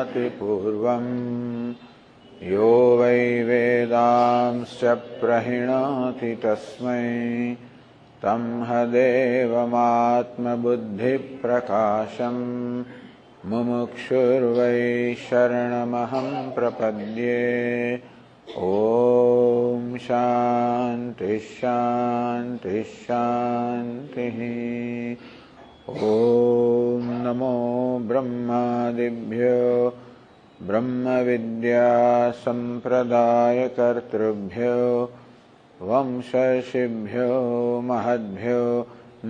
गृह्णाति पूर्वम् यो वै वेदांश्च प्रहिणोति तस्मै तं देवमात्मबुद्धिप्रकाशम् मुमुक्षुर्वै शरणमहं प्रपद्ये। ॐ शान्ति शान्ति शान्तिः। ॐ नमो ब्रह्मादिभ्यो ब्रह्मविद्या सम्प्रदायकर्तृभ्यो वंशर्षिभ्यो महद्भ्यो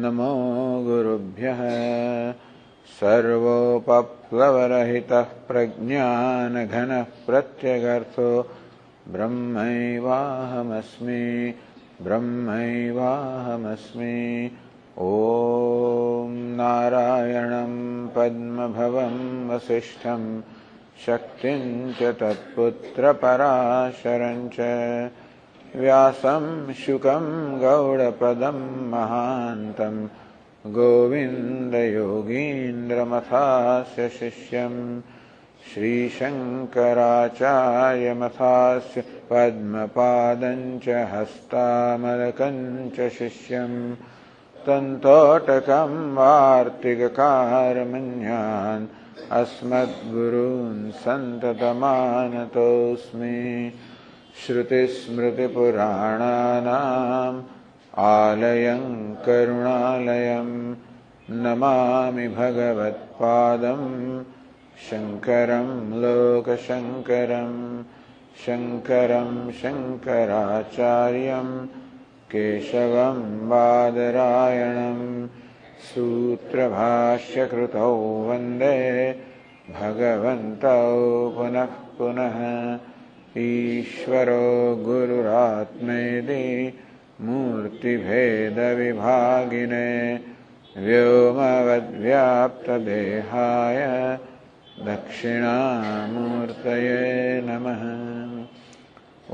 नमो गुरुभ्यः। सर्वोपप्लवरहितः प्रज्ञानघनः प्रत्यगर्थो ब्रह्मैवाहमस्मि ब्रह्मैवाहमस्मि। ॐ नारायणं पद्मभवं वसिष्ठं शक्तिं च तत्पुत्रपराशरं च व्यासं शुकं गौडपदं महान्तं गोविन्दयोगीन्द्रमथास्य शिष्यं श्रीशङ्कराचार्यमथास्य पद्मपादं च हस्तामलकं च शिष्यं तन्तोटकं वार्तिककारमन्यान् अस्मद्गुरून् सन्ततमानतोऽस्मि। श्रुतिस्मृतिपुराणानाम् आलयं करुणालयं नमामि भगवत्पादं शङ्करं लोकशङ्करं शङ्करं शङ्कराचार्यं केशवं बादरायणं सूत्रभाष्यकृतौ वन्दे भगवन्तौ पुनः पुनः। ईश्वरो गुरुरात्मेति मूर्तिभेदविभागिने व्योमवद्व्याप्तदेहाय दक्षिणामूर्तये नमः।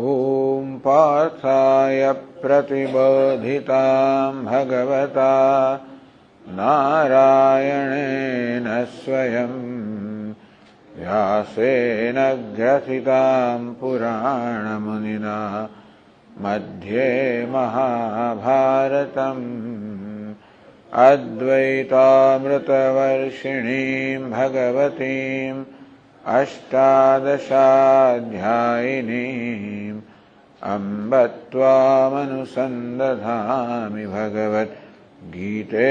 ॐ पार्थाय प्रतिबोधितां भगवता नारायणेन स्वयं व्यासेन ग्रथितां पुराणमुनिना मध्ये महाभारतम् अद्वैतामृतवर्षिणीं भगवतीम् अष्टादशाध्यायिनीम् अम्ब त्वामनुसन्दधामि भगवद्गीते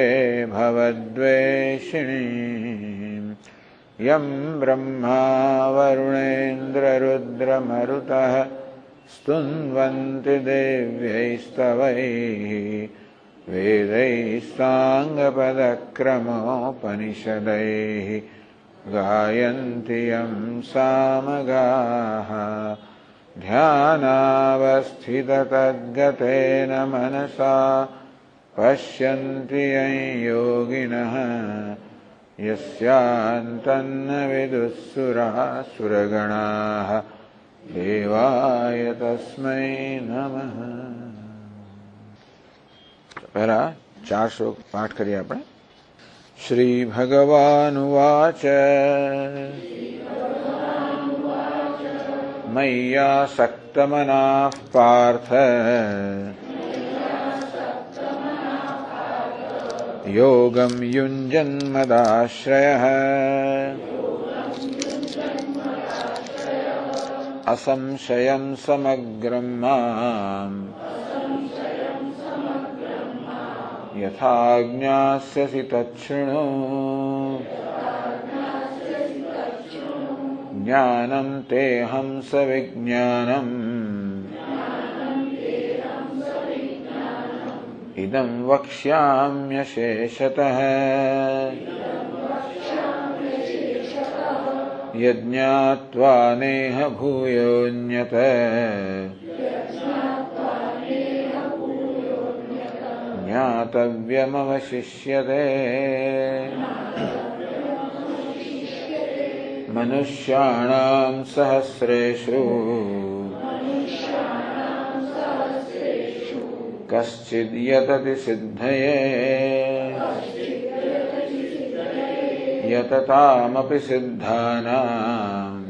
भवद्वेषिणीम्। यं ब्रह्मा वरुणेन्द्ररुद्रमरुतः स्तुन्वन्ति देव्यैस्तवैः वेदैः साङ्गपदक्रमोपनिषदैः गायन्ति यं सामगाः। ध्यानावस्थिततद्गतेन मनसा पश्यन्ति यं योगिनः यस्यान्तन्न विदुःसुरासुरगणाः देवाय तस्मै नमः। पहला 4 श्लोक पाठ करिए આપણે। श्री भगवानुवाच मय्यासक्तमनाः पार्थ योगं युञ्जन्मदाश्रयः असंशयं समग्रं माम् यथा ज्ञास्यसि तच्छृणु। ज्ञानं तेऽहं सविज्ञानम् इदं वक्ष्याम्यशेषतः। यज्ञात्वा नेह भूयोऽन्यत् ज्ञातव्यमवशिष्यते। मनुष्याणां सहस्रेषु कश्चिद् यतति सिद्धये યતતામપિ સિદ્ધાનામ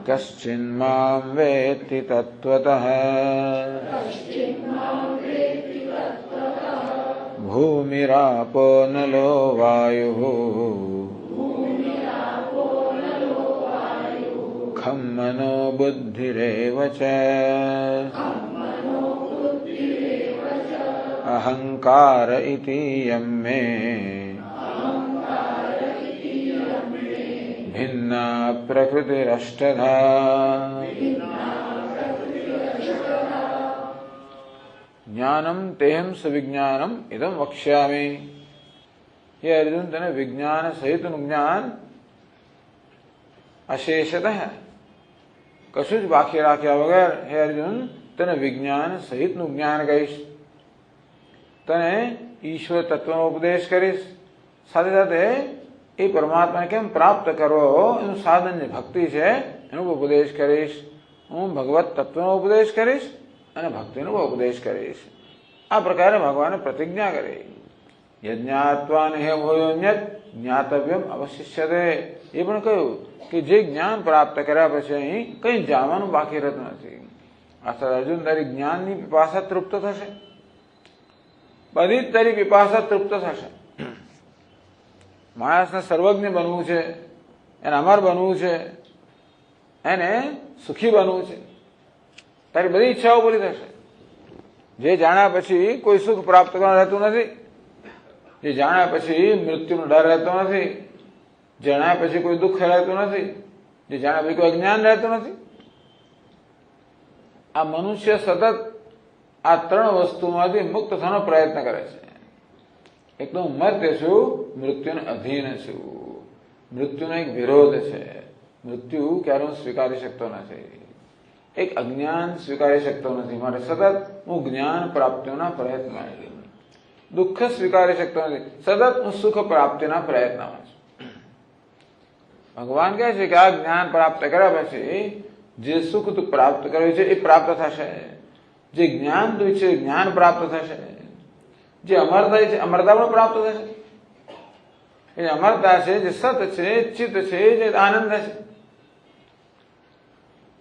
કશ્ચિન્માં વેત્તિ તત્વતઃ ભૂમિરાપો નલો વાયુઃ ખમ મનો બુદ્ધિરેવ ચ અહંકાર ઇતિ યમ મે ભિન્ના પ્રકૃતિરષ્ટધા જ્ઞાનમ તેહમ સવિજ્ઞાનમ ઇદમ વક્ષ્યામિ. હે અર્જુન, તને વિજ્ઞાન સહિતનું જ્ઞાન અશેષતઃ કશું જ બાકી રાખ્યા વગર હે અર્જુન તને વિજ્ઞાન સહિતનું જ્ઞાન કહીશ. તને ઈશ્વર તત્વનો ઉપદેશ કરીશ. સાથે સાથે એ પરમાત્માને કેમ પ્રાપ્ત કરવો એનું સાધન જે ભક્તિ છે એનો ઉપદેશ કરીશ. હું ભગવત તત્વનો ઉપદેશ કરીશ અને ભક્તિનો ઉપદેશ કરીશ. આ પ્રકારે ભગવાને પ્રતિજ્ઞા કરી. યજ્ઞાત્વા નેહ ભૂયોન્યત જ્ઞાતવ્યમ અવશિષ્યતે. એ પણ કહ્યું કે જે જ્ઞાન પ્રાપ્ત કર્યા પછી અહીં કંઈ જાણવાનું બાકી રહેતું નથી. અર્થાત અર્જુન, તારી જ્ઞાનની પીપાસા તૃપ્ત થશે. બધી જ તારી પીપાસા તૃપ્ત થશે. માણસને સર્વજ્ઞ બનવું છે, એને અમર બનવું છે, એને સુખી બનવું છે. તારી બધી ઈચ્છાઓ પૂરી થશે. જે જાણ્યા પછી કોઈ સુખ પ્રાપ્ત કરવાનું રહેતું નથી. જે જાણ્યા પછી મૃત્યુનો ડર રહેતો નથી. જાણ્યા પછી કોઈ દુઃખ રહેતું નથી. જે જાણ્યા પછી કોઈ અજ્ઞાન રહેતું નથી. આ મનુષ્ય સતત આ ત્રણ વસ્તુમાંથી મુક્ત થવાનો પ્રયત્ન કરે છે. એક તો મર્ત્ય છું, મૃત્યુને અધીન છું. મૃત્યુનો એક વિરોધ છે. મૃત્યુ ક્યારે હું સ્વીકારી શકતો નથી. એક અજ્ઞાન સ્વીકારી શકતો નથી. મારે સતત હું જ્ઞાન પ્રાપ્તિના પ્રયત્નમાં છું. દુઃખ સ્વીકારી શકતો નથી. સતત હું સુખ પ્રાપ્તિના પ્રયત્નમાં છું. ભગવાન કહે છે કે આ જ્ઞાન પ્રાપ્ત કર્યા પછી જે સુખ તું પ્રાપ્ત કર્યું છે એ પ્રાપ્ત થશે. જે જ્ઞાન તું છે જ્ઞાન પ્રાપ્ત થશે. જે અમરતા છે અમરતા પણ પ્રાપ્ત થશે. એ અમરતા છે, જે સત છે, ચિત્ત છે, જે આનંદ છે.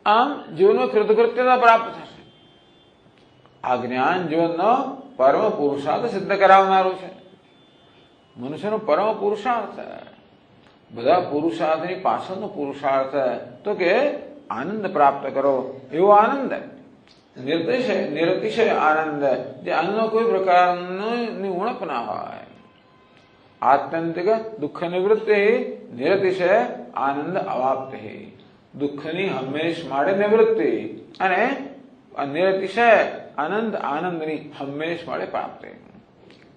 આમ જીવનમાં કૃતકૃત્યતા પ્રાપ્ત થશે. આ જ્ઞાન જીવનનો પરમ પુરુષાર્થ સિદ્ધ કરાવનારું છે. મનુષ્યનો પરમ પુરુષાર્થ. બધા પુરુષાર્થની પાછળનો પુરુષાર્થ તો કે આનંદ પ્રાપ્ત કરો. એવો આનંદ, નિરતિશય આનંદ, જે આનંદનો કોઈ પ્રકારની ઉણપ ના હોય. આત્યંતિક દુઃખ નિવૃત્તિ નિરતિશય આનંદ અવાપ્તિ. દુઃખની હંમેશ માટે નિવૃત્તિ અને નિરતિશય આનંદ, આનંદની હંમેશ માટે પ્રાપ્તિ.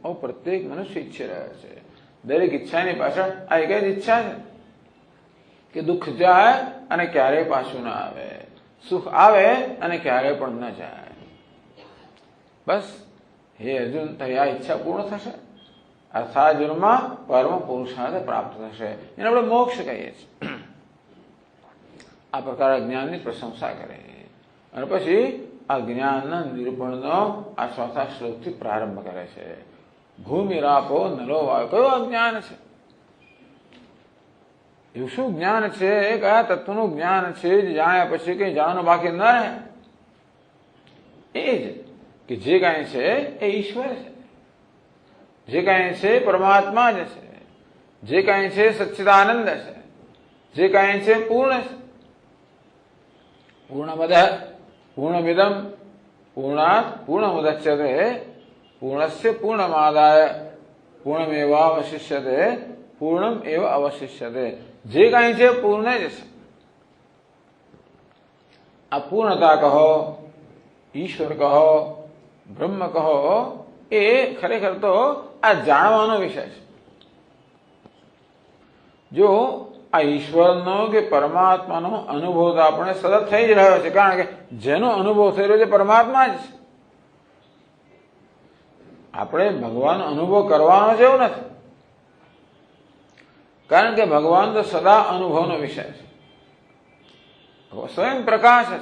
આવું પ્રત્યેક મનુષ્ય ઈચ્છી રહ્યો છે. દરેક ઈચ્છાની પાછળ આ એક જ ઈચ્છા છે કે દુઃખ જાય અને ક્યારેય પાછું ના આવે. સુખ આવે અને ક્યારેય પણ ન જાય. બસ હે અર્જુન, તારી આ ઈચ્છા પૂર્ણ થશે. અર્થાત જીવનમાં પરમ પુરુષાર્થ પ્રાપ્ત થશે. એને આપણે મોક્ષ કહીએ છીએ. આ પ્રકારના જ્ઞાનની પ્રશંસા કરે અને પછી આ જ્ઞાનના નિરૂપણનો આ ચોથા શ્લોકથી પ્રારંભ કરે છે. ભૂમિરાપો નલો વાયુ. કયું આ જ્ઞાન છે? એવું શું જ્ઞાન છે? કયા તત્વનું જ્ઞાન છે જે જાણ્યા પછી કઈ જાણવાનું બાકી ન રહે? એ જ કે જે કાંઈ છે એ ઈશ્વર છે. જે કાંઈ છે પરમાત્મા જ છે. જે કાંઈ છે સચ્ચિદાનંદ છે. જે કાંઈ છે પૂર્ણ છે. પૂર્ણમદ પૂર્ણમિદમ પૂર્ણાત પૂર્ણમુદચ્યતે પૂર્ણસ્ય પૂર્ણમાદાય પૂર્ણમેવાવશિષ્યતે પૂર્ણમ એવ અવશિષ્યતે. જે કાંઈ છે પૂર્ણ જ છે. આ પૂર્ણતા કહો, ઈશ્વર કહો, બ્રહ્મ કહો, એ ખરેખર તો આ જાણવાનો વિષય છે. જો આ ઈશ્વરનો કે પરમાત્માનો અનુભવ તો આપણે સતત થઈ જ રહ્યો છે. કારણ કે જેનો અનુભવ થઈ રહ્યો છે પરમાત્મા જ છે. આપણે ભગવાનનો અનુભવ કરવાનો છે એવું નથી. કારણ કે ભગવાન તો સદા અનુભવનો વિષય છે. સ્વયં પ્રકાશ છે.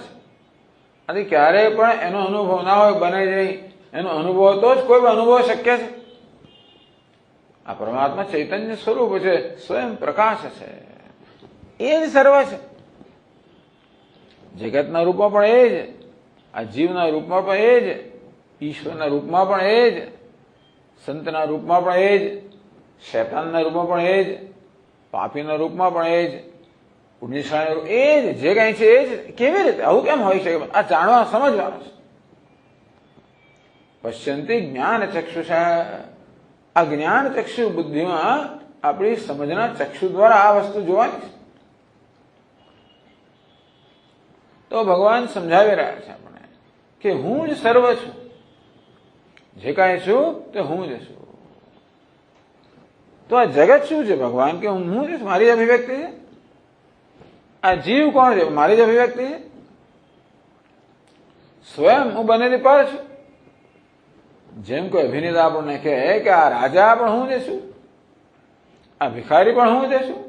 અને ક્યારેય પણ એનો અનુભવ ના હોય, બને જ નહીં. એનો અનુભવ તો જ કોઈ અનુભવ શક્ય છે. આ પરમાત્મા ચૈતન્ય સ્વરૂપ છે, સ્વયં પ્રકાશ છે, એ જ સર્વ છે. જગતના રૂપમાં પણ એ જ, આ જીવના રૂપમાં પણ એ જ, ઈશ્વરના રૂપમાં પણ એ જ, સંતના રૂપમાં પણ એ જ, શૈતાનના રૂપમાં પણ એ જ, પાપીના રૂપમાં પણ એ જ, પુણ્યશાળી રૂપ એ જ, જે કાંઈ છે એ જ. કેવી રીતે આવું કેમ હોઈ શકે? આ જાણવા સમજવાનું છે. પશ્યંતી જ્ઞાન ચક્ષુષા, આ જ્ઞાન ચક્ષુ બુદ્ધિમાં આપણી સમજના ચક્ષુ દ્વારા આ વસ્તુ જોવાની છે. તો ભગવાન સમજાવી રહ્યા છે આપણે કે હું જ સર્વ છું, જે કાંઈ છું તે હું જ છું. તો આ જગત શું છે ભગવાન? કે હું જ મારી અભિવ્યક્તિ છે. આ જીવ કોણ છે? મારી જ અભિવ્યક્તિ છે. સ્વયં હું બનેલી પર છું. જેમ કોઈ અભિનેતા આપણને કહે કે આ રાજા પણ હું જ છું, આ ભિખારી પણ હું જ છું.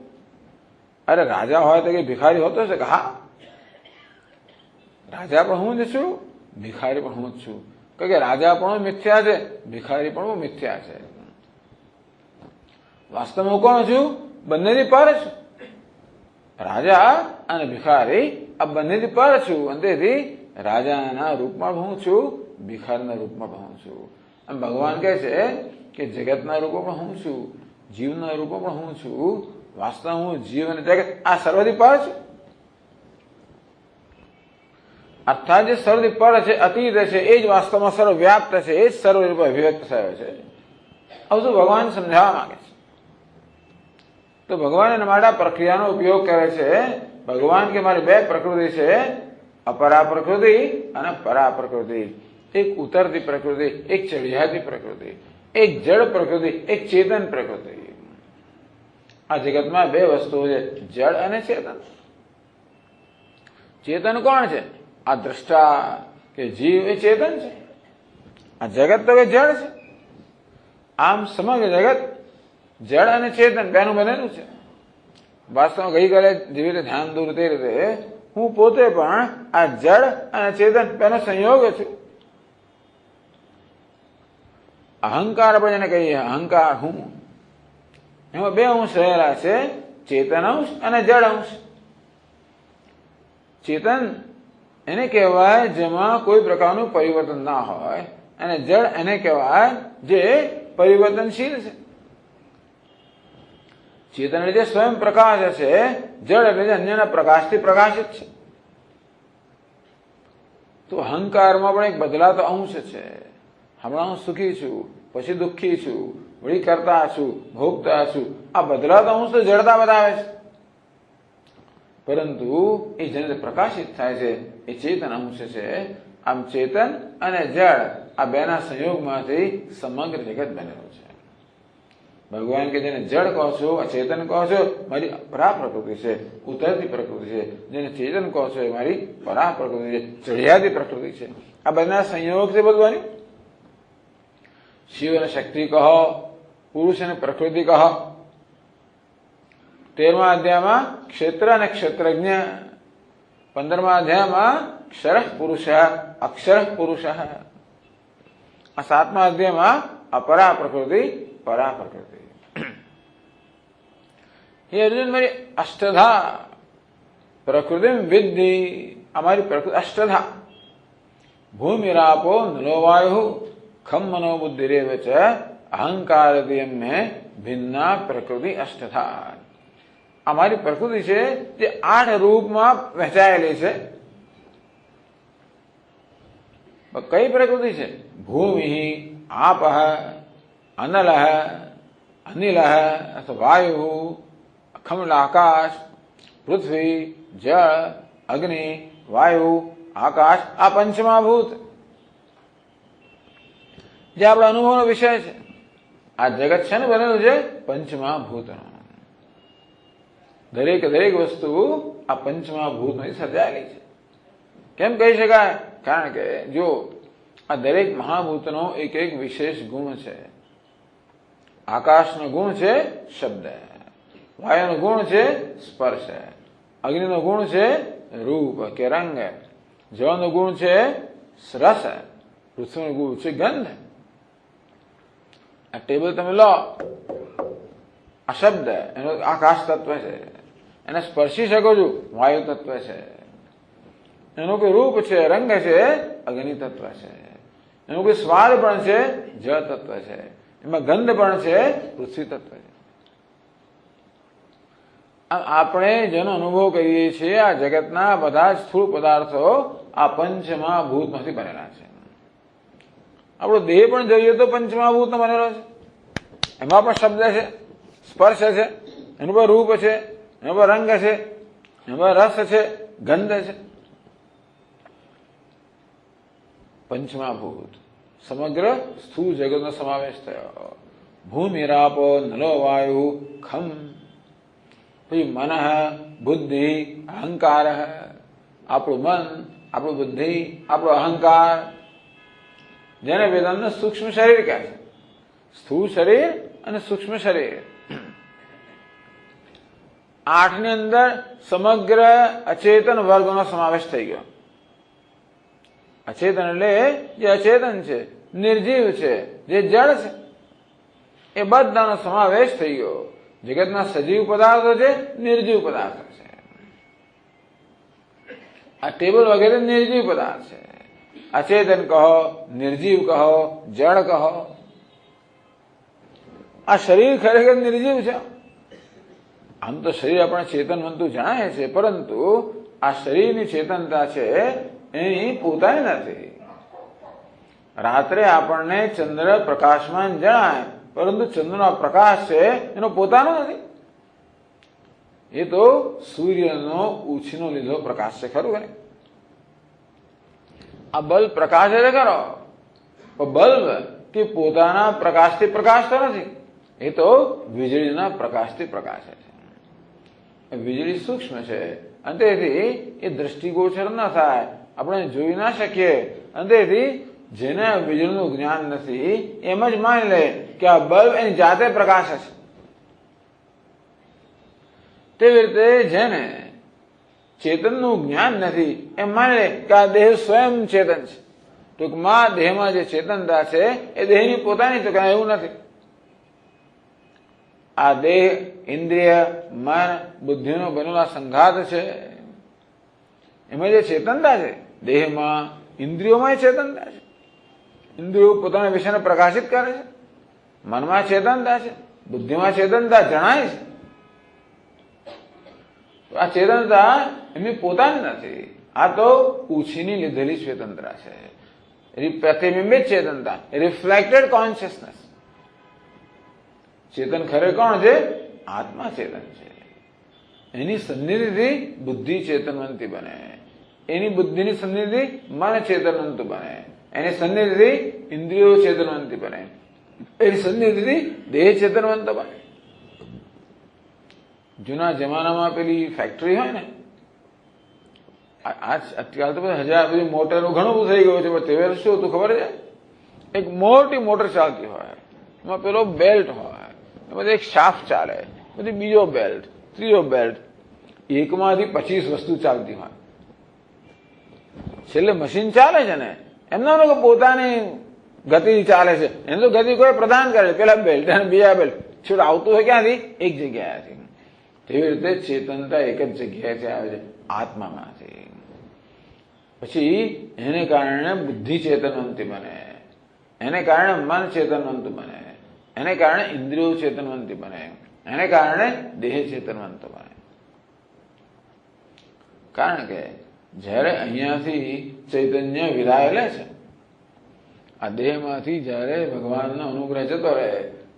અરે રાજા હોય તો કે ભિખારી હોતો છે? કે હા, રાજા પણ હું જ છું, ભિખારી પણ હું જ છું. કે રાજા પણ મિથ્યા છે, ભિખારી પણ મિથ્યા છે. વાસ્તવમાં હું કોણ છું? બંનેની પર છું. રાજા અને ભિખારી આ બંનેની પર છું. અને તેથી રાજાના રૂપમાં હું છું, ભિખારીના રૂપમાં પણ હું છું. અને ભગવાન કહે છે કે જગતના રૂપમાં પણ હું છું, જીવના રૂપમાં પણ હું છું. વાસ્તવમાં હું જીવ અને જગત આ સર્વથી પર છું. અર્થાત જે સર્વથી પર છે, અતીત છે, એ જ વાસ્તવમાં સર્વવ્યાપ્ત છે, એ જ સર્વ રૂપે અભિવ્યક્ત થયો છે. આવું શું ભગવાન સમજાવવા માંગે છે. તો ભગવાન એના માટે પ્રક્રિયાનો ઉપયોગ કરે છે. ભગવાન કે મારી બે પ્રકૃતિ છે, અપરા પ્રકૃતિ અને પરા પ્રકૃતિ. એક ઉતરતી પ્રકૃતિ, એક ચઢિયાતી પ્રકૃતિ, એક જડ પ્રકૃતિ, એક ચેતન પ્રકૃતિ. આ જગતમાં બે વસ્તુઓ છે, જડ અને ચેતન. ચેતન કોણ છે? આ દ્રષ્ટા કે જીવ એ ચેતન છે. આ જગત તો કે જડ છે. આમ સમગ્ર જગત જડ અને ચેતન બેનું બનેલું છે. વાસ્તવમાં ગઈકાલે જેવી રીતે ધ્યાન દોર્યું તે રીતે હું પોતે પણ આ જડ અને ચેતન બેનો સંયોગ છું. અહંકાર આપણે જેને કહીએ, અહંકાર હું, એમાં બે અંશ રહેલા છે, ચેતન અંશ અને જડ અંશ. ચેતન એને કહેવાય જેમાં કોઈ પ્રકારનું પરિવર્તન ના હોય, અને જડ એને કહેવાય જે પરિવર્તનશીલ છે. ચેતન એટલે સ્વયં પ્રકાશ છે, જડ એટલે અન્યના પ્રકાશથી પ્રકાશિત છે. તો અહંકારમાં પણ એક બદલાતો અંશ છે. હમણાં હું સુખી છું, પછી દુઃખી છું, વળી કરતા છું, ભોગતા છું. આ બદલાતો અંશ તો જડતા બતાવે છે. પરંતુ એ જેને પ્રકાશિત થાય છે એ ચેતન અંશ છે. આમ ચેતન અને જડ આ બેના સંયોગમાંથી સમગ્ર જગત બનેલું છે. ભગવાન કે જેને જડ કહો છો, ચેતન કહો છો, મારી પરા પ્રકૃતિ છે, ઉતરતી પ્રકૃતિ છે. જેને ચેતન કહો છો એ મારી પરા પ્રકૃતિ છે, ચઢિયાતી પ્રકૃતિ છે. આ બધા સંયોગ છે બધું બન્યું. શિવ અને શક્તિ કહો, પુરુષ અને પ્રકૃતિ કહો. 13મા અધ્યાયમાં ક્ષેત્ર અને ક્ષેત્રજ્ઞ, 15મા અધ્યાયમાં ક્ષર પુરુષ, અક્ષર પુરુષ. આ 7મા અધ્યાયમાં અપરા પ્રકૃતિ, પરા પ્રકૃતિ. હે અર્જુન, મારી અષ્ટધા પ્રકૃતિ વિદ્ધિ. અમારી પ્રકૃતિ અષ્ટધા, ભૂમિરાપો નલો વાયુ ખમ મનો બુદ્ધિરેવ ચ અહંકારદિયમ મે ભિન્ના પ્રકૃતિ અષ્ટધા. અમારી પ્રકૃતિ છે જે 8 રૂપમાં વહેંચાયેલી છે. કઈ પ્રકૃતિ છે? ભૂમિ, આપ, અનલ, અનિલ અથવા વાયુ, અખંડ આકાશ, પૃથ્વી, જળ, અગ્નિ, વાયુ, આકાશ. આ પંચમહાભૂત જે આપણા અનુભવનો વિષય છે. આ જગત છે ને બનેલું છે પંચમહાભૂતનું. દરેક વસ્તુ આ પંચમહાભૂતમાંથી સર્જાયેલી છે. કેમ કહી શકાય? કારણ કે જો આ દરેક મહાભૂતનો એક એક વિશેષ ગુણ છે. આકાશનો ગુણ છે શબ્દ, વાયુનો ગુણ છે સ્પર્શ, અગ્નિનો ગુણ છે રૂપ કે રંગ, જળનો ગુણ છે રસ, પૃથ્વીનો ગુણ છે ગંધ. આ ટેબલ તમે લો આ શબ્દ એનો આકાશ તત્વ છે, એને સ્પર્શી શકો છો વાયુ તત્વ છે, એનું કોઈ રૂપ છે, રંગ છે, અગ્નિ તત્વ છે, એનું કોઈ સ્વાદ પણ છે, જળ તત્વ છે, એમાં ગંધ પણ છે, પૃથ્વી તત્વ છે. આપણે જેનો અનુભવ કરીએ છીએ આ જગતના બધા જ સ્થૂળ પદાર્થો આ પંચમહાભૂતમાંથી બનેલા છે. આપણો દેહ પણ જોઈએ તો પંચમહાભૂતનો બનેલો છે. એમાં પણ શબ્દ છે, સ્પર્શ છે, એનું પર રૂપ છે, એનો પર રંગ છે, એનો પર રસ છે, ગંધ છે. પંચમહાભૂત સમગ્ર સ્થૂળ જગતનો સમાવેશ થયો. ભૂમિરાપ નલો વાયુ ખમ, પછી મન, બુદ્ધિ, અહંકાર. આપણું મન, આપણું બુદ્ધિ, આપણો અહંકાર, જેને વેદાંતનું સૂક્ષ્મ શરીર કહે છે. સ્થૂળ શરીર અને સૂક્ષ્મ શરીર, આઠની અંદર સમગ્ર અચેતન વર્ગનો સમાવેશ થઈ ગયો. અચેતન એટલે જે અચેતન છે, નિર્જીવ છે, જે જળ છે, એ બધાનો સમાવેશ થઈ ગયો. જગતના સજીવ પદાર્થો છે, નિર્જીવ પદાર્થો છે. આ ટેબલ વગેરે નિર્જીવ પદાર્થ છે. અચેતન કહો, નિર્જીવ કહો, જળ કહો. આ શરીર ખરેખર નિર્જીવ છે. આમ તો શરીર આપણે ચેતન બનતું જણાય છે, પરંતુ આ શરીરની ચેતનતા છે એની પોતાની નથી. રાત્રે આપણને ચંદ્ર પ્રકાશમાન જણાય, પરંતુ ચંદ્રનો પ્રકાશ છે એનો પોતાનો નથી. એ તો સૂર્યનો ઉછીનો લીધો પ્રકાશ છે, ખરું કે નહીં? આ બલ્બ પ્રકાશ એટલે ખરો, પણ બલ્બ કે પોતાના પ્રકાશથી પ્રકાશતો નથી. એ તો વીજળીના પ્રકાશથી પ્રકાશે છે. વીજળી સૂક્ષ્મ છે અને તેથી એ દ્રષ્ટિગોચર ન થાય, આપણે જોઈ ના શકીએ. અને તેથી જેને વીજળીનું જ્ઞાન નથી એમ જ માની લે કે આ બલ્બ એની જાતે પ્રકાશે છે. તેવી રીતે જેને ચેતનનું જ્ઞાન નથી એમ માની લે કે આ દેહ સ્વયં ચેતન છે. ટૂંકમાં દેહમાં જે ચેતનતા છે એ દેહની પોતાની તો કાંઈ એવું નથી. આ દેહ, ઇન્દ્રિય, મન, બુદ્ધિનો બનેલા સંઘાત છે. એમાં જે ચેતનતા છે, દેહમાં, ઇન્દ્રિયોમાં ચેતનતા છે. ઇન્દ્રિયો પોતાના વિષયને પ્રકાશિત કરે છે. મનમાં ચેતનતા છે, બુદ્ધિમાં ચેતનતા જણાય છે. આ ચેતનતા એમની પોતાની નથી. આ તો ઉછીની લીધેલી ચેતનતા છે. પ્રતિબિંબિત ચેતનતા, રિફ્લેક્ટેડ કોન્શિયસનેસ. ચેતન ખરે કોણ છે? આત્મા ચેતન છે. એની સન્નિધિથી બુદ્ધિ ચેતનવંતી બને, એની બુદ્ધિની સન્નિધિ મન ચેતનવંત બને, એની સન્નિધિથી ઇન્દ્રિયો ચેતનવંતી બને, એની સન્નિધિથી દેહ ચેતનવંત બને. જૂના જમાનામાં પેલી ફેક્ટરી હોય ને, અત્યારે તો બધી મોટરનું ઘણું બધું થઈ ગયું છે, પણ તે શું હતું ખબર છે? એક મોટી મોટર ચાલતી હોય, એમાં પેલો બેલ્ટ હોય, એમાં એક શાફ્ટ ચાલે, પછી બીજો બેલ્ટ, ત્રીજો બેલ્ટ, એકમાંથી 25 વસ્તુ ચાલતી હોય. છેલ્લે મશીન ચાલે છે ને, એમનો પોતાની ગતિ ચાલે છે. એની તો ગતિ કોઈ પ્રદાન કરે, પેલા બેલ્ટ અને બીજા બેલ્ટ છેલ્લે આવતું હોય ક્યાંથી? એક જગ્યાએથી. તેવી રીતે ચેતનતા એક જ જગ્યાએથી આવે છે, આત્મામાંથી. પછી એને કારણે બુદ્ધિ ચેતનવંતી બને, એને કારણે મન ચેતનવંત બને, એને કારણે ઇન્દ્રિયો ચેતનવંતી બને, એને કારણે દેહ ચેતનવંત બને. કારણ કે જ્યારે અહીંયાથી ચૈતન્ય વિદાય લે છે, આ દેહમાંથી જ્યારે ભગવાનનો અનુગ્રહ જતો રહે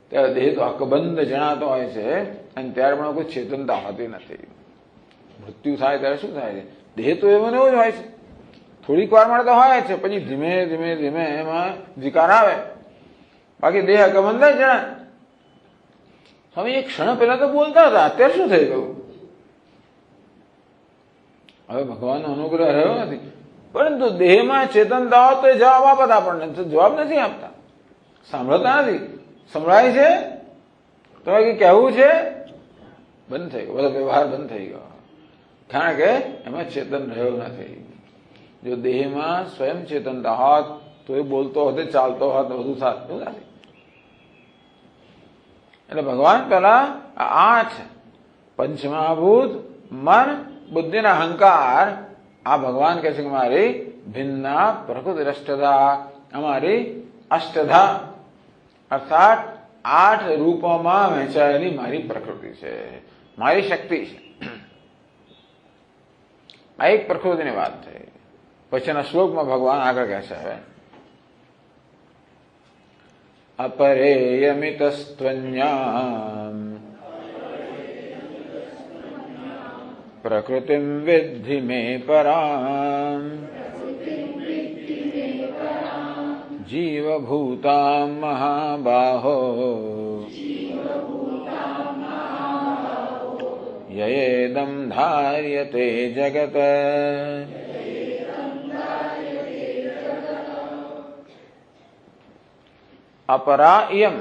ત્યારે દેહ તો અકબંધ જણાતો હોય છે, અને ત્યારે પણ કોઈ ચેતનતા હોતી નથી. મૃત્યુ થાય ત્યારે શું થાય છે? દેહ તો એવો ને એવો જ હોય છે. થોડીક વાર માટે તો હોય છે, પછી ધીમે ધીમે ધીમે એમાં વિકાર આવે, બાકી દેહ અકબંધ જ જણાય. સ્વામી એક ક્ષણ પહેલા તો બોલતા હતા, અત્યારે શું થઈ ગયું? હવે ભગવાનનો અનુગ્રહ રહ્યો નથી, પરંતુ દેહમાં ચેતનતા હોય તો એ જવાબ આપતા આપણને, જવાબ નથી આપતા, સાંભળતા નથી. સંભળાય છે તો કહેવું છે, બંધ થઈ ગયો, બધો વ્યવહાર બંધ થઈ ગયો. કારણ કે એમાં ચેતન રહ્યો નથી. જો દેહમાં સ્વયં ચેતનતા હોત તો એ બોલતો હોત, ચાલતો હોત, બધું થાત. એવું નથી. એટલે ભગવાન પેલા 8 પંચમહાભૂત મન બુદ્ધિ અને અહંકાર આ ભગવાન કહે છે કે મારી ભિન્ના પ્રકૃતિ અષ્ટધા, અમારી અષ્ટધા અર્થાત 8 રૂપોમાં વહેંચાયેલી મારી પ્રકૃતિ છે, મારી શક્તિ છે. આ એક પ્રકૃતિની વાત થઈ. પછીના શ્લોકમાં ભગવાન આગળ કહે છે હવે અપરેયમિતસ્ત્વન્યામ પ્રકૃતિમ વિદ્ધિ મે પરામ જીવભૂતામ મહાબાહો યયેદમ ધાર્યતે જગત. અપરાયમ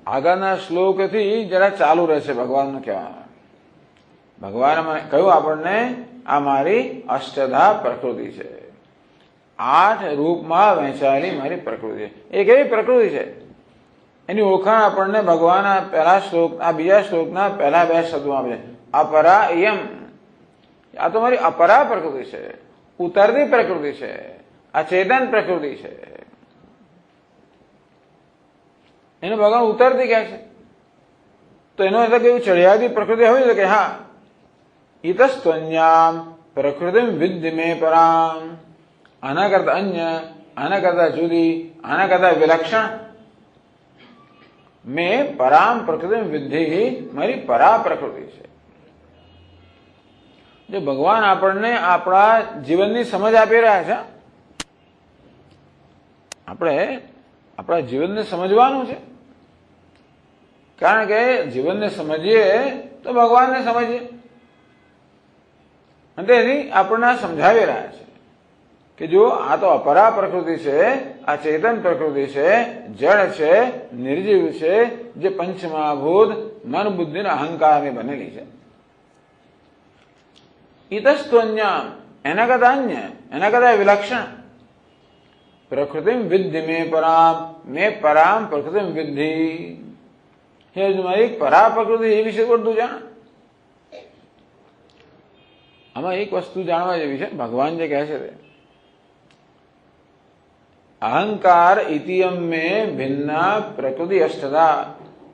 આગળના શ્લોકથી જરા ચાલુ રહેશે ભગવાનનું કહેવાનું. ભગવાન કહ્યું આપણને આ મારી અષ્ટધા પ્રકૃતિ છે, 8 રૂપમાં વહેંચાયેલી મારી પ્રકૃતિ છે. એ કેવી પ્રકૃતિ છે એની ઓળખાણ આપણને ભગવાન પહેલા શ્લોક આ બીજા શ્લોકના પહેલા 2 શબ્દોમાં આપે છે. અપરાયમ, આ તો મારી અપરા પ્રકૃતિ છે, ઉતરતી પ્રકૃતિ છે, આ ચેતન પ્રકૃતિ છે. એને ભગવાન ઉતરતી કહે છે તો એનો અર્થ કેવું ચઢિયાતી પ્રકૃતિ હોય છે કે હા ઇતસ્ત્વન્યામ પ્રકૃતિમ વિદ્ધિ મે પરામ, આના કરતા અન્ય, આના કરતા જુદી, આના કરતા વિલક્ષણ મેં પરામ પ્રકૃતિમ વિદ્ધિ, મારી પરા પ્રકૃતિ છે. જો ભગવાન આપણને આપણા જીવનની સમજ આપી રહ્યા છે, આપણે આપણા જીવનને સમજવાનું છે. કારણ કે જીવનને સમજીએ તો ભગવાનને સમજીએ. અને તેથી આપણને સમજાવી રહ્યા છે કે જો આ તો અપરા પ્રકૃતિ છે, આ ચેતન પ્રકૃતિ છે, જળ છે, નિર્જીવ છે, જે પંચમહાભૂત મન બુદ્ધિ અને અહંકારની બનેલી છે. ઇતસ્ત્વન્યામ, એના કરતા અન્ય, એના કરતા વિલક્ષણ પ્રકૃતિમ વિદ્ધિ મે પરામ, મેં પરામ પ્રકૃતિમ વિદ્ધિ, હે મારી પરા પ્રકૃતિ એ વિશે બધું જાણ. આમાં એક વસ્તુ જાણવા જેવી છે. ભગવાન જે કહે છે તે અહંકાર ઇતિયમ મેં ભિન્ના પ્રકૃતિ અષ્ટધા.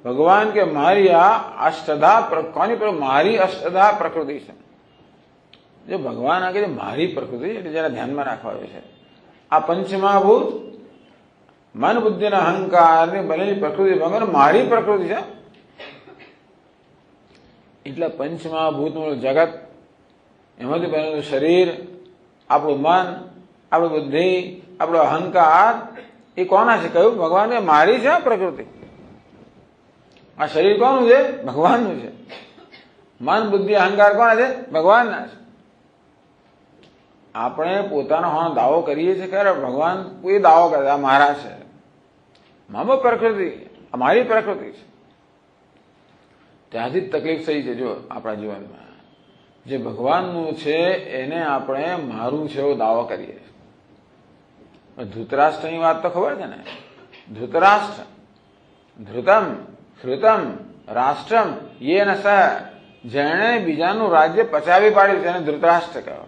ભગવાન કે મારી આ અષ્ટધા, કોની પર? મારી અષ્ટધા પ્રકૃતિ છે. જો ભગવાન આ કે મારી પ્રકૃતિ એટલે જરા ધ્યાનમાં રાખવા આવે છે. આ પંચમહાભૂત મન બુદ્ધિ અને અહંકારની બનેલી પ્રકૃતિ ભગવાન મારી પ્રકૃતિ છે. એટલે પંચમહાભૂતનું જગત, એમાંથી બનેલું શરીર, આપણું મન, આપણી બુદ્ધિ, આપણો અહંકાર એ કોના છે? કહ્યું ભગવાન મારી છે આ પ્રકૃતિ. આ શરીર કોનું છે? ભગવાનનું છે. મન બુદ્ધિ અહંકાર કોના છે? ભગવાનના છે. આપણે પોતાનો હા દાવો કરીએ છીએ ખરા, ભગવાન કોઈ દાવો કરે આ મારા છે, મમ પ્રકૃતિ, અમારી પ્રકૃતિ છે. ત્યાંથી જ તકલીફ થઈ છે. જો આપણા જીવનમાં જે ભગવાનનું છે એને આપણે મારું છે એવો દાવો કરીએ. ધૃતરાષ્ટ્રની વાત તો ખબર છે ને? ધૃતરાષ્ટ્ર, ધૃતમ શ્રુતમ રાષ્ટ્રમ યેન સહ, જેણે બીજાનું રાજ્ય પચાવી પાડ્યું છે એને ધૃતરાષ્ટ્ર કહો.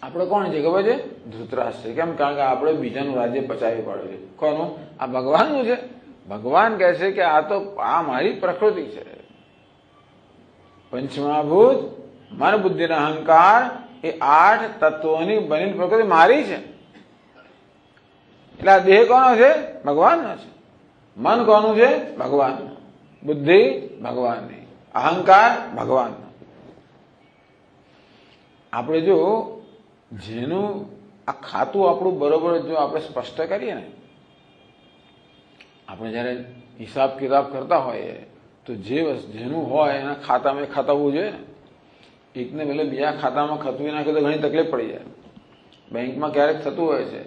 આપણે કોણ છે ખબર છે? ધૃતરાષ્ટ્ર. કેમ? કારણ કે આપણે બીજાનું રાજ્ય પચાવી પાડ્યું છે. કોનું? આ ભગવાનનું છે. ભગવાન કહે છે કે આ તો આ મારી પ્રકૃતિ છે. પંચમહાભૂત મન બુદ્ધિ અને અહંકાર એ 8 તત્વોની બનેલી પ્રકૃતિ મારી છે. એટલે આ દેહ કોનો છે? ભગવાનનો છે. મન કોનું છે? ભગવાનનું. બુદ્ધિ ભગવાનની, અહંકાર ભગવાનનો. આપણે જો જેનું આ ખાતું આપણું બરોબર જો આપણે સ્પષ્ટ કરીએ ને, આપણે જયારે હિસાબ કિતાબ કરતા હોઈએ તો જેનું હોય એના ખાતામાં ખાતાવવું જોઈએ ને. એકને બદલે બીજા ખાતામાં ખતવી નાખે તો ઘણી તકલીફ પડી જાય. બેંકમાં ક્યારેક થતું હોય છે,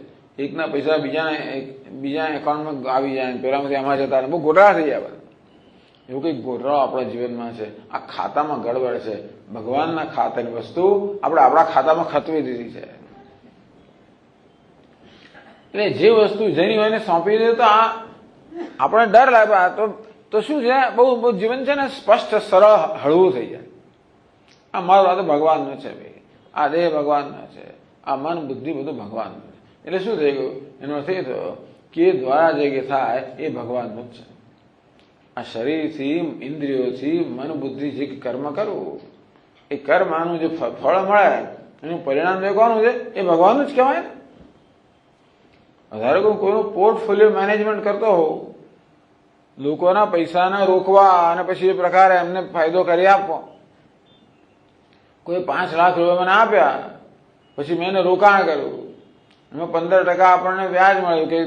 એકના પૈસા બીજા એકાઉન્ટમાં આવી જાય, પેલામાંથી એમાં જતા રહે, બહુ ગોટાળા થઈ જાય. એવું કંઈક ગોટાળો આપણા જીવનમાં છે. આ ખાતામાં ગડબડ છે. ભગવાનના ખાતાની વસ્તુ આપણે આપણા ખાતામાં ખતવી દીધી છે. એટલે જે વસ્તુ જેની હોય એને સોંપી દે તો આ આપણે ડર લાગે તો શું છે, બહુ જીવન છે ને સ્પષ્ટ સરળ હળવું થઈ જાય. આ મારું આ તો ભગવાનનું છે ભાઈ, આ દેહ ભગવાનનો છે, આ મન બુદ્ધિ બધું ભગવાનનું છે. એટલે શું થઈ ગયું, એનો અર્થ એ થયો કે દ્વારા જે થાય એ ભગવાનનું જ છે. આ શરીરથી ઇન્દ્રિયોથી મન બુદ્ધિ જે કર્મ કરવું, એ કર્મનું જે ફળ મળે એનું પરિણામ જે કોનું છે, એ ભગવાનનું જ કહેવાય ને. ધારો કે કોઈનું પોર્ટફોલિયો મેનેજમેન્ટ કરતો હોઉં, લોકોના પૈસાને રોકવા અને પછી એ પ્રકારે એમને ફાયદો કરી આપવો. કોઈ 5 લાખ રૂપિયા મને આપ્યા, પછી મેં એને રોકાણ કર્યું, એમાં 15% આપણને વ્યાજ મળ્યું કે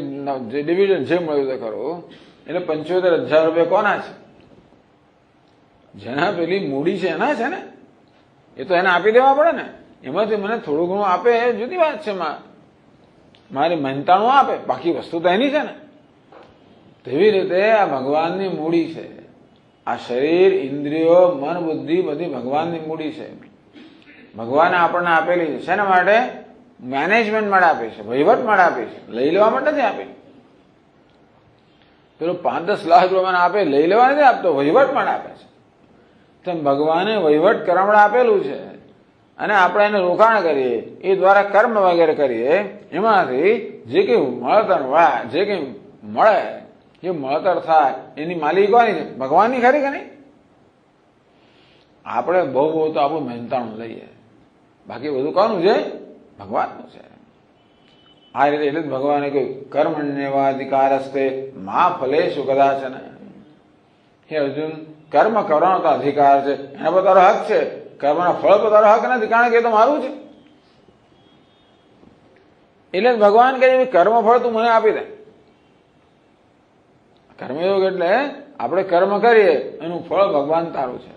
જે ડિવિડન્ડ જે મળ્યું તે ખરું, એટલે 75,000 રૂપિયા કોના છે? જેના પેલી મૂડી છે એના છે ને. એ તો એને આપી દેવા પડે ને. એમાંથી મને થોડું ઘણું આપે એ જુદી વાત છે, મારી મહેનતાણું આપે, બાકી વસ્તુ તો એની છે ને. તેવી રીતે આ ભગવાનની મૂડી છે. આ શરીર ઇન્દ્રિયો મન બુદ્ધિ બધી ભગવાનની મૂડી છે. ભગવાને આપણને આપેલી છે. શેના માટે? મેનેજમેન્ટ માટે આપે છે, વહીવટ માટે આપે છે, લઈ લેવા માટે નથી આપે. પેલો 5-10 લાખ રૂપિયા આપે, લઈ લેવા નથી આપતો, વહીવટ માટે આપે છે. તેમ ભગવાને વહીવટ કરવા માટે આપેલું છે. અને આપણે એને રોકાણ કરીએ, એ દ્વારા કર્મ વગેરે કરીએ, એમાંથી જે કંઈ મળતર જે કંઈ મળે, જે મળતર થાય એની માલિક કોની છે? ભગવાનની ખરી કે નહીં? આપણે બહુ તો આપણું મહેનતાણું લઈએ, બાકી બધું કોનું છે? ભગવાનનું છે. આ રીતે એટલે જ ભગવાને કહ્યું કર્મણ્યેવાધિકાર હસ્તે મા ફલેષુ કદાચન. હે અર્જુન, કર્મ કરવાનો તો અધિકાર છે, એના પર તારો હક છે. કર્મના ફળ પર તારો હક નથી, કારણ કે એ તો મારું છે. એટલે જ ભગવાન કહે કર્મ ફળ તું મને આપી દે. કર્મયોગ એટલે આપણે કર્મ કરીએ એનું ફળ ભગવાન તારું છે.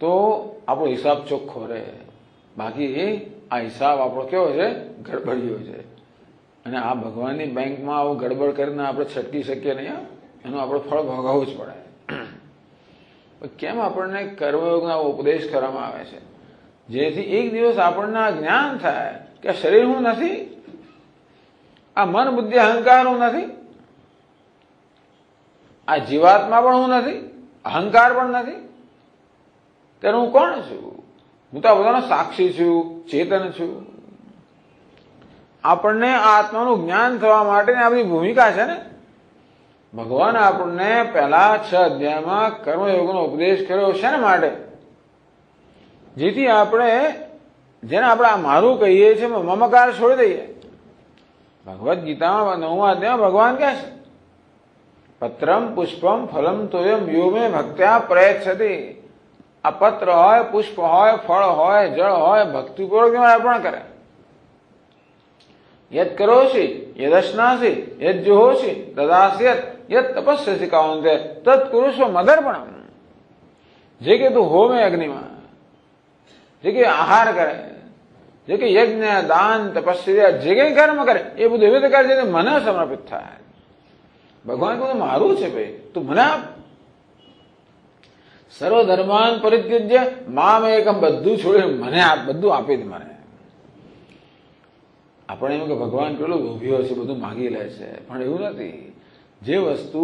તો આપણો હિસાબ ચોખ્ખો રહે. બાકી આ હિસાબ આપણો કેવો છે? ગડબડિયો છે. અને આ ભગવાનની બેંકમાં આવું ગડબડ કરીને આપણે છટકી શકીએ નહીં. એનું આપણે ફળ ભોગવવું જ પડે. કેમ આપણને કર્મયોગના ઉપદેશ કરવામાં આવે છે? જેથી એક દિવસ આપણને આ જ્ઞાન થાય કે શરીર હું નથી, આ મન બુદ્ધિ અહંકાર હું નથી, આ જીવાત્મા પણ હું નથી, અહંકાર પણ નથી. ત્યારે હું કોણ છું? હું તો આ બધાનો સાક્ષી છું, ચેતન છું. આપણને આત્માનું જ્ઞાન થવા માટેની આપણી ભૂમિકા છે ને. ભગવાન આપણને પહેલા 6 અધ્યાયમાં કર્મયોગનો ઉપદેશ કર્યો છે ને માટે, જેથી આપણે જેને આપણે આ મારું કહીએ છીએ મમકાર છોડી દઈએ. ભગવદ્ ગીતામાં 9મા અધ્યાયમાં ભગવાન કહે છે પત્રમ પુષ્પમ ફલમ તોયમ યો મે ભક્ત્યા પ્રયચ્છતિ. આ પત્ર હોય, પુષ્પ હોય, ફળ હોય, જળ હોય, ભક્તિપૂર્વક અર્પણ કરે. યદ કરોષિ યદશ્નાસી યદ જુહોષિ તદાસ્યત યદ તપસ્યસી કાઉન્તે તત્ કુરુષ્વ મદર્પણમ. જે કે તું હોમે અગ્નિમાં, જે કે આહાર કરે, જે કે યજ્ઞ દાન તપસ્યા જે કંઈ કર્મ કરે એ બધું એવી રીતે કરે છે મને સમર્પિત થાય. ભગવાન બધું મારું છે ભાઈ, તું મને આપ. સર્વધર્માન પરિત્યજ્ય મામ એકમ, બધું છોડી મને આપ, બધું આપી દે મને. આપણે એમ કે ભગવાન પેલો લોભીઓ છે, બધું માગી લે છે, પણ એવું નથી. જે વસ્તુ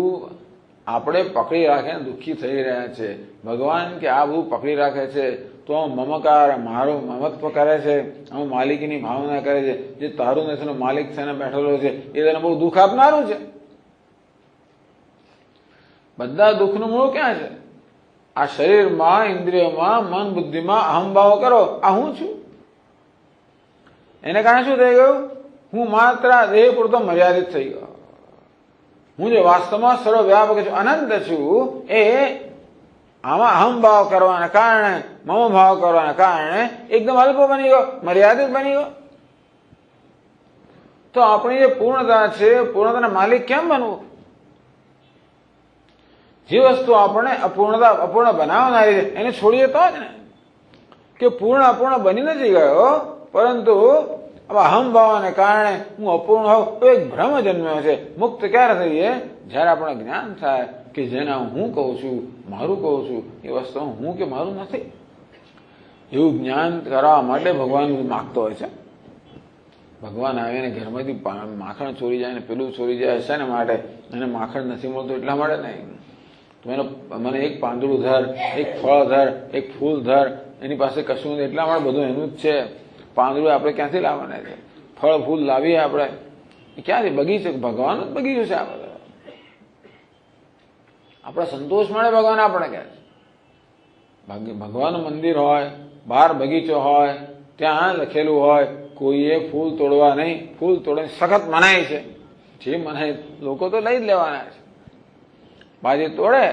આપણે પકડી રાખીને દુઃખી થઈ રહ્યા છે, ભગવાન કે આ બધું પકડી રાખે છે તો મમકાર મારો મમત્વ કરે છે, હું માલિકીની ભાવના કરે છે. જે તારું નથી માલિક થઈને બેઠેલો છે એ તને બહુ દુઃખ આપનારું છે. બધા દુઃખનું મૂળ ક્યાં છે? આ શરીરમાં, ઇન્દ્રિયોમાં, મન બુદ્ધિમાં અહંભાવ કરો, આ હું છું. એને કારણે શું થઈ ગયું? હું માત્ર દેહ પૂરતો મર્યાદિત થઈ ગયો. હું જે વાસ્તવમાં સર્વવ્યાપક છું, અનંત છું, એ આમાં અહંભાવ કરવાના કારણે, મમ ભાવ કરવાના કારણે એકદમ અલ્પ બની ગયો, મર્યાદિત બની ગયો. તો આપણી જે પૂર્ણતા છે, પૂર્ણતાના માલિક કેમ બનવું? જે વસ્તુ આપણને અપૂર્ણ બનાવનારી છે એને છોડીએ તો જ ને. કે પૂર્ણ અપૂર્ણ બની નથી ગયો, પરંતુ અહંભાવને કારણે હું અપૂર્ણ હોઉં તો એક ભ્રમ જન્મ્યો છે. મુક્ત ક્યારે થઈએ? જયારે આપણને જ્ઞાન થાય કે જેના હું કહું છું, મારું કહું છું, એ વસ્તુ હું કે મારું નથી. એવું જ્ઞાન કરવા માટે ભગવાન માગતો હોય છે. ભગવાન આવીને ઘરમાંથી માખણ ચોરી જાય ને પેલું ચોરી જાય છે ને માટે એને માખણ નથી મળતું એટલા માટે નહીં. તો મને એક પાંદડું ધર, એક ફળ ધર, એક ફૂલ ધર, એની પાસે કશું નથી એટલા માટે બધું એનું જ છે. પાંદડું આપણે ક્યાંથી લાવવાના છે? ફળ ફૂલ લાવીએ આપણે ક્યાંથી? બગીચે ભગવાન જ બગીચું છે. આ બધો આપણે સંતોષ મળે ભગવાન આપણે કહે છે. ભગવાનનું મંદિર હોય, બહાર બગીચો હોય, ત્યાં લખેલું હોય કોઈએ ફૂલ તોડવા નહીં, ફૂલ તોડવાની સખત મનાઈ છે. જે મનાઈ લોકો તો લઈ જ લેવાના છે. બાજી તોડે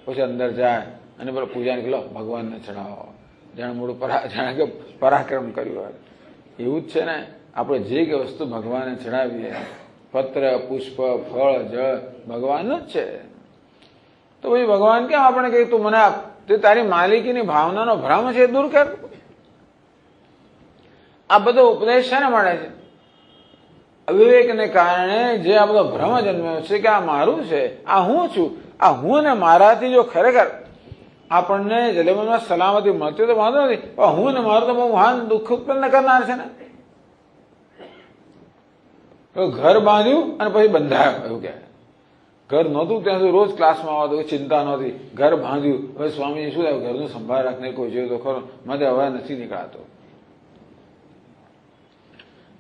પછી અંદર જાય અને પેલો પૂજા નીકળો ભગવાનને ચડાવો, જાણે મોડું જાણે કે પરાક્રમ કર્યું હોય એવું જ છે ને. આપણે જે કે વસ્તુ ભગવાનને ચડાવીએ, પત્ર પુષ્પ ફળ જળ ભગવાનનું જ છે. તો પછી ભગવાન કેમ આપણે કહે તું મને આપ, તે તારી માલિકીની ભાવનાનો ભ્રમ છે દૂર કર. આ બધો ઉપદેશ છે ને મળે છે અવિવેકને કારણે. જે આ બધો ભ્રમ જન્મ્યો છે કે આ મારું છે, આ હું છું, આ હું ને મારાથી જો ખરેખર આપણને જલેબનમાં સલામતી મળતી તો વાંધો નથી, પણ હું ને મારું તો બહુ મહાન દુઃખ ઉત્પન્ન કરનાર છે ને. ઘર બાંધ્યું અને પછી બંધાયો એવું કે ઘર નહોતું ત્યાં સુધી રોજ ક્લાસમાં આવતો, ચિંતા નહોતી. ઘર બાંધ્યું, હવે સ્વામીજી શું થયું? ઘરનું સંભાળ રાખને કોઈ જોયું તો ખરો, મને હવે નથી નીકળાતો.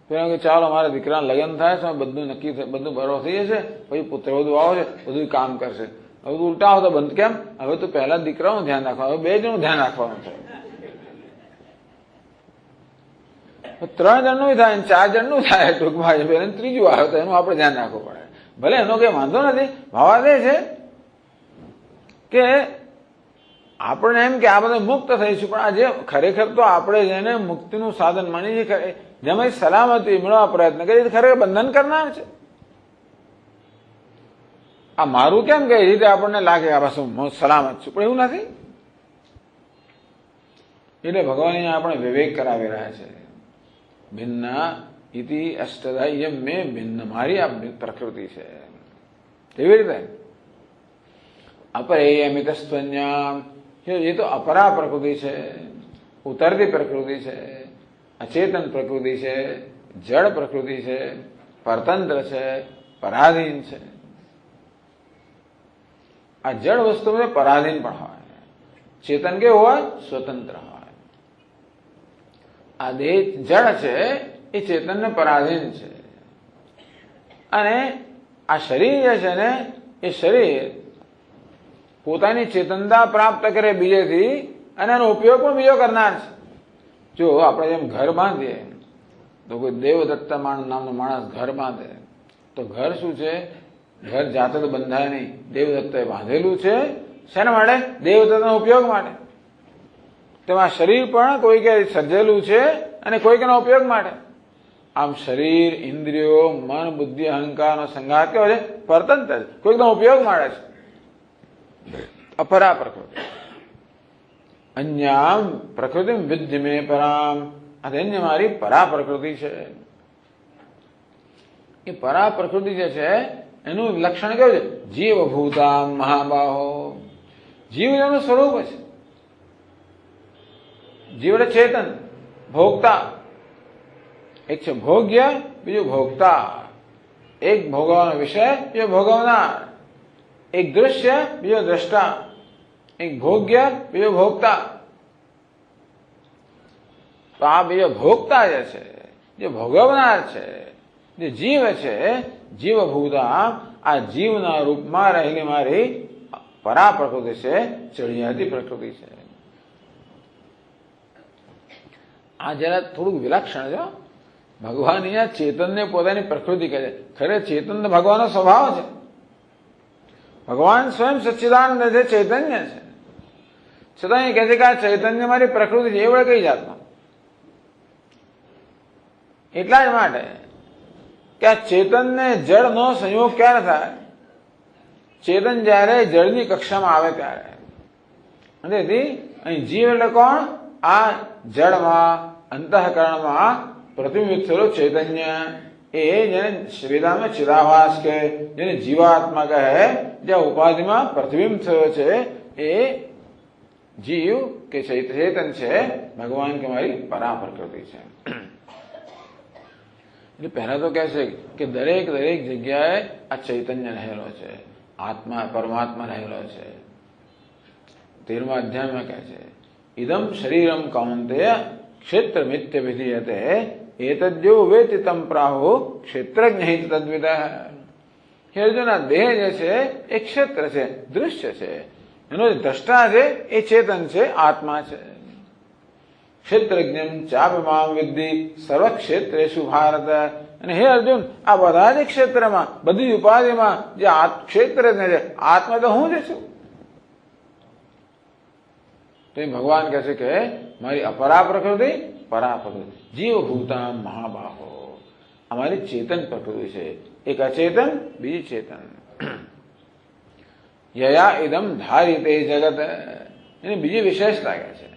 પેલા કે ચાલો મારા દીકરાના લગ્ન થાય છે, બધું નક્કી બધું બરોબર થઈ જશે, પછી પુત્રવધુ આવે છે, બધું કામ કરશે. હવે તું ઉલટા આવતો બંધ કેમ? હવે તો પહેલા દીકરાનું ધ્યાન રાખવાનું, હવે 2 જણનું ધ્યાન રાખવાનું છે. 3 જણનું થાય, 4 જણનું થાય, ટૂંકમાં પેલા ત્રીજું આવે તો એનું આપણે ધ્યાન રાખવું પડે. ભલે એનો કઈ વાંધો નથી, ભાવાર્થ એ છે કે આપણે એમ કે આ બધા મુક્ત થઈશું, પણ આજે ખરેખર તો આપણે જેને મુક્તિનું સાધન માની છે, જેમાં સલામતી મેળવવા પ્રયત્ન કરીએ ખરેખર બંધન કરનાર છે. આ મારું કેમ કે એ રીતે આપણને લાગે આ બસ હું સલામત છું, પણ એવું નથી. એટલે ભગવાન અહીંયા આપણે વિવેક કરાવી રહ્યા છે. ભિન્ન ઇતિ અષ્ટધા એમ મેં ભિન્ન, મારી આ પ્રકૃતિ છે. કેવી રીતે? અપરેયમિત સ્વન્યામ, એ તો અપરા પ્રકૃતિ છે, ઉતરતી પ્રકૃતિ છે, અચેતન પ્રકૃતિ છે, જળ પ્રકૃતિ છે, પરતંત્ર છે, પરાધીન છે. આ જળ વસ્તુ પરાધીન પણ હોય, ચેતન કેવું હોય? સ્વતંત્ર હોય. આ દેહ જળ છે એ ચેતનને પરાધીન છે. અને આ શરીર જે છે ને એ શરીર પોતાની ચેતનતા પ્રાપ્ત કરે બીજેથી અને એનો ઉપયોગ પણ બીજો કરનાર છે. જો આપણે જેમ ઘર બાંધીએ તો કોઈ દેવદત્ત નામનો માણસ ઘર બાંધે તો ઘર શું છે? ઘર જાતે તો બંધાય નહીં, દેવદત્તએ બાંધેલું છે. શેના માટે? દેવદત્તના ઉપયોગ માટે. તેમાં શરીર પણ કોઈકે સર્જેલું છે અને કોઈકના ઉપયોગ માટે. આમ શરીર, ઇન્દ્રિયો, મન, બુદ્ધિ, અહંકારનો સંઘાત કેવો છે? પરતંત્ર, કોઈકનો ઉપયોગ માટે છે. અપરા પ્રકૃતિ અન્યામ પ્રકૃતિ વિદ્ય મે પરામ, અન્ય મારી પરા પ્રકૃતિ છે. એ પરા પ્રકૃતિ જે છે એનું લક્ષણ કેવું છે? જીવભૂતામ મહાબાહો. જીવ એનું સ્વરૂપ છે. જીવ એટલે ચેતન, ભોગતા. એક છે ભોગ્ય, બીજું ભોગતા. એક ભોગવવાનો વિષય, બીજો ભોગવનાર. એક દૃશ્ય, બીજો દ્રષ્ટા. એક ભોગ્ય, બીજો ભોગતા. તો આ બીજો ભોગતા જે છે, જે ભોગવનાર છે, જે જીવ છે, જીવભૂતા, આ જીવના રૂપમાં રહેલી મારી પરા પ્રકૃતિ છે, ચડિયાતી પ્રકૃતિ છે. આ જરા થોડુંક વિલક્ષણ છે. ભગવાન અહીંયા ચેતનને પોતાની પ્રકૃતિ કહે છે. ખરે ચેતન ભગવાનનો સ્વભાવ છે. ભગવાન સ્વયં સચ્ચિદાનંદ છે, ચૈતન્ય છે. છતાં એ કહે છે કે આ ચૈતન્ય મારી પ્રકૃતિ છે. એ વડે કઈ જાતનો? એટલા જ માટે કે આ ચેતનને જળનો સંયોગ ક્યારે થાય? ચેતન જયારે જળની કક્ષામાં આવે ત્યારે. અને તેથી અહીં જીવ એટલે કોણ? આ જળમાં, અંતઃકરણમાં પ્રતિબિંબિત થયેલો ચૈતન્ય. એ જેને વેદામાં ચિદાભાસ કહે, જેને જીવાત્મા કહે, જે ઉપાધિમાં પ્રતિબિંબ થયો છે, એ જીવ કે ચેતન છે. ભગવાન કે મારી પરા પ્રકૃતિ છે. એટલે પહેલા તો કહે છે કે દરેક દરેક જગ્યાએ આ ચૈતન્ય રહેલો છે, આત્મા પરમાત્મા રહેલો છે. 13મા અધ્યાયમાં કહે છે ઇદમ શરીરમ કૌંતેય ક્ષેત્ર મિત્ય વિધીયતે એતદ્યો વેતિ તમ પ્રાહો ક્ષેત્રજ્ઞ હિ તદ્વિદ. હે અર્જુન, આ દેહ જે છે એ ક્ષેત્ર છે, દૃશ્ય છે, એનો જે દ્રષ્ટા છે એ ચેતન છે, આત્મા છે. ક્ષેત્રજ્ઞમ ચાપિમામ વિદ્ધિ સર્વક્ષેત્રેષુ ભારત. અને હે અર્જુન, આ બધા જ ક્ષેત્રમાં, બધી ઉપાધિમાં જે ક્ષેત્ર છે, આત્મા તો હું જ છું. તો ભગવાન કહે છે કે મારી અપરા પ્રકૃતિ, પરા પ્રકૃતિ, જીવભૂતા મહાબાહો, અમારી ચેતન પ્રકૃતિ છે, એક અચેતન, બીજી ચેતન. યયા ઇદમ ધાર્યતે જગત, એની બીજી વિશેષતા કહે છે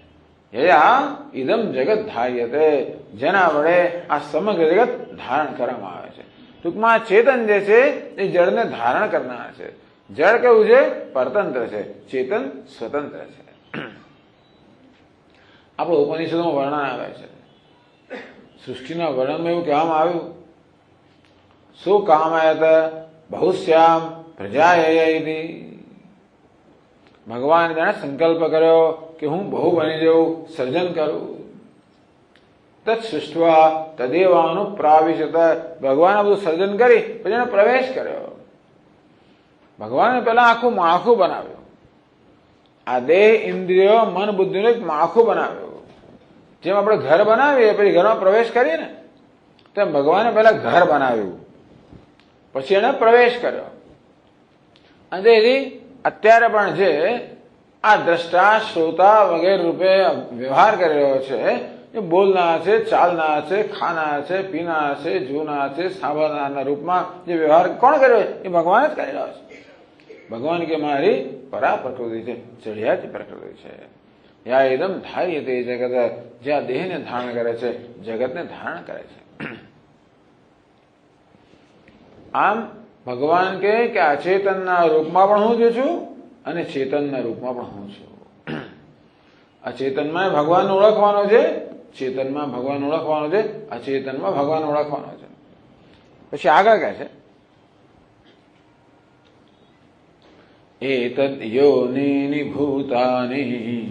યયા ઇદમ જગત ધાર્યતે, જેના વડે આ સમગ્ર જગત ધારણ કરવામાં આવે છે. ટૂંકમાં ચેતન જે છે એ જળને ધારણ કરનાર છે. જળ કેવું છે? પરતંત્ર છે, ચેતન સ્વતંત્ર છે. આપણો ઉપનિષદોમાં વર્ણન આવે છે, સૃષ્ટિના વર્ણનમાં એવું કહેવામાં આવ્યું શું કામયત બહુશ્યામ પ્રજાયય ઇતિ. ભગવાન જાણે સંકલ્પ કર્યો કે હું બહુ બની જવું, સર્જન કરું. તત્ સૃષ્ટવા તદેવાનુપ્રાવિશત, ભગવાને બધું સર્જન કરી પછી એને પ્રવેશ કર્યો. ભગવાને પહેલા આખું માળખું બનાવ્યું, આ દેહ ઇન્દ્રિયો મન બુદ્ધિનું એક માળખું બનાવ્યું. જેમ આપણે ઘર બનાવીએ પછી ઘરમાં પ્રવેશ કરીએ ને, તેમ ભગવાને પહેલા ઘર બનાવ્યું, પછી એને પ્રવેશ કર્યો. અને તેથી અત્યારે પણ જે આ દ્રષ્ટા શ્રોતા વગેરે રૂપે વ્યવહાર કરી રહ્યો છે, એ બોલનાર છે, ચાલનાર છે, ખાનાર છે, પીનાર છે, જોનાર છે, સાંભળનારના રૂપમાં જે વ્યવહાર કોણ કર્યો એ ભગવાન જ કરી રહ્યો છે. ભગવાન કે મારી પરા પ્રકૃતિ છે, ચઢિયાતી પ્રકૃતિ છે. યા એકદમ ધાર્યતે જગત, જે આ દેહને ધારણ કરે છે, જગતને ધારણ કરે છે. આમ ભગવાન કહે કે અચેતનના રૂપમાં પણ હું જ છું અને ચેતનના રૂપમાં પણ હું છું. અચેતનમાં ભગવાન ઓળખવાનો છે, ચેતનમાં ભગવાન ઓળખવાનો છે, અચેતનમાં ભગવાન ઓળખવાનો છે. પછી આગળ કહે છે એતદ યોનિની ભૂતાની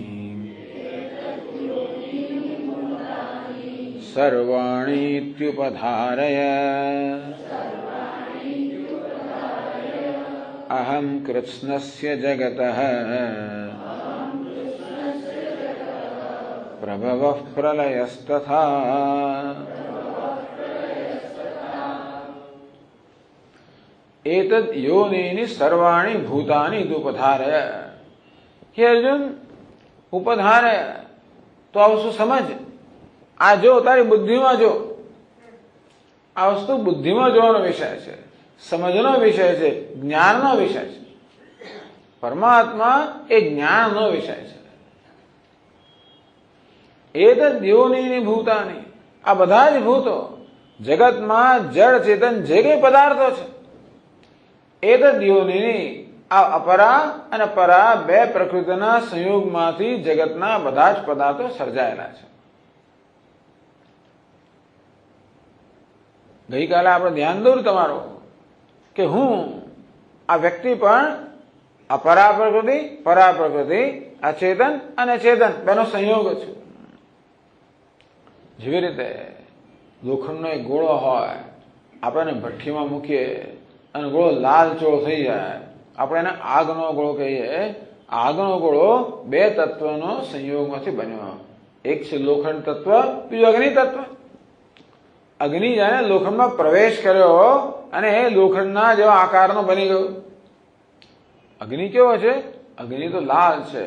સર્વાણીત્યુપધારય અહમ કૃષ્ણસ્ય જગતઃ પ્રભવઃ પ્રલયસ્તથા. એતદ યોનિની સર્વાણી ભૂતાની ઉપધારય. હે અર્જુન, ઉપધારય તો આ વસ્તુ સમજ. આ જો તારી બુદ્ધિમાં જો, આ વસ્તુ બુદ્ધિમાં જોવાનો વિષય છે, સમજનો વિષય છે, જ્ઞાનનો વિષય છે. પરમાત્મા એ જ્ઞાનનો વિષય છે. એતદ યોનિની ભૂતાની, આ બધા જ ભૂતો જગતમાં જળ ચેતન જે કઈ પદાર્થો છે, એતદ યોનિની આ અપરા અને પરા બે પ્રકૃતિના સંયોગમાંથી જગતના બધા જ પદાર્થો સર્જાયેલા છે. ગઈકાલે આપણે ધ્યાન દોર્યું તમારું કે હું આ વ્યક્તિ પણ અપરા પ્રકૃતિ, પરા પ્રકૃતિ, અચેતન અને ચેતન બેનો સંયોગ છું. જેવી રીતે લોખંડનો એક ગોળો હોય, આપણે એને ભઠ્ઠીમાં મૂકીએ અને ગોળો લાલ ચોળ થઈ જાય, આપણે એને આગનો ગોળો કહીએ. આગનો ગોળો બે તત્વનો સંયોગમાંથી બન્યો. એક છે લોખંડ તત્વ, બીજું અગ્નિ તત્વ. અગ્નિ જાણે લોખંડમાં પ્રવેશ કર્યો અને એ લોખંડના જેવા આકારનો બની ગયો. અગ્નિ કેવો છે? અગ્નિ તો લાલ છે,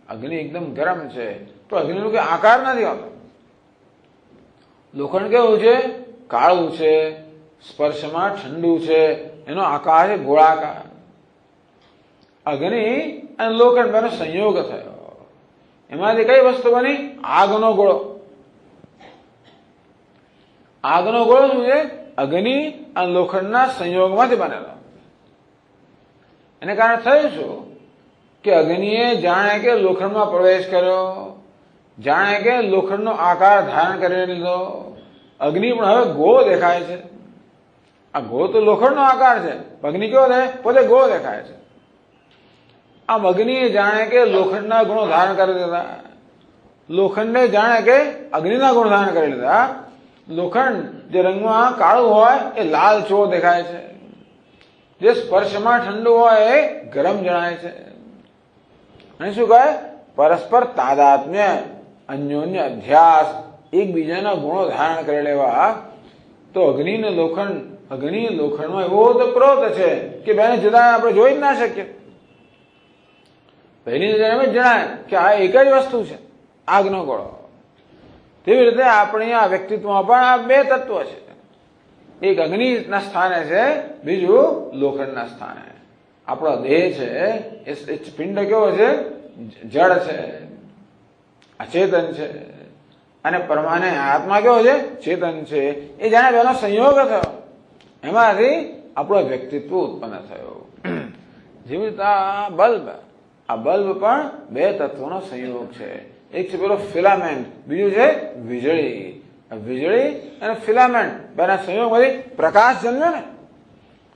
અગ્નિ એકદમ ગરમ છે, તો અગ્નિનો કોઈ આકાર નથી હોતો. લોખંડ કેવું છે? કાળું છે, સ્પર્શમાં ઠંડુ છે, એનો આકાર છે ગોળાકાર. અગ્નિ અને લોખંડ બેનો સંયોગ થયો, એમાંથી કઈ વસ્તુ બની? આગનો ગોળો. આગનો ગોળો શું છે? અગ્નિ અને લોખંડના સંયોગમાંથી બનેલો. એને કારણે થયું શું કે અગ્નિએ જાણે કે લોખંડમાં પ્રવેશ કર્યો, જાણે કે લોખંડનો આકાર ધારણ કરી લીધો અગ્નિ પણ હવે ગોળ દેખાય છે. આ ગોળ તો લોખંડનો આકાર છે, અગ્નિ કેવો છે? પોતે ગોળ દેખાય છે. આમ અગ્નિએ જાણે કે લોખંડના ગુણો ધારણ કરી દીધા, લોખંડે જાણે કે અગ્નિના ગુણ ધારણ કરી લીધા. લોખંડ જે રંગમાં કાળું હોય એ લાલ ચોર દેખાય છે, જે સ્પર્શમાં ઠંડુ હોય એ ગરમ જણાય છે. અને શું કહે? પરસ્પર તાદાત્મ્ય, અન્યોન્ય અધ્યાસ, એકબીજાના ગુણો ધારણ કરી લેવા. તો અગ્નિ ને લોખંડ, અગ્નિ લોખંડમાં એવો ઓતપ્રોત છે કે બેને જુદા આપણે જોઈ જ ના શકીએ. પહેલી નજરે એમ જ જણાય કે આ એક જ વસ્તુ છે, આગનો ગોળો. તેવી રીતે આપણી આ વ્યક્તિત્વમાં પણ આ બે તત્વો છે, એક અગ્નિના સ્થાને છે, બીજું લોખંડના સ્થાને. આપણો દેહ છે એ પિંડ કેવો છે? જળ છે, અચેતન છે. અને પરમાને આત્મા કેવો છે? ચેતન છે. એ જાણે બેનો સંયોગ થયો, એમાંથી આપણો વ્યક્તિત્વ ઉત્પન્ન થયો. જેવી રીતે આ બલ્બ પણ બે તત્વોનો સંયોગ છે. એક છે પેલો ફિલામેન્ટ, બીજું છે વીજળી. વીજળી અને ફિલામેન્ટ બેના સંયોગમાંથી પ્રકાશ જન્મ્યો ને,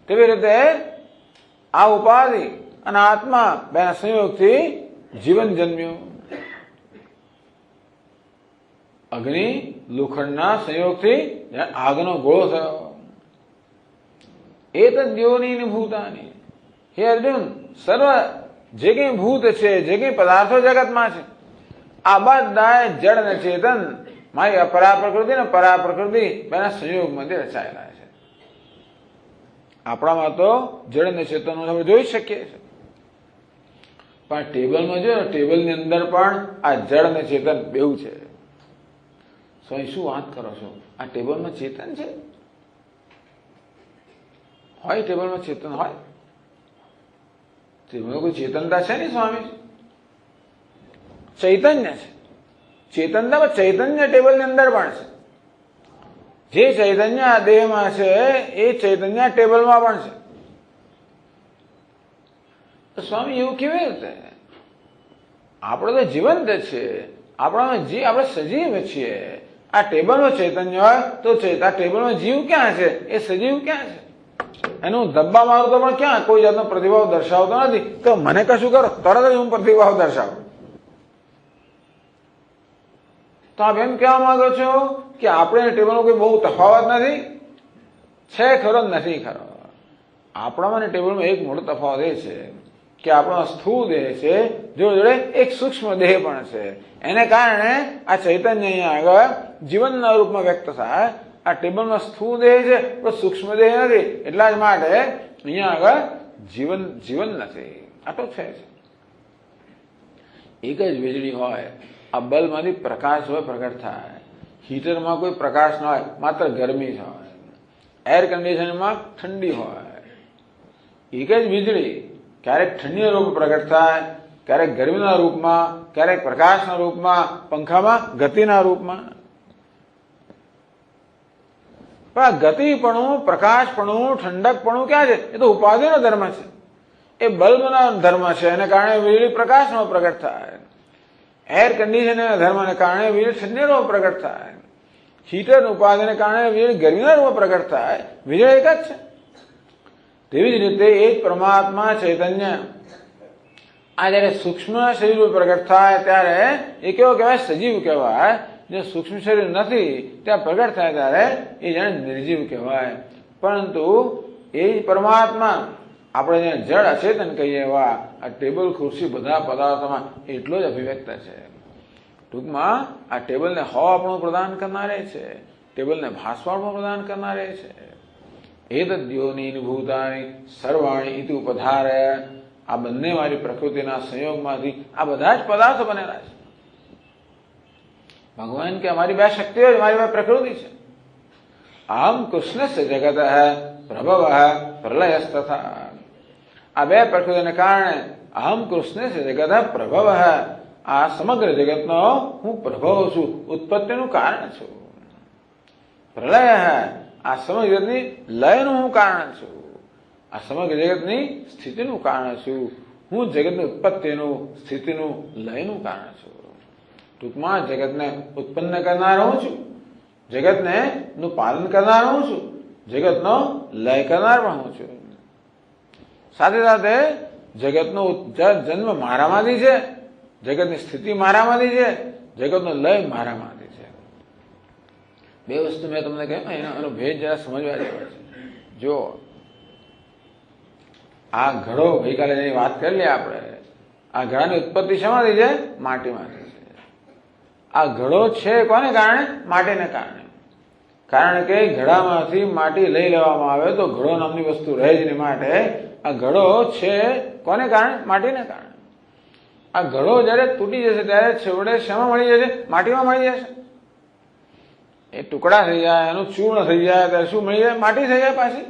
તેવી રીતે આ ઉપાધિ અને આત્મા બેના સંયોગથી જીવન જન્મ્યું. અગ્નિ લોખંડના સંયોગથી આગનો ગોળો થયો. એ તદ્યોનિ ભૂતાની. હે અર્જુન, સર્વ જે કઈ ભૂત છે, જે કઈ પદાર્થો જગતમાં છે, આ બધા જડ અને ચેતન મારી અપરા પ્રકૃતિ ને પરા પ્રકૃતિ બેના સંયોગમાંથી રચાયેલા છે. આપણામાં તો જડ અને ચેતન આપણે જોઈ શકીએ છીએ, પણ ટેબલમાં જો ટેબલની અંદર પણ આ જડ અને ચેતન બેઉ છે. સ્વામી શું વાત કરો છો? આ ટેબલમાં ચેતન છે? હોય ટેબલમાં ચેતન હોય? ટેબલમાં કોઈ ચેતનતા છે નહીં સ્વામી? ચૈતન્ય છે. ચેતનતા ચૈતન્ય ટેબલની અંદર પણ છે. જે ચૈતન્ય આ દેહમાં છે એ ચૈતન્ય ટેબલમાં પણ છે. તો સ્વામી એવું કેવી રીતે? આપણે તો જીવંત છે, આપણામાં આપણે સજીવ છીએ. આ ટેબલમાં ચૈતન્ય હોય તો આ ટેબલમાં જીવ ક્યાં છે? એ સજીવ ક્યાં છે? એનું ધબ્બા મારું તો પણ ક્યાં કોઈ જાતનો પ્રતિભાવ દર્શાવતો નથી. તો મને કશું કરો, તરત જ હું પ્રતિભાવ દર્શાવું. તો આપ એમ કહેવા માંગો છો કે આપણે ટેબલમાં કોઈ બહુ તફાવત નથી? છે ખરો? નથી ખરો. આપણામાં ટેબલમાં એક મોટો તફાવત એ છે કે આપણો સ્થૂળ દેહ છે, જોડે જોડે એક સૂક્ષ્મ દેહ પણ છે. એને કારણે આ ચૈતન્ય અહીંયા આગળ જીવનના રૂપમાં વ્યક્ત થાય. આ ટેબલમાં સ્થૂળ દેહ છે પણ સૂક્ષ્મ દેહ નથી, એટલા જ માટે અહીંયા આગળ જીવન નથી. આટલો છે. એક જ વીજળી હોય, આ બલ્બમાંથી પ્રકાશ હોય, પ્રગટ થાય. હીટરમાં કોઈ પ્રકાશ ન હોય, માત્ર ગરમી જ હોય. એર કન્ડિશનમાં ઠંડી હોય. એક જ વીજળી ક્યારેક ઠંડીના રૂપમાં પ્રગટ થાય, ક્યારેક ગરમીના રૂપમાં, ક્યારેક પ્રકાશના રૂપમાં, પંખામાં ગતિના રૂપમાં. પણ આ ગતિપણું, પ્રકાશપણું, ઠંડકપણું ક્યાં છે? એ તો ઉપાધિનો ધર્મ છે, એ બલ્બના ધર્મ છે. એને કારણે વીજળી પ્રકાશમાં પ્રગટ થાય. એર કન્ડિશનના ધર્મને કારણે વીજળી ઠંડીના રૂપમાં પ્રગટ થાય. હીટર ઉપાધિને કારણે વીજળી ગરમીના રૂપમાં પ્રગટ થાય. વીજળી એક જ છે. તેવી જ રીતે એ જ પરમાત્મા ચૈતન્ય આ જયારે સૂક્ષ્મ શરીર ઉપર પ્રગટ થાય ત્યારે એ કેવો કહેવાય? સજીવ કહેવાય. જે સૂક્ષ્મ શરીર નથી ત્યાં પ્રગટ થાય ત્યારે એ જાણે નિર્જીવ કહેવાય. પરંતુ એ જ પરમાત્મા આપણે જે જળ અચેતન કહીએ એવા આ ટેબલ ખુરશી બધા પદાર્થોમાં એટલો જ અભિવ્યક્ત છે. ટૂંકમાં આ ટેબલને હવાપણું પ્રદાન કરનારે છે, ટેબલને ભાસવાપણું પ્રદાન કરનારે છે. એતદ્યોનિ ભૂતાની સર્વાણી ઇતિ ઉપધારે. આ બંને મારી પ્રકૃતિના સંયોગમાંથી આ બધા જ પદાર્થો બનેલા છે. ભગવાન કે અમારી બે શક્તિઓ છે, મારી બે પ્રકૃતિ છે. અહમ કૃષ્ણસ્ય જગત પ્રભવ પ્રલયસ્તથા. આ બે પ્રકૃતિને કારણે અહમ કૃષ્ણસ્ય જગત પ્રભવ, આ સમગ્ર જગતનો હું પ્રભવ છું, ઉત્પત્તિનું કારણ છું. પ્રલય, આ સમગ્ર જગતની લયનું હું કારણ છું. આ સમગ્ર જગતની સ્થિતિનું કારણ છું. હું જગતની ઉત્પત્તિનું, સ્થિતિનું, લયનું કારણ છું. ટૂંકમાં જગતને ઉત્પન્ન કરનાર હું છું, જગતને નું પાલન કરનાર હું છું, જગતનો લય કરનાર પણ હું છું. સાથે સાથે જગતનો જન્મ મારામાંથી છે, જગતની સ્થિતિ મારામાંથી છે, જગતનો લય મારામાંથી છે. બે વસ્તુ મેં તમને કહ્યું એનો ભેદ જરા સમજવા જેવો છે. જો આ ઘડો ગઈકાલે જેની વાત કરી લે આપણે, આ ઘડાની ઉત્પત્તિ શેમાંથી છે? માટીમાંથી છે. આ ઘડો છે કોને કારણે? માટીને કારણે. કારણ કે ઘડામાંથી માટી લઈ લેવામાં આવે તો ઘડો નામની વસ્તુ રહે જ નહીં. માટે આ ઘડો છે કોને કારણે? માટીને કારણે. આ ઘડો જયારે તૂટી જશે ત્યારે છેવટે શેમાં મળી જશે? માટીમાં મળી જશે. એ ટુકડા થઈ જાય, એનું ચૂર્ણ થઈ જાય ત્યારે શું મળી જાય? માટી થઈ જાય પાછી.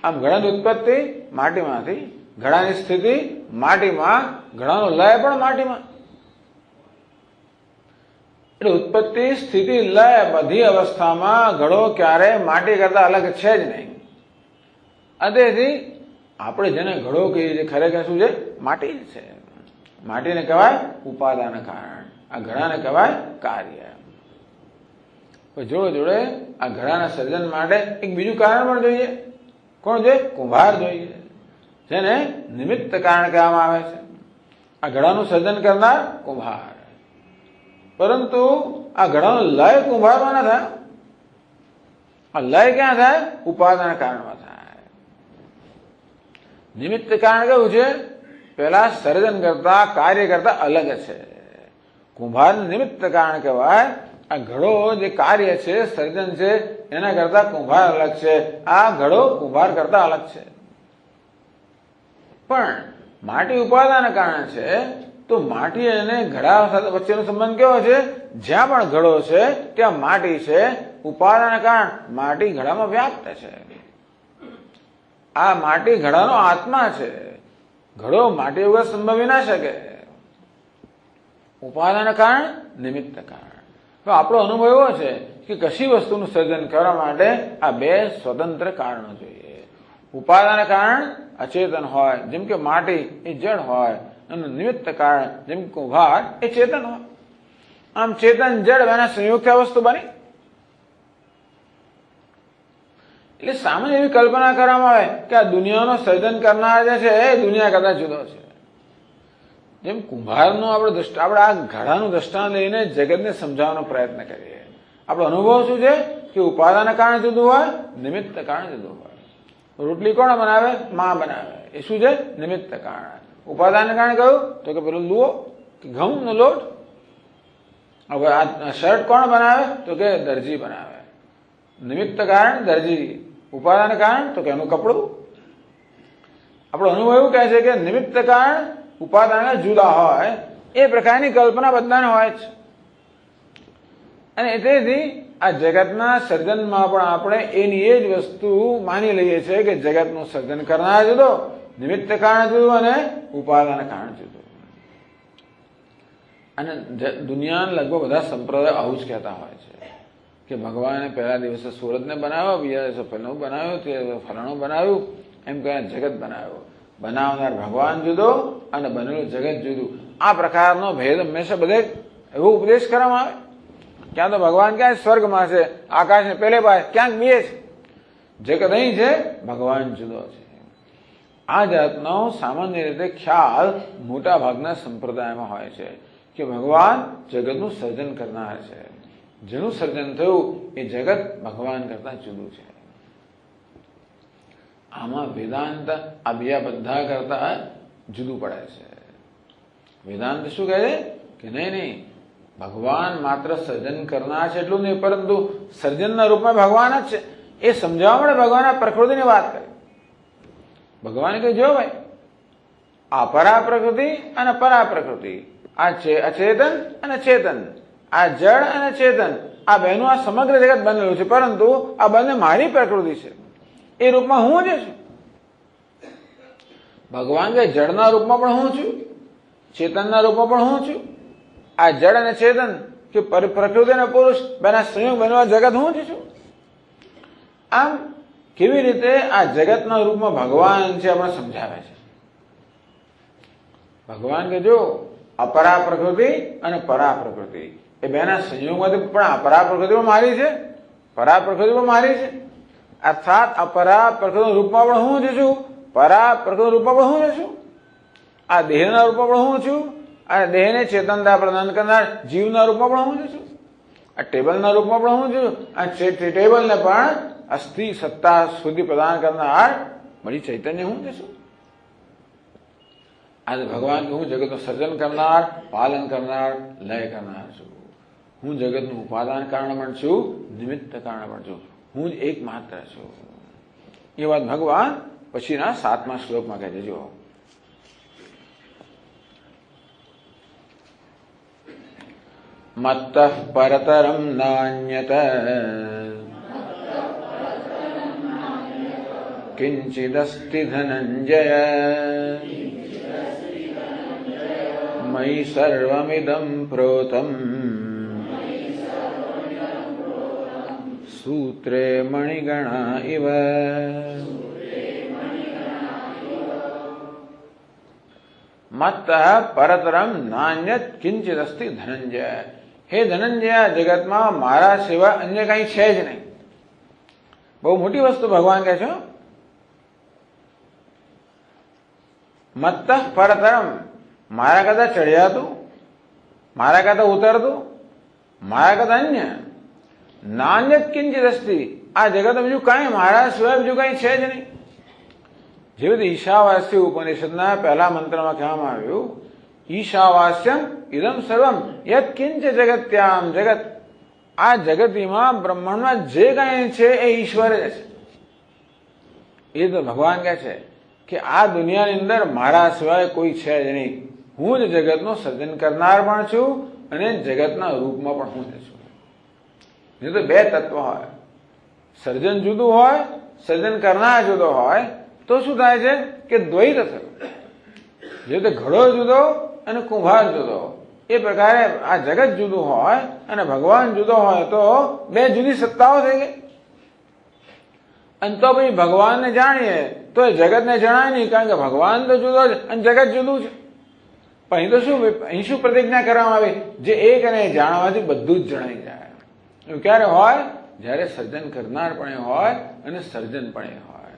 આમ ઘડાની ઉત્પત્તિ માટીમાંથી, ઘડાની સ્થિતિ માટીમાં, ઘડાનો લય પણ માટીમાં. એટલે ઉત્પત્તિ, સ્થિતિ, લય બધી અવસ્થામાં ઘડો ક્યારે માટી કરતા અલગ છે જ નહીં. તેથી આપણે જેને ઘડો કહીએ છીએ ખરેખર શું છે? માટી જ છે. માટીને કહેવાય ઉપાદાન કારણ, આ ઘડાને કહેવાય કાર્ય. જોડે જોડે આ ઘડાના સર્જન માટે એક બીજું કારણ પણ જોઈએ. કોણ જોઈએ? કુંભાર જોઈએ, જેને નિમિત્ત કારણ કહેવામાં આવે છે. આ ઘડાનું સર્જન કરનાર કુંભાર. પરંતુ આ ઘડાનો લય કુંભારમાં ના થાય. આ લય ક્યાં થાય? ઉપાદાન કારણમાં થાય. નિમિત્ત કારણ કેવું છે? પેલા સર્જન કરતા, કાર્ય કરતા અલગ છે. કુંભારનું નિમિત્ત કારણ કહેવાય. આ ઘડો જે કાર્ય છે, સર્જન છે, એના કરતા કુંભાર અલગ છે. આ ઘડો કુંભાર કરતા અલગ છે. પણ માટી ઉપાદાન કારણ છે, તો માટી અને ઘડા સાથે વચ્ચેનો સંબંધ કેવો છે? જ્યાં પણ ઘડો છે ત્યાં માટી છે. ઉપાદાન કારણ માટી ઘડામાં વ્યાપ્ત છે. આ માટી ઘડાનો આત્મા છે. ઘડો માટી વગર સંભવી ના શકે. ઉપાદાન કારણ, નિમિત્ત કારણ. તો આપણો અનુભવ એવો છે કે કશી વસ્તુનું સર્જન કરવા માટે આ બે સ્વતંત્ર કારણો જોઈએ. ઉપાદાન કારણ અચેતન હોય, જેમ કે માટી એ જડ હોય, અને નિમિત્ત કારણ જેમ કે કુંભાર એ ચેતન હોય. આમ ચેતન જડ એના સંયુક્ત વસ્તુ બની. એટલે સામાન્ય એવી કલ્પના કરવામાં આવે કે આ દુનિયાનો સર્જન કરનાર જે છે એ દુનિયા કરતા જુદો છે. જેમ કુંભારનું આપણે આ ઘડાનું દ્રષ્ટાંત લઈને જગતને સમજાવવાનો પ્રયત્ન કરીએ. આપણો અનુભવ શું છે કે ઉપાદાન કારણ જુદું હોય, નિમિત્ત કારણ જુદું હોય. રોટલી કોણ બનાવે? માં બનાવે. એ શું છે? નિમિત્ત કારણ. ઉપાદાન કારણ કયું? તો કે પેલું લુઓ કે ઘઉંનો લોટ. હવે આ શર્ટ કોણ બનાવે? તો કે દરજી બનાવે. નિમિત્ત કારણ દરજી, ઉપાદાન કારણ તો કે એનું કપડું. આપણો અનુભવ એવું કહે છે કે નિમિત્ત કારણ ઉપાદાન જુદા હોય, એ પ્રકારની કલ્પના બધાને હોય છે. અને તેથી આ જગતના સર્જનમાં પણ આપણે એની એ જ વસ્તુ માની લઈએ છીએ કે જગતનું સર્જન કરનાર જુદો, નિમિત્ત કારણ જુદું અને ઉપાદાન કારણ જુદું. અને દુનિયાના લગભગ બધા સંપ્રદાયો આવું જ કહેતા હોય છે કે ભગવાને પહેલા દિવસે સુરતને બનાવ્યો, બીજા દિવસે ફલાણું બનાવ્યું, તે ફલાણું બનાવ્યું, એમ કહીને જગત બનાવ્યો. બનાવનાર ભગવાન જુદો અને બનેલું જગત જુદું. આ પ્રકારનો ભેદ હંમેશા બધે એવો ઉપદેશ કરવામાં આવે. ક્યાં તો ભગવાન ક્યાં સ્વર્ગમાં છે, આકાશને પેલે પાય ક્યાંક બીએ છે. જગત અહીં છે, ભગવાન જુદો છે. આ જાતનો સામાન્ય રીતે ખ્યાલ મોટા ભાગના સંપ્રદાયમાં હોય છે કે ભગવાન જગતનું સર્જન કરનાર છે. જેનું સર્જન થયું એ જગત ભગવાન કરતા જુદું છે. આમાં વેદાંત આ બીજા બધા કરતા જુદું પડે છે. વેદાંત શું કહે છે કે નહીં, ભગવાન માત્ર સર્જન કરનાર છે એટલું નહીં, પરંતુ સર્જનના રૂપમાં ભગવાન જ છે. એ સમજાવવા માટે ભગવાનના પ્રકૃતિની વાત કરી. ભગવાને કહ્યું જો ભાઈ, આ પરા પ્રકૃતિ અને પરા પ્રકૃતિ, આ અચેતન અને ચેતન, આ જડ અને ચેતન, આ બેનું આ સમગ્ર જગત બનેલું છે, પરંતુ આ બંને મારી પ્રકૃતિ છે. એ રૂપમાં હું જ છું. ભગવાન કે જળના રૂપમાં પણ હું છું, ચેતનના રૂપમાં પણ હું છું. આ જળ અને ચેતન કે પ્રકૃતિ અને પુરુષ બેના સંયોગ બનવા જગત હું જ છું. આમ કેવી રીતે આ જગતના રૂપમાં ભગવાન છે આપણે સમજાવે છે. ભગવાન કે જો અપરા પ્રકૃતિ અને પરા પ્રકૃતિ, એ બેના સંયોગમાંથી પણ અપરા પ્રકૃતિ પણ મારી છે, પરા પ્રકૃતિ પણ મારી છે. અર્થાત અપરા પ્રકૃતિ રૂપમાં પણ હું જ છું, પરા પ્રકૃતિ રૂપમાં પણ હું જ છું. આ દેહના રૂપમાં પણ હું છું અને દેહને ચેતનતા પ્રદાન કરનાર જીવના રૂપમાં પણ હું જ છું. આ ટેબલના રૂપમાં પણ હું છું. આ ટેબલને પણ અસ્થિ સત્તા સુધી પ્રદાન કરનાર મારી ચૈતન્ય હું જ છું. આજે ભગવાન કે હું જગતનું સર્જન કરનાર, પાલન કરનાર, લય કરનાર છું. હું જગતનું ઉપાદાન કારણ પણ છું, નિમિત્ત કારણ પણ છું. હું જ એકમાત્ર છું. એ વાત ભગવાન પછીના 7મા શ્લોકમાં કહે છે. જો મત્તઃ પરતરમ નાન્યત કિંચિદસ્તિ ધનંજય મયि સર્વમિદં પ્રોતમ સૂત્રે મણિગણા ઇવ. મત્તઃ પરતરમ નાન્યત કિંચિદસ્તિ ધનંજય. હે ધનંજય, જગતમાં મારા સિવાય અન્ય કઈ છે જ નહીં. બહુ મોટી વસ્તુ ભગવાન કહે છે. મત્તઃ પરતરમ, મારા કરતા ચડિયાતું, મારા કરતા ઉતરતું, મારા કરતા અન્ય. નાન્યત કિંચિદ અસ્તિ, આ જગત બીજું કઈ મારા સિવાય બીજું કઈ છે જ નહીં. જેવી રીતે ઈશાવાસ્ય ઉપનિષદના પહેલા મંત્રમાં કહેવામાં આવ્યું, ઈશાવાસ્યમ ઇદમ સર્વમ યત કિંચ જગત્યામ જગત. આ જગતીમાં બ્રહ્માંડમાં જે કઈ છે એ ઈશ્વર જ છે. એ તો ભગવાન કહે છે કે આ દુનિયાની અંદર મારા સિવાય કોઈ છે જ નહીં. હું જ જગતનું સર્જન કરનાર પણ છું અને જગતના રૂપમાં પણ હું જ છું. એ તો બે તત્વ હોય, સર્જન જુદું હોય, સર્જન કરનાર જુદો હોય, તો શું થાય છે કે દ્વૈત થયું. જે રીતે ઘડો જુદો અને કુંભાર જુદો, એ પ્રકારે આ જગત જુદું હોય અને ભગવાન જુદો હોય તો બે જુદી સત્તાઓ થઈ ગઈ. અને તો પછી ભગવાનને જાણીએ તો એ જગતને જણાય નહીં, કારણ કે ભગવાન તો જુદો છે અને જગત જુદું છે. પણ અહીં તો શું, અહીં શું પ્રતિજ્ઞા કરવામાં આવી, જે એક અને જાણવાથી બધું જ જણાઈ જાય. એવું ક્યારે હોય? જ્યારે સર્જન કરનાર પણ હોય અને સર્જન પણ હોય.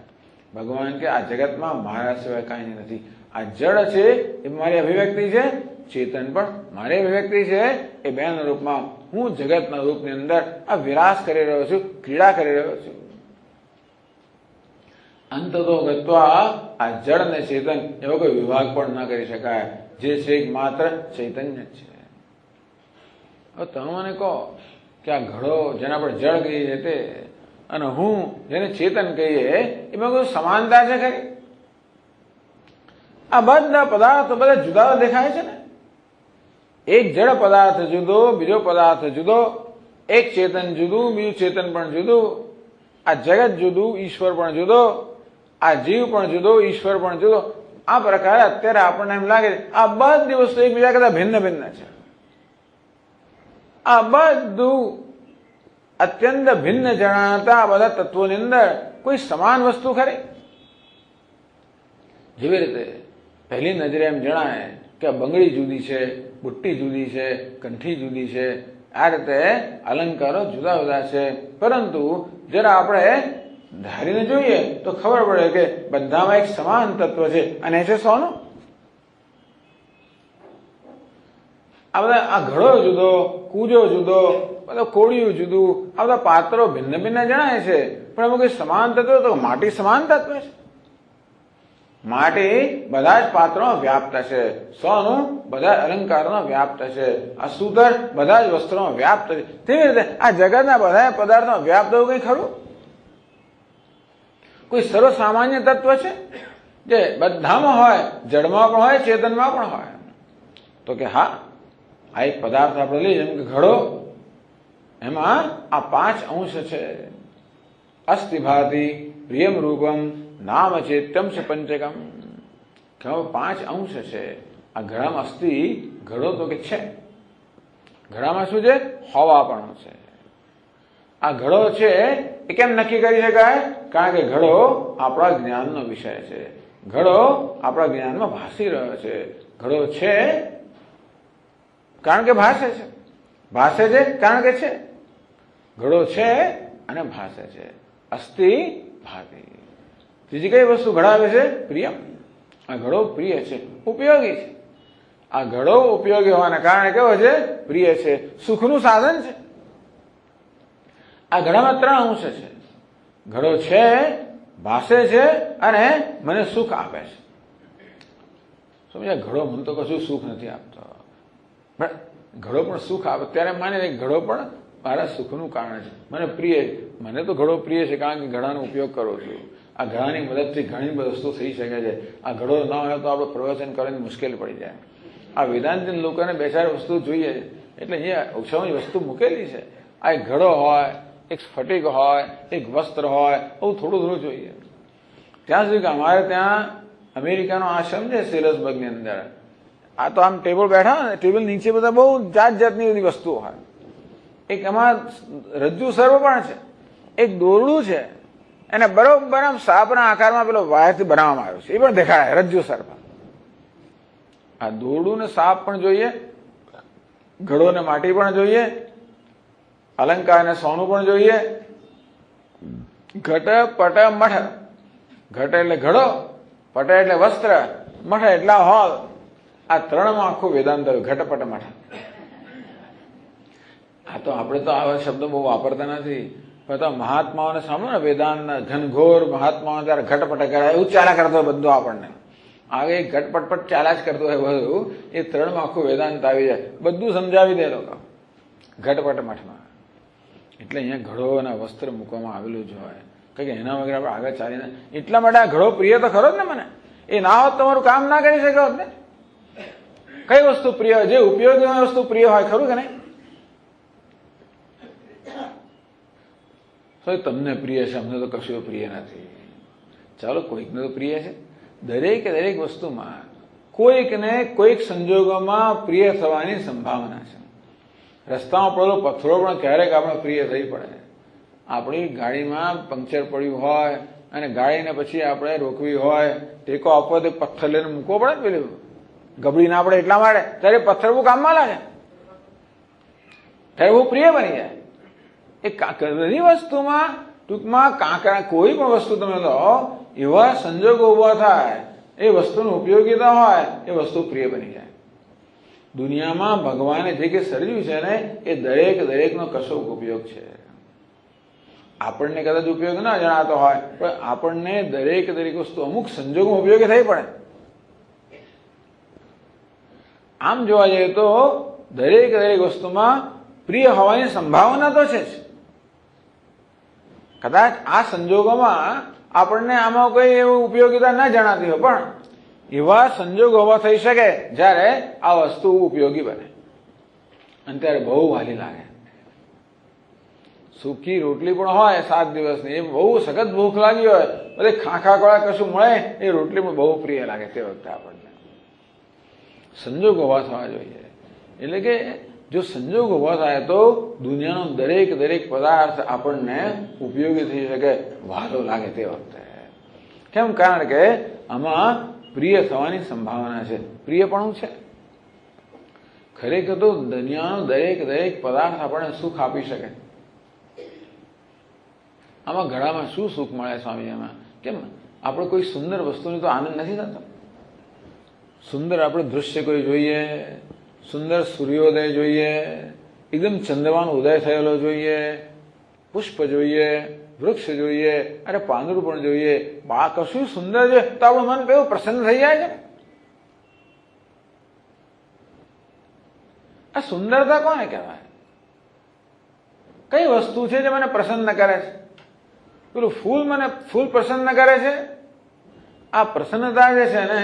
ભગવાન કે આ જગતમાં મારા સિવાય કાંઈ નથી. આ જડ છે એ મારી અભિવ્યક્તિ છે, ચેતન પણ મારી અભિવ્યક્તિ છે. એ બેના રૂપમાં હું જગતના રૂપની અંદર આ વિલાસ કરી રહ્યો છું, ક્રીડા કરી રહ્યો છું. અંતતો ગત્વા આ જડ અને ચેતન એવો કોઈ વિભાગ પણ ન કરી શકાય. જે છે એક માત્ર ચૈતન્ય જ છે. હવે તમે મને કહો કે આ ઘડો જેના પર જળ કહીએ તે અને હું જેને ચેતન કહીએ, એમાં કોઈ સમાનતા છે ખરી? આ બધા પદાર્થો બધા જુદા દેખાય છે ને. એક જડ પદાર્થ જુદો, બીજો પદાર્થ જુદો, એક ચેતન જુદું, બીજું ચેતન પણ જુદું, આ જગત જુદું, ઈશ્વર પણ જુદો, આ જીવ પણ જુદો, ઈશ્વર પણ જુદો. આ પ્રકારે અત્યારે આપણને એમ લાગે છે આ બધી વસ્તુ એકબીજા કરતા ભિન્ન ભિન્ન છે. આ બધું અત્યંત ભિન્ન જણાતા બધા તત્વોની અંદર કોઈ સમાન વસ્તુ ખરી? જેવી રીતે પહેલી નજરે એમ જણાય કે બંગડી જુદી છે, બુટ્ટી જુદી છે, કંઠી જુદી છે, આ રીતે અલંકારો જુદા જુદા છે. પરંતુ જરા આપણે ધારીને જોઈએ તો ખબર પડે કે બધામાં એક સમાન તત્વ છે અને એ છે સોનું. આ બધા આ ઘડો જુદો, કૂજો જુદો, બધા કોળિયું જુદું, આ બધા પાત્રો ભિન્ન ભિન્ન જણાય છે, પણ એમાં કોઈ સમાન તત્વ તો માટી સમાન તત્વ છે. માટી બધા જ પાત્રોમાં વ્યાપ્ત છે, સોનું બધા અલંકારોમાં વ્યાપ્ત છે, આ સૂતર બધા જ વસ્ત્રોમાં વ્યાપ્ત છે. તેવી રીતે આ જગતના બધા પદાર્થોમાં વ્યાપ્ત એવું કઈ ખરું? કોઈ સર્વસામાન્ય તત્વ છે જે બધામાં હોય, જડમાં પણ હોય, ચેતનમાં પણ હોય? તો કે હા, આ એક પદાર્થ આપણે લઈએ જેમ કે ઘડો, એમાં આ 5 અંશ છે. અસ્થિ ભાતિ પ્રિયમ રૂપમ નામ ચેત્યમ છે પંચકમ. 5 અંશ છે આ ઘડામાં. અસ્થિ ઘડો તો કે છે, ઘડામાં શું છે? હવા પણ છે. આ ઘડો છે એ કેમ નક્કી કરી શકાય? કારણ કે ઘડો આપણા જ્ઞાનનો વિષય છે. ઘડો આપણા જ્ઞાનમાં ભાસી રહ્યો છે. ઘડો છે કારણ કે ભાષે છે. ભાસે છે કારણ કે છે. ઘડો છે અને ભાસે છે. અસ્તિ ભાતિ. ત્રીજી કઈ વસ્તુ ઘડાવે છે? પ્રિય. આ ઘડો પ્રિય છે, ઉપયોગી છે. આ ઘડો ઉપયોગી હોવાના કારણે કેવો છે? પ્રિય છે, સુખનું સાધન છે. આ ઘડામાં ત્રણ અંશ છે. ઘડો છે, ભાસે છે અને મને સુખ આપે છે. સમજ્યા? ઘડો મને તો કશું સુખ નથી આપતો, ઘડો પણ સુખ આપે ત્યારે માની ઘડો પણ મારા સુખનું કારણ છે, મને પ્રિય. મને તો ઘડો પ્રિય છે કારણ કે ઘડાનો ઉપયોગ કરું છું. આ ઘડાની મદદથી ઘણી બધી વસ્તુ થઈ શકે છે. આ ઘડો ન હોય તો આપણે પ્રવચન કરવાની મુશ્કેલ પડી જાય. આ વેદાંતિન લોકોને બે ચાર વસ્તુ જોઈએ એટલે અહીંયા ઓછામાં વસ્તુ મૂકેલી છે. આ એક ઘડો હોય, એક સ્ફટિક હોય, એક વસ્ત્ર હોય, બહુ થોડું થોડું જોઈએ. ત્યાં સુધી કે અમારે ત્યાં અમેરિકાનો આશ્રમ છે સેલસબર્ગની અંદર. આ તો આમ ટેબલ બેઠા ને, ટેબલ નીચે બધા બહુ જાત જાતની બધી વસ્તુઓ હોય. એક એમાં રજ્જુ સર્પ પણ છે, એક દોરડું છે, એને બરોબર આમ સાપના આકારમાં પેલો વાયરથી બનાવવામાં આવ્યો છે, એ પણ દેખાડાય રજ્જુ સર્પ. આ દોરડું ને સાપ પણ જોઈએ, ઘડો ને માટી પણ જોઈએ, અલંકાર ને સોનું પણ જોઈએ, ઘટ પટ મઠ. ઘટ એટલે ઘડો, પટ એટલે વસ્ત્ર, મઠ એટલે હોલ. આ ત્રણમાં આખું વેદાંત આવ્યું, ઘટપટ મઠ. આ તો આપણે તો આવા શબ્દો બહુ વાપરતા નથી, પણ તો મહાત્માઓને સાંભળો ને, વેદાંતના ઘનઘોર મહાત્માઓ ત્યારે ઘટપટ કરાય એવું ચાલ્યા કરતો હોય બધું. આપણને આગળ ઘટપટપટ ચાલ્યા જ કરતો હોય બધું. એ ત્રણમાં આખું વેદાંત આવી જાય, બધું સમજાવી દે લોકો ઘટપટ મઠમાં. એટલે અહીંયા ઘડો અને વસ્ત્ર મૂકવામાં આવેલું જ હોય, કારણ કે એના વગર આપણે આગળ ચાલીને. એટલા માટે આ ઘડો પ્રિય તો ખરો જ ને મને. એ ના હોત તમારું કામ ના કરી શકે હોત ને. કઈ વસ્તુ પ્રિય હોય? જે ઉપયોગી વસ્તુ પ્રિય હોય, ખરું કે નહીં? તમને પ્રિય છે, અમને તો કશું પ્રિય નથી. ચાલો, કોઈકને તો પ્રિય છે. દરેકે દરેક વસ્તુમાં કોઈકને કોઈક સંજોગોમાં પ્રિય થવાની સંભાવના છે. રસ્તામાં પડેલો પથ્થરો પણ ક્યારેક આપણે પ્રિય થઈ પડે. આપણી ગાડીમાં પંક્ચર પડ્યું હોય અને ગાડીને પછી આપણે રોકવી હોય, ટેકો આપવો, તો પથ્થર લઈને મૂકવો પડે ને, પેલું ગબડી ના પડે એટલા માટે. ત્યારે પથ્થર બહુ કામમાં લાગે, ત્યારે બહુ પ્રિય બની જાય. એ બધી વસ્તુમાં ટૂંકમાં કાંકરા કોઈ પણ વસ્તુ તમે લો, એવા સંજોગો ઉભા થાય, એ વસ્તુની ઉપયોગીતા હોય, એ વસ્તુ પ્રિય બની જાય. દુનિયામાં ભગવાને જે કે સર્જ્યું છે ને, એ દરેકનો કશો ઉપયોગ છે. આપણને કદાચ ઉપયોગ ના જણાતો હોય, પણ આપણને દરેક વસ્તુ અમુક સંજોગોમાં ઉપયોગી થઈ પડે. આમ જોવા જઈએ તો દરેક વસ્તુમાં પ્રિય હોવાની સંભાવના તો છે જ. કદાચ આ સંજોગોમાં આપણને આમાં કોઈ એવું ઉપયોગીતા ના જણાતી હોય, પણ એવા સંજોગો ઉભા થઈ શકે જ્યારે આ વસ્તુ ઉપયોગી બને અને ત્યારે બહુ વાલી લાગે. સૂકી રોટલી પણ હોય 7 દિવસની, એ બહુ સખત ભૂખ લાગી હોય, બધે ખાખા કોળા કશું મળે, એ રોટલી પણ બહુ પ્રિય લાગે તે વખતે આપણને. સંજોગ ઉભા થવા જોઈએ. એટલે કે જો સંજોગ ઉભા થાય તો દુનિયાનો દરેક પદાર્થ આપણને ઉપયોગી થઈ શકે, વાલો લાગે તે વખતે. કેમ? કારણ કે આમાં પ્રિય થવાની સંભાવના છે, પ્રિયપણું છે. ખરેખર તો દુનિયાનો દરેક પદાર્થ આપણને સુખ આપી શકે. આમાં ઘડામાં શું સુખ મળે સ્વામી? એમાં કેમ આપણે કોઈ સુંદર વસ્તુની તો આનંદ નથી થતો? સુંદર આપણે દૃશ્ય કોઈ જોઈએ, સુંદર સૂર્યોદય જોઈએ, એકદમ ચંદ્રમાનો ઉદય થયેલો જોઈએ, પુષ્પ જોઈએ, વૃક્ષ જોઈએ, અરે પાંદડું પણ જોઈએ, કશું સુંદર છે તો આપણું મન કેવું પ્રસન્ન થઈ જાય છે. આ સુંદરતા કોને કહેવાય? કઈ વસ્તુ છે જે મને પ્રસન્ન કરે છે? પેલું ફૂલ પ્રસન્ન કરે છે. આ પ્રસન્નતા જે છે ને,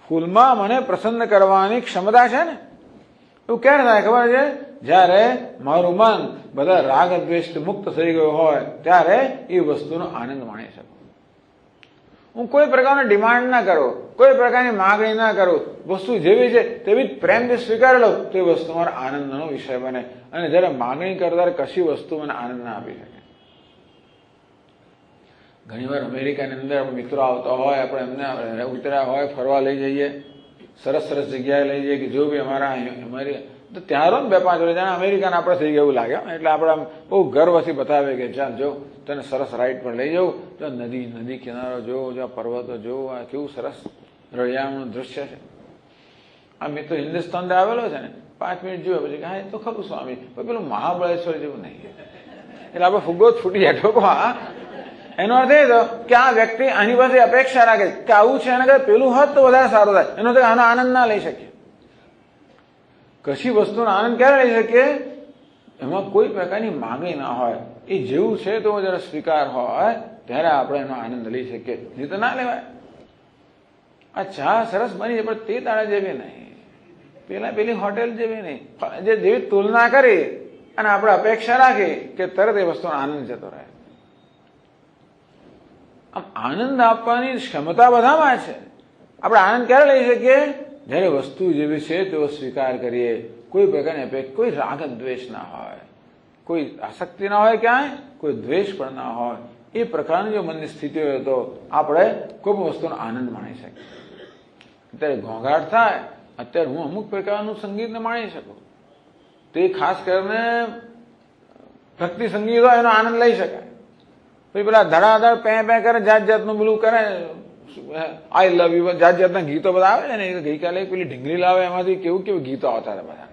ફૂલમાં મને પ્રસન્ન કરવાની ક્ષમતા છે ને. એવું ક્યારે થાય ખબર છે? જ્યારે મારું મન બધા રાગ દ્વેષ મુક્ત થઈ ગયું હોય ત્યારે એ વસ્તુનો આનંદ માણી શકું. હું કોઈ પ્રકારની ડિમાન્ડ ના કરું, કોઈ પ્રકારની માગણી ના કરું, વસ્તુ જેવી છે તેવી જ પ્રેમથી સ્વીકારી લઉં તો એ વસ્તુ મારા આનંદનો વિષય બને. અને જ્યારે માગણી કરતા કશી વસ્તુ મને આનંદ ના આપી શકે. ઘણીવાર અમેરિકાની અંદર મિત્રો આવતા હોય, આપણે એમને ઉતર્યા હોય, ફરવા લઈ જઈએ, સરસ જગ્યાએ લઈ જઈએ કે જો બી અમારી તો ત્યારો ને 2-5 વર્ષ જાણે અમેરિકાને આપણે થઈ ગયું લાગે, એટલે આપણે આમ બહુ ગર્વથી બતાવે કે ચાલ જો તને સરસ રાઈડ પર લઈ જાઉં, જો નદી કિનારો જો, જો પર્વતો જો, આ કેવું સરસ રળિયામણું દૃશ્ય છે. આ મેં તો હિન્દુસ્તાન આવેલો છે ને, 5 મિનિટ જોયો પછી હા એ તો ખરું સ્વામી, પણ પેલું મહાબળેશ્વર જેવું નહીં. એટલે આપણે ફુગ્ગો જ ફૂટી જાય ઠોકવા. એનો અર્થ એ હતો કે આ વ્યક્તિ આની પાસે અપેક્ષા રાખે કે આવું છે, એના કરતા પેલું હોત તો વધારે સારું થાય. એનો આનો આનંદ ના લઈ શકીએ. કશી વસ્તુનો આનંદ ક્યારે લઈ શકીએ? એમાં કોઈ પ્રકારની માંગણી ના હોય, એ જેવું છે તો જરા સ્વીકાર હોય ત્યારે આપણે એનો આનંદ લઈ શકીએ, નહીં તો ના લેવાય. આ ચા સરસ બની છે પણ તે દાડા જેવી નહીં, પેલી હોટેલ જેવી નહીં, જેવી તુલના કરી અને આપણે અપેક્ષા રાખી કે તરત એ વસ્તુનો આનંદ જતો રહે. આમ આનંદ આપવાની ક્ષમતા બધામાં છે. આપણે આનંદ ક્યારે લઈ શકીએ? જ્યારે વસ્તુ જેવી છે તેવો સ્વીકાર કરીએ, કોઈ પ્રકારની અપેક્ષા, કોઈ રાગ દ્વેષ ના હોય, કોઈ આસક્તિ ના હોય, ક્યાંય કોઈ દ્વેષ પણ ના હોય. એ પ્રકારની જો મનની સ્થિતિ હોય તો આપણે કોઈ પણ વસ્તુનો આનંદ માણી શકીએ. અત્યારે ઘોંઘાટ થાય, અત્યારે હું અમુક પ્રકારનું સંગીતને માણી શકું, તે ખાસ કરીને ભક્તિ સંગીત હોય એનો આનંદ લઈ શકાય. પછી પેલા ધડાધડ પે કરે, જાત જાતનું પેલું કરે, આઈ લવ યુ, જાત જાતના ગીતો બધા આવે છે ને. ગઈકાલે પેલી ઢીંગલી લાવે એમાંથી કેવું ગીતો આવતા હતા બધા.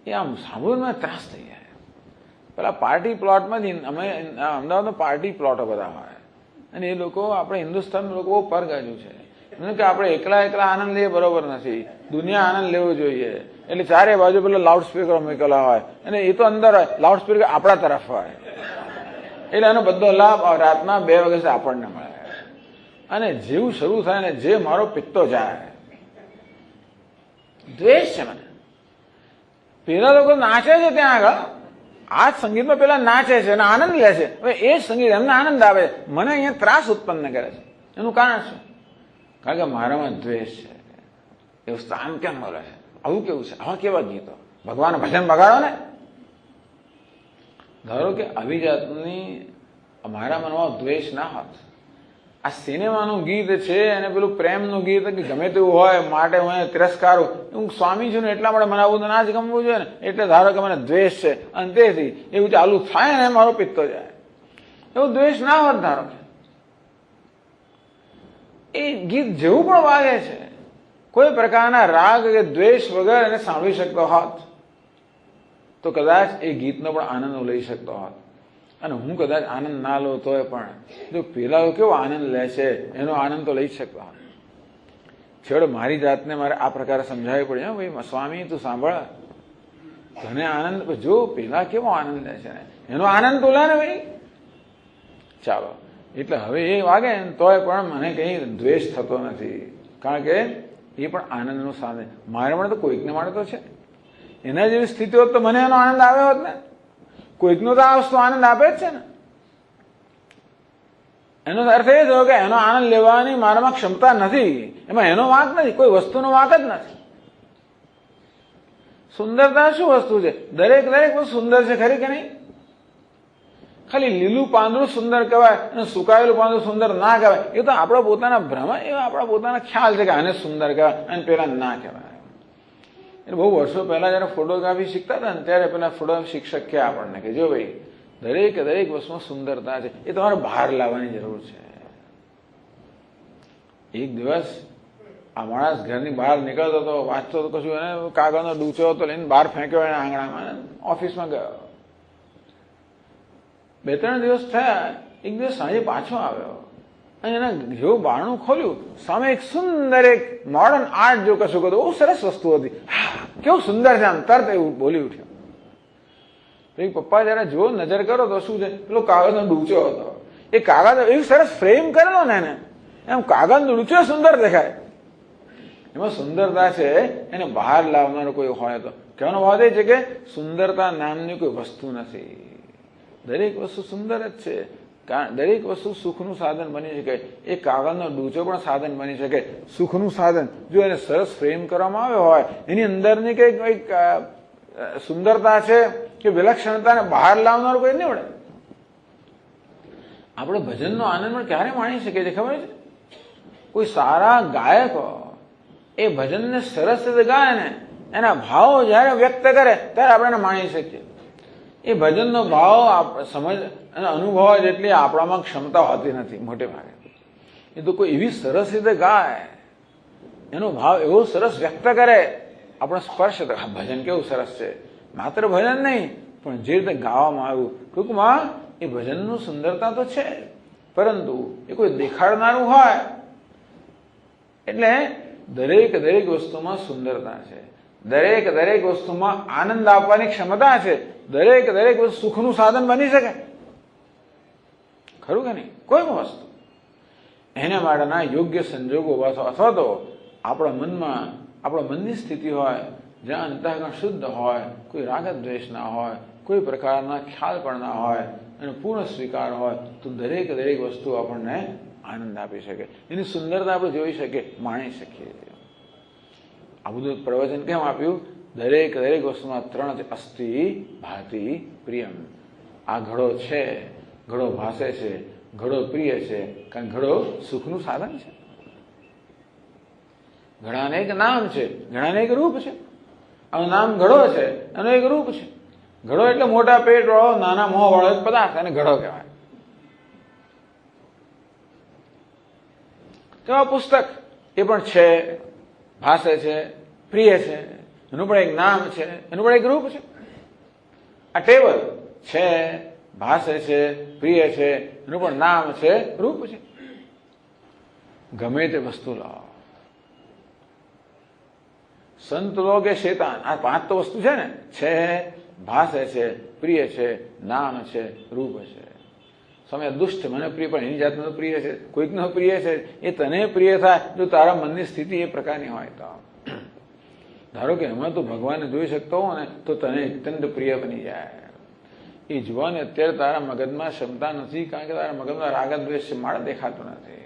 એ આમ સાંભળવામાં ત્રાસ થઈ જાય. પેલા પાર્ટી પ્લોટમાં જ અમે અમદાવાદમાં પાર્ટી પ્લોટો બધા હોય, અને એ લોકો આપણે હિન્દુસ્તાન લોકો બહુ પરગાજુ છે કે આપણે એકલા આનંદ લઈએ બરોબર નથી, દુનિયા આનંદ લેવો જોઈએ. એટલે ચારે બાજુ પેલા લાઉડ સ્પીકરો મૂકેલા હોય, અને એ તો અંદર હોય, લાઉડ સ્પીકર આપણા તરફ હોય, એટલે એનો બધો લાભ રાતના 2 વાગે આપણને મળે. અને જેવું શરૂ થાય ને જે મારો પિત્તો જાય, દ્વેષ છે મને. પેલા લોકો નાચે છે ત્યાં આગળ, આ સંગીતમાં પેલા નાચે છે અને આનંદ લે છે. હવે એ સંગીત એમને આનંદ આવે, મને અહીંયા ત્રાસ ઉત્પન્ન કરે છે. એનું કારણ શું? કારણ કે મારામાં દ્વેષ છે. એ વસ્તુ આમ કેમ બોલે છે, આવું કેવું છે, આવા કેવા ગીતો, ભગવાન ભજન બગાડો ને. ધારો કે આવી જાતની અમારા મનમાં દ્વેષ ના હોત, આ સિનેમાનું ગીત છે અને પેલું પ્રેમનું ગીત કે ગમે તેવું હોય માટે હું તિરસ્કારું, હું સ્વામી છું ને એટલા માટે મને આવું ના જ ગમવું જોઈએ ને, એટલે ધારો કે મને દ્વેષ છે અને તેથી એવું ચાલુ થાય ને મારો પિત્તો જાય. એવું દ્વેષ ના હોત, ધારો કે એ ગીત જેવું પણ વાગે છે, કોઈ પ્રકારના રાગ કે દ્વેષ વગર એને સાંભળી શકતો હોત તો કદાચ એ ગીતનો પણ આનંદ હું લઈ શકતો હોત. અને હું કદાચ આનંદ ના લો તોય પણ જો પેલા કેવો આનંદ લે છે એનો આનંદ તો લઈ શકતો હોત. છેવડે મારી જાતને મારે આ પ્રકારે સમજાવવી પડે, ભાઈ સ્વામી તું સાંભળ, તને આનંદ જો પેલા કેવો આનંદ લે છે ને એનો આનંદ તો લે ને ભાઈ. ચાલો, એટલે હવે એ વાગે ને તોય પણ મને કઈ દ્વેષ થતો નથી, કારણ કે એ પણ આનંદનું સાધન મારે માટે તો કોઈકને માટે તો છે. એના જેવી સ્થિતિ હોત તો મને એનો આનંદ આવ્યો હોત ને. કોઈકનો તો આ વસ્તુ આનંદ આપે જ છે ને. એનો અર્થ એ થયો કે એનો આનંદ લેવાની મારામાં ક્ષમતા નથી, એમાં એનો વાંક નથી, કોઈ વસ્તુનો વાંક જ નથી. સુંદરતા શું વસ્તુ છે? દરેક વસ્તુ સુંદર છે ખરી કે નહીં? ખાલી લીલું પાંદડું સુંદર કહેવાય અને સુકાયેલું પાંદડું સુંદર ના કહેવાય, એ તો આપણો પોતાના ભ્રમ, એ આપણા પોતાના ખ્યાલ છે કે આને સુંદર કહેવાય અને પેલા ના કહેવાય. એટલે બહુ વર્ષો પહેલા જયારે ફોટોગ્રાફી શીખતા હતા ને ત્યારે પેલા ફોટોગ્રાફી શિક્ષક કે આપણને કે જો ભાઈ દરેક વસ્તુમાં સુંદરતા છે, એ તમારે બહાર લાવવાની જરૂર છે. એક દિવસ આ માણસ ઘરની બહાર નીકળતો હતો, વાંચતો હતો, કશું એને કાગળનો ડૂચો હતો લઈને બહાર ફેંક્યો એના આંગણામાં, ઓફિસમાં ગયો. 2-3 દિવસ થયા, એક દિવસ સાંજે પાછો આવ્યો અને એના જેવું બારણું ખોલ્યું, સામે એક સુંદર એક મોડર્ન આર્ટ જો કશું કહ્યું, બહુ સરસ વસ્તુ હતી, કેવું સુંદર છે, આમ તરત એવું બોલી ઉઠ્યો. પપ્પા જયારે જો નજર કરો તો શું છે, પેલો કાગળનો ડૂચો હતો. એ કાગળ એવું સરસ ફ્રેમ કરેલો ને એને, એમ કાગળનો ડૂચો સુંદર દેખાય. એમાં સુંદરતા છે, એને બહાર લાવનારો કોઈ હોય તો. કહેવાનો વાત એ છે કે સુંદરતા નામની કોઈ વસ્તુ નથી. દરેક વસ્તુ સુંદર જ છે. દરેક વસ્તુ સુખનું સાધન બની શકે. એ કાગળનો ડૂચો પણ સાધન બની શકે, સુખનું સાધન. જો એને સરસ ફ્રેમ કરવામાં આવ્યો હોય, એની અંદરની કઈક સુંદરતા છે કે વિલક્ષણતાને બહાર લાવનાર કોઈ નહીં મળે. આપણે ભજનનો આનંદ પણ ક્યારે માણી શકીએ છીએ ખબર છે? કોઈ સારા ગાયકો એ ભજનને સરસ રીતે ગાય ને એના ભાવો જયારે વ્યક્ત કરે ત્યારે આપણે એને માણી શકીએ. એ ભજનનો ભાવ સમજ અને અનુભવ જેટલી આપણામાં ક્ષમતા હોતી નથી મોટે ભાગે. એ તો કોઈ એવી સરસ રીતે ગાય, એનો ભાવ એવો સરસ વ્યક્ત કરે, આપણો સ્પર્શ ભજન કેવું સરસ છે. માત્ર ભજન નહીં પણ જે રીતે ગાવામાં આવ્યું, ટૂંકમાં એ ભજનનું સુંદરતા તો છે, પરંતુ એ કોઈ દેખાડનારું હોય એટલે દરેક વસ્તુમાં સુંદરતા છે, દરેક વસ્તુમાં આનંદ આપવાની ક્ષમતા છે, દરેક વસ્તુ સુખનું સાધન બની શકે, ખરું કે નહીં? કોઈ પણ વસ્તુ એના માટેના યોગ્ય સંજોગો અથવા તો આપણા મનની સ્થિતિ હોય, જ્યાં અંતઃકરણ શુદ્ધ હોય, કોઈ રાગ દ્વેષ ના હોય, કોઈ પ્રકારના ખ્યાલ પણ ના હોય અને પૂર્ણ સ્વીકાર હોય, તો દરેક વસ્તુ આપણને આનંદ આપી શકે, એની સુંદરતા આપણે જોઈ શકીએ, માણી શકીએ. આ બધું પ્રવચન કેમ આપ્યું? દરેક વસ્તુમાં ત્રણ જ અસ્તિ ભાતિ પ્રિયમ. આ ઘડો છે, ઘડો ભાસે છે, ઘડો પ્રિય છે, કારણ ઘડો સુખનું સાધન છે. ઘડાને એક નામ છે, ઘડાને એક રૂપ છે. આનું નામ ઘડો છે, એનું એક રૂપ છે. ઘડો એટલે મોટા પેટ વાળો, નાના મોં વાળો એક પદાર્થ, એને ઘડો કહેવાય. તેવા પુસ્તક એ પણ છે, ભાષે છે, પ્રિય છે, એનું પણ એક નામ છે, એનું પણ એક રૂપ છે. આ ટેબલ છે, ભાષે છે, પ્રિય છે, એનું પણ નામ છે, રૂપ છે. ગમે તે વસ્તુ લાવો, સંત લો કે શેતાન, આ પાંચ તો વસ્તુ છે ને, છે, ભાષે છે, પ્રિય છે, નામ છે, રૂપ છે. સમય દુષ્ટ મને પ્રિય, પણ એની જાતનો પ્રિય છે, કોઈકનો પ્રિય છે, એ તને પ્રિય થાય જો તારા મનની સ્થિતિ એ પ્રકારની હોય તો. ધારો કે હમણાં તું ભગવાનને જોઈ શકતો હો ને તો તને અત્યંત પ્રિય બની જાય. એ જોવાની અત્યારે તારા મગજમાં ક્ષમતા નથી, કારણ કે તારા મગજમાં રાગ દ્વેષ માળા દેખાતો નથી.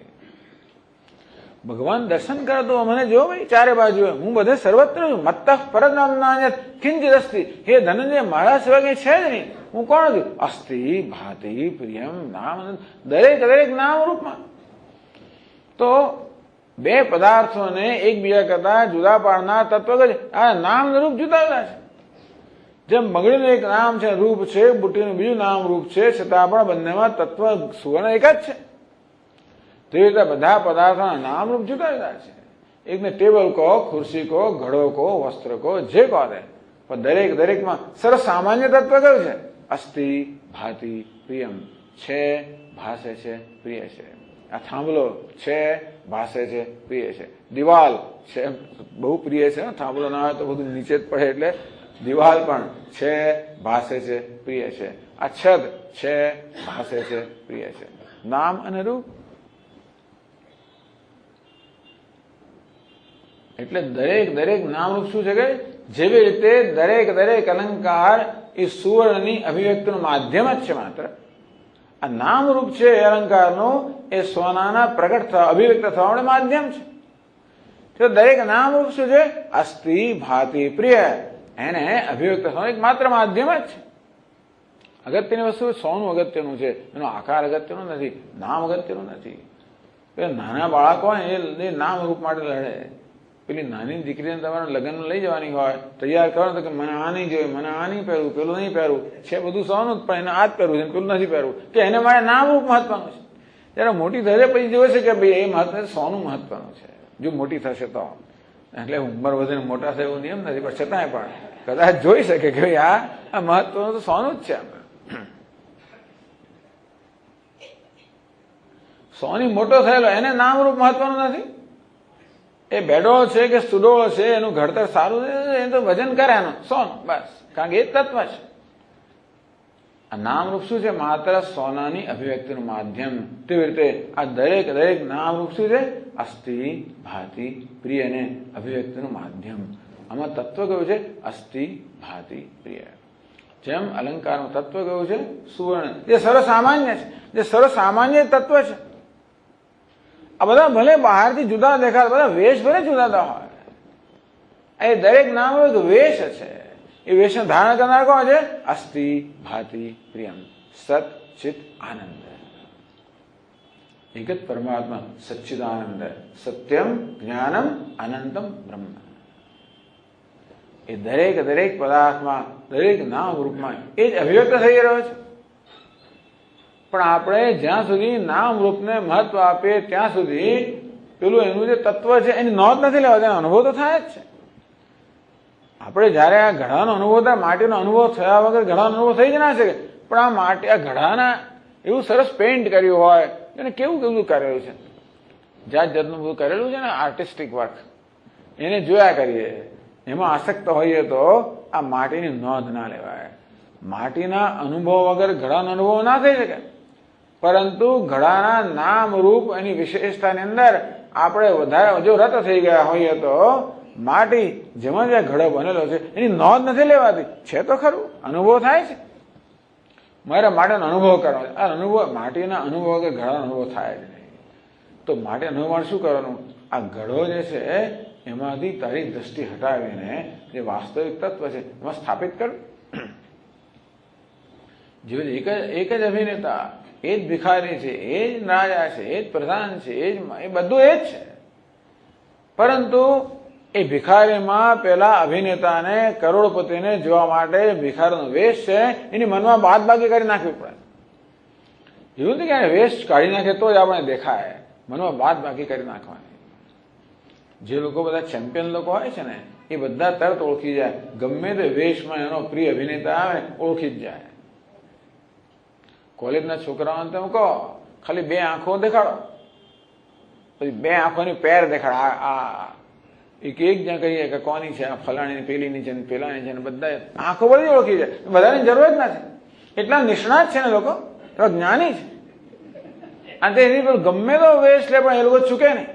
ભગવાન દર્શન કરે તો મને જો ભાઈ ચારે બાજુ, હું બધે સર્વત્ર છું. મત્તઃ પરનામ્નાન્યત કિંચિદ અસ્તિ. હે ધનંજય, મારા સિવાય કઈ છે જ નહીં. હું કોણ છું? અસ્તિ ભાતિ પ્રિયમ નામ. દરેક નામ રૂપમાં. તો બે પદાર્થોને એકબીજા કરતા જુદા પાડનાર તત્વ છે. આ નામ રૂપ જુદા જુદા છે. જેમ બંગડીનું એક નામ છે, રૂપ છે, બુટ્ટીનું બીજું નામ રૂપ છે, છતાં પણ બંનેમાં તત્વ સુવર્ણ એક જ છે. તે રીતે બધા પદાર્થોના નામ રૂપ જુદા જુદા છે. એકને ટેબલ કહો, ખુરશી કહો, ઘડો કહો, વસ્ત્ર કહો, જે કહો તે, પણ દરેકમાં સરસ સામાન્ય તત્વ કયું છે? અસ્તિ ભાતિ પ્રિયમ. છે, ભાષે છે, પ્રિય છે. આ થાંભલો છે, ભાષે છે, પ્રિય છે. દિવાલ છે, બહુ પ્રિય છે. થાંભલો ના હોય તો બધું નીચે જ પડે, એટલે દિવાલ પણ છે, ભાષે છે, પ્રિય છે. આ છત છે, ભાષે છે, પ્રિય છે. નામ અને રૂપ. એટલે દરેક નામરૂપ શું છે કે જેવી રીતે દરેક અલંકાર એ સુવર્ણની અભિવ્યક્તિનું માધ્યમ જ છે. માત્ર આ નામરૂપ છે એ અલંકારનું, એ સોનાના પ્રગટ અભિવ્યક્ત થવાનું માધ્યમ છે. તો દરેક નામરૂપ શું છે? અસ્તિ ભાતિ પ્રિય, એને અભિવ્યક્ત થવાનું એક માત્ર માધ્યમ જ છે. અગત્યની વસ્તુ સોનું અગત્યનું છે, એનો આકાર અગત્યનો નથી, નામ અગત્યનું નથી. નાના બાળકો હોય એ નામ રૂપ માટે લડે. પેલી નાની દીકરીને તમારે લગ્ન લઈ જવાની હોય, તૈયાર કરો તો કે મને આ નહીં જોઈએ, મને આ નહીં પહેરવું, પેલું નહીં પહેરવું છે, બધું સોનું જ, પણ એને આ જ પહેરવું છે, પેલું નથી પહેરવું, કે એને મારે નામ રૂપ મહત્વનું છે. જયારે મોટી થશે પછી જોવે છે કે ભાઈ એ મહત્વ સોનું મહત્વનું છે, જો મોટી થશે તો. એટલે ઉંમર વધીને મોટા થાય એવો નિયમ નથી, પણ છતાંય પણ કદાચ જોઈ શકે કે ભાઈ આ મહત્વનું તો સોનું જ છે. સોની મોટો થયેલો એને નામરૂપ મહત્વનું નથી. એ બેડોળ છે કે સુડોળ છે, એનું ઘડતર સારું છે, એ તો વજન કરે એનું સોનું, બસ, કારણ કે એ તત્વ છે. આ નામરૂપ શું છે? માત્ર સોનાની અભિવ્યક્તિનું માધ્યમ. તેવી રીતે આ દરેક નામરૂપ શું છે? અસ્થિ ભાતિ પ્રિય અને અભિવ્યક્તિનું માધ્યમ. આમાં તત્વ કયું છે? અસ્થિ ભાતિ પ્રિય. જેમ અલંકારનું તત્વ કયું છે? સુવર્ણ, જે સર્વસામાન્ય છે, જે સર્વસામાન્ય તત્વ છે. આ બધા ભલે બહારથી જુદા દેખાતા, બધા વેશ ભલે જુદા હોય, એ દરેક નામ એક વેશ છે. એ વેશને ધારણ કરનાર કોણ છે? અસ્થિ ભાતિ પ્રિયમ. સત ચિત આનંદ, એક જ પરમાત્મા સચ્ચિદાનંદ, સત્યમ જ્ઞાનમ અનંતમ બ્રહ્મ. એ દરેક દરેક પદાર્થમાં, દરેક નામ રૂપમાં એ જ અભિવ્યક્ત થઈ રહ્યો છે. પણ આપણે જ્યાં સુધી નામ રૂપને મહત્વ આપીએ ત્યાં સુધી પેલું એનું જે તત્વ છે એની નોંધ નથી લેવા, તેનો અનુભવ તો થાય જ છે. આપણે જયારે આ ઘડાનો અનુભવ થાય, માટીનો અનુભવ થયા વગર ઘડાનો અનુભવ થઈ જ ના શકે. પણ આ માટી, આ ઘડાના એવું સરસ પેઇન્ટ કર્યું હોય, એને કેવું કેવું કરેલું છે, જાત જાતનું બધું કરેલું છે ને, આર્ટિસ્ટિક વર્ક, એને જોયા કરીએ, એમાં આસક્ત હોઈએ તો આ માટીની નોંધ ના લેવાય. માટીના અનુભવ વગર ઘડાનો અનુભવ ના થઈ શકે. પરંતુ ઘડાના નામ રૂપ એની વિશેષતાની અંદર આપણે વધારે જો રત થઈ ગયા હોઈએ તો માટી જેમાં જે ઘડો બનેલો છે એની નોંધ નથી લેવાતી. છે તો ખરું, અનુભવ થાય છે, મારે માટીનો અનુભવ કરવાનો છે. આ અનુભવ, માટીના અનુભવ વગર ઘડાનો અનુભવ થાય જ નહીં. તો માટે અનુભવ શું કરવાનું? આ ઘડો જે છે એમાંથી તારી દ્રષ્ટિ હટાવીને જે વાસ્તવિક તત્વ છે એમાં સ્થાપિત કર. જે એક જ અભિનેતા, એ જ ભિખારી છે, એ જ રાજા છે, એ જ પ્રધાન છે, એ બધું એ જ છે. પરંતુ એ ભિખારીમાં પેલા અભિનેતાને, કરોડપતિને જોવા માટે ભિખારીનો વેશ છે એની મનમાં બાદબાકી કરી નાખવી પડે. એવું નથી કે વેશ કાઢી નાખે તો જ આપણે દેખાય, મનમાં બાદબાકી કરી નાખવાની. જે લોકો બધા ચેમ્પિયન લોકો હોય છે ને એ બધા તરત ઓળખી જાય, ગમે તે વેશમાં એનો પ્રિય અભિનેતા આવે ઓળખી જ જાય. કોલેજના છોકરાઓને તમે કહો ખાલી 2 આંખો દેખાડો, પછી 2 આંખોની પેર દેખાડો, આ એક જ્યાં કહીએ કે કોની છે, આ ફલાણીની, પેલીની છે, પેલાની છે, બધા આંખો બધી ઓળખી જાય. બધાની જરૂર જ નથી, એટલા નિષ્ણાત છે ને લોકો, એટલા જ્ઞાની છે. અને એની પર ગમે તો વેશ લે પણ એ લોકો ચૂકે નહીં.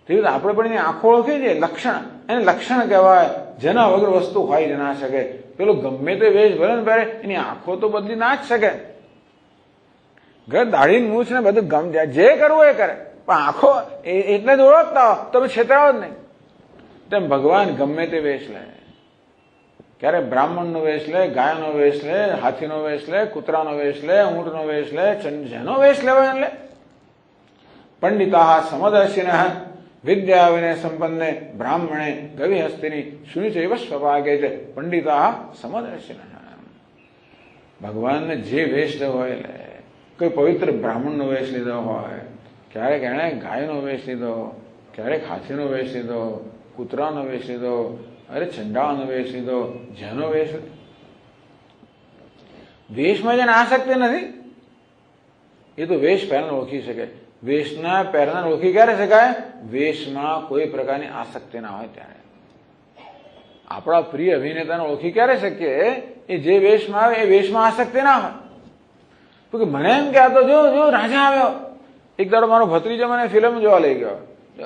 તેવી રીતે આપણે પણ એની આંખો ઓળખી જઈએ. લક્ષણ, એને લક્ષણ કહેવાય, જેના વગર વસ્તુ હોય જ ના શકે. પેલો ગમે તે વેશ ભલે ને પહેરે, એની આંખો તો બદલી ના જ શકે. ઘર દાઢી મૂછ ને બધું ગમ જાય, જે કરવું એ કરે, પણ આંખો એટલે જ ઓળખતા હો તમે છેતરાવો જ નહીં. તેમ ભગવાન ગમે તે વેશ લે, ક્યારે બ્રાહ્મણનો વેશ લે, ગાયનો વેશ લે, હાથીનો વેશ લે, કૂતરાનો વેશ લે, ઊંટનો વેશ લે, જેનો વેશ લેવાય એટલે. પંડિતા સમદર્શિન વિદ્યા વિનય સંપન્ને બ્રાહ્મણે ગવિહસ્તિની સુનિચૈવ સ્વભાગે છે. પંડિતા સમદર્શિન. ભગવાનને જે વેશ લેવો હોય લે. કોઈ પવિત્ર બ્રાહ્મણનો વેશ લીધો હોય, ક્યારેક એણે ગાયનો વેશ લીધો, ક્યારેક હાથીનો વેશ લીધો, કૂતરાનો વેશ લીધો, અરે ચંડાળનો વેશ લીધો, જેનો વેશ. વેશમાં જેને આસક્તિ નથી એ તો વેશ પહેરનાર ઓળખી શકે. વેશના પહેરનાર ઓળખી ક્યારે શકાય? વેશમાં કોઈ પ્રકારની આસક્તિ ના હોય ત્યારે. આપણા પ્રિય અભિનેતાને ઓળખી ક્યારે શકીએ? એ જે વેશમાં આવે એ વેશમાં આસક્તિ ના હોય. તો કે મને એમ કે આ તો જો રાજા આવ્યો. એક દાડો મારો ભત્રીજો મને ફિલ્મ જોવા લઈ ગયો.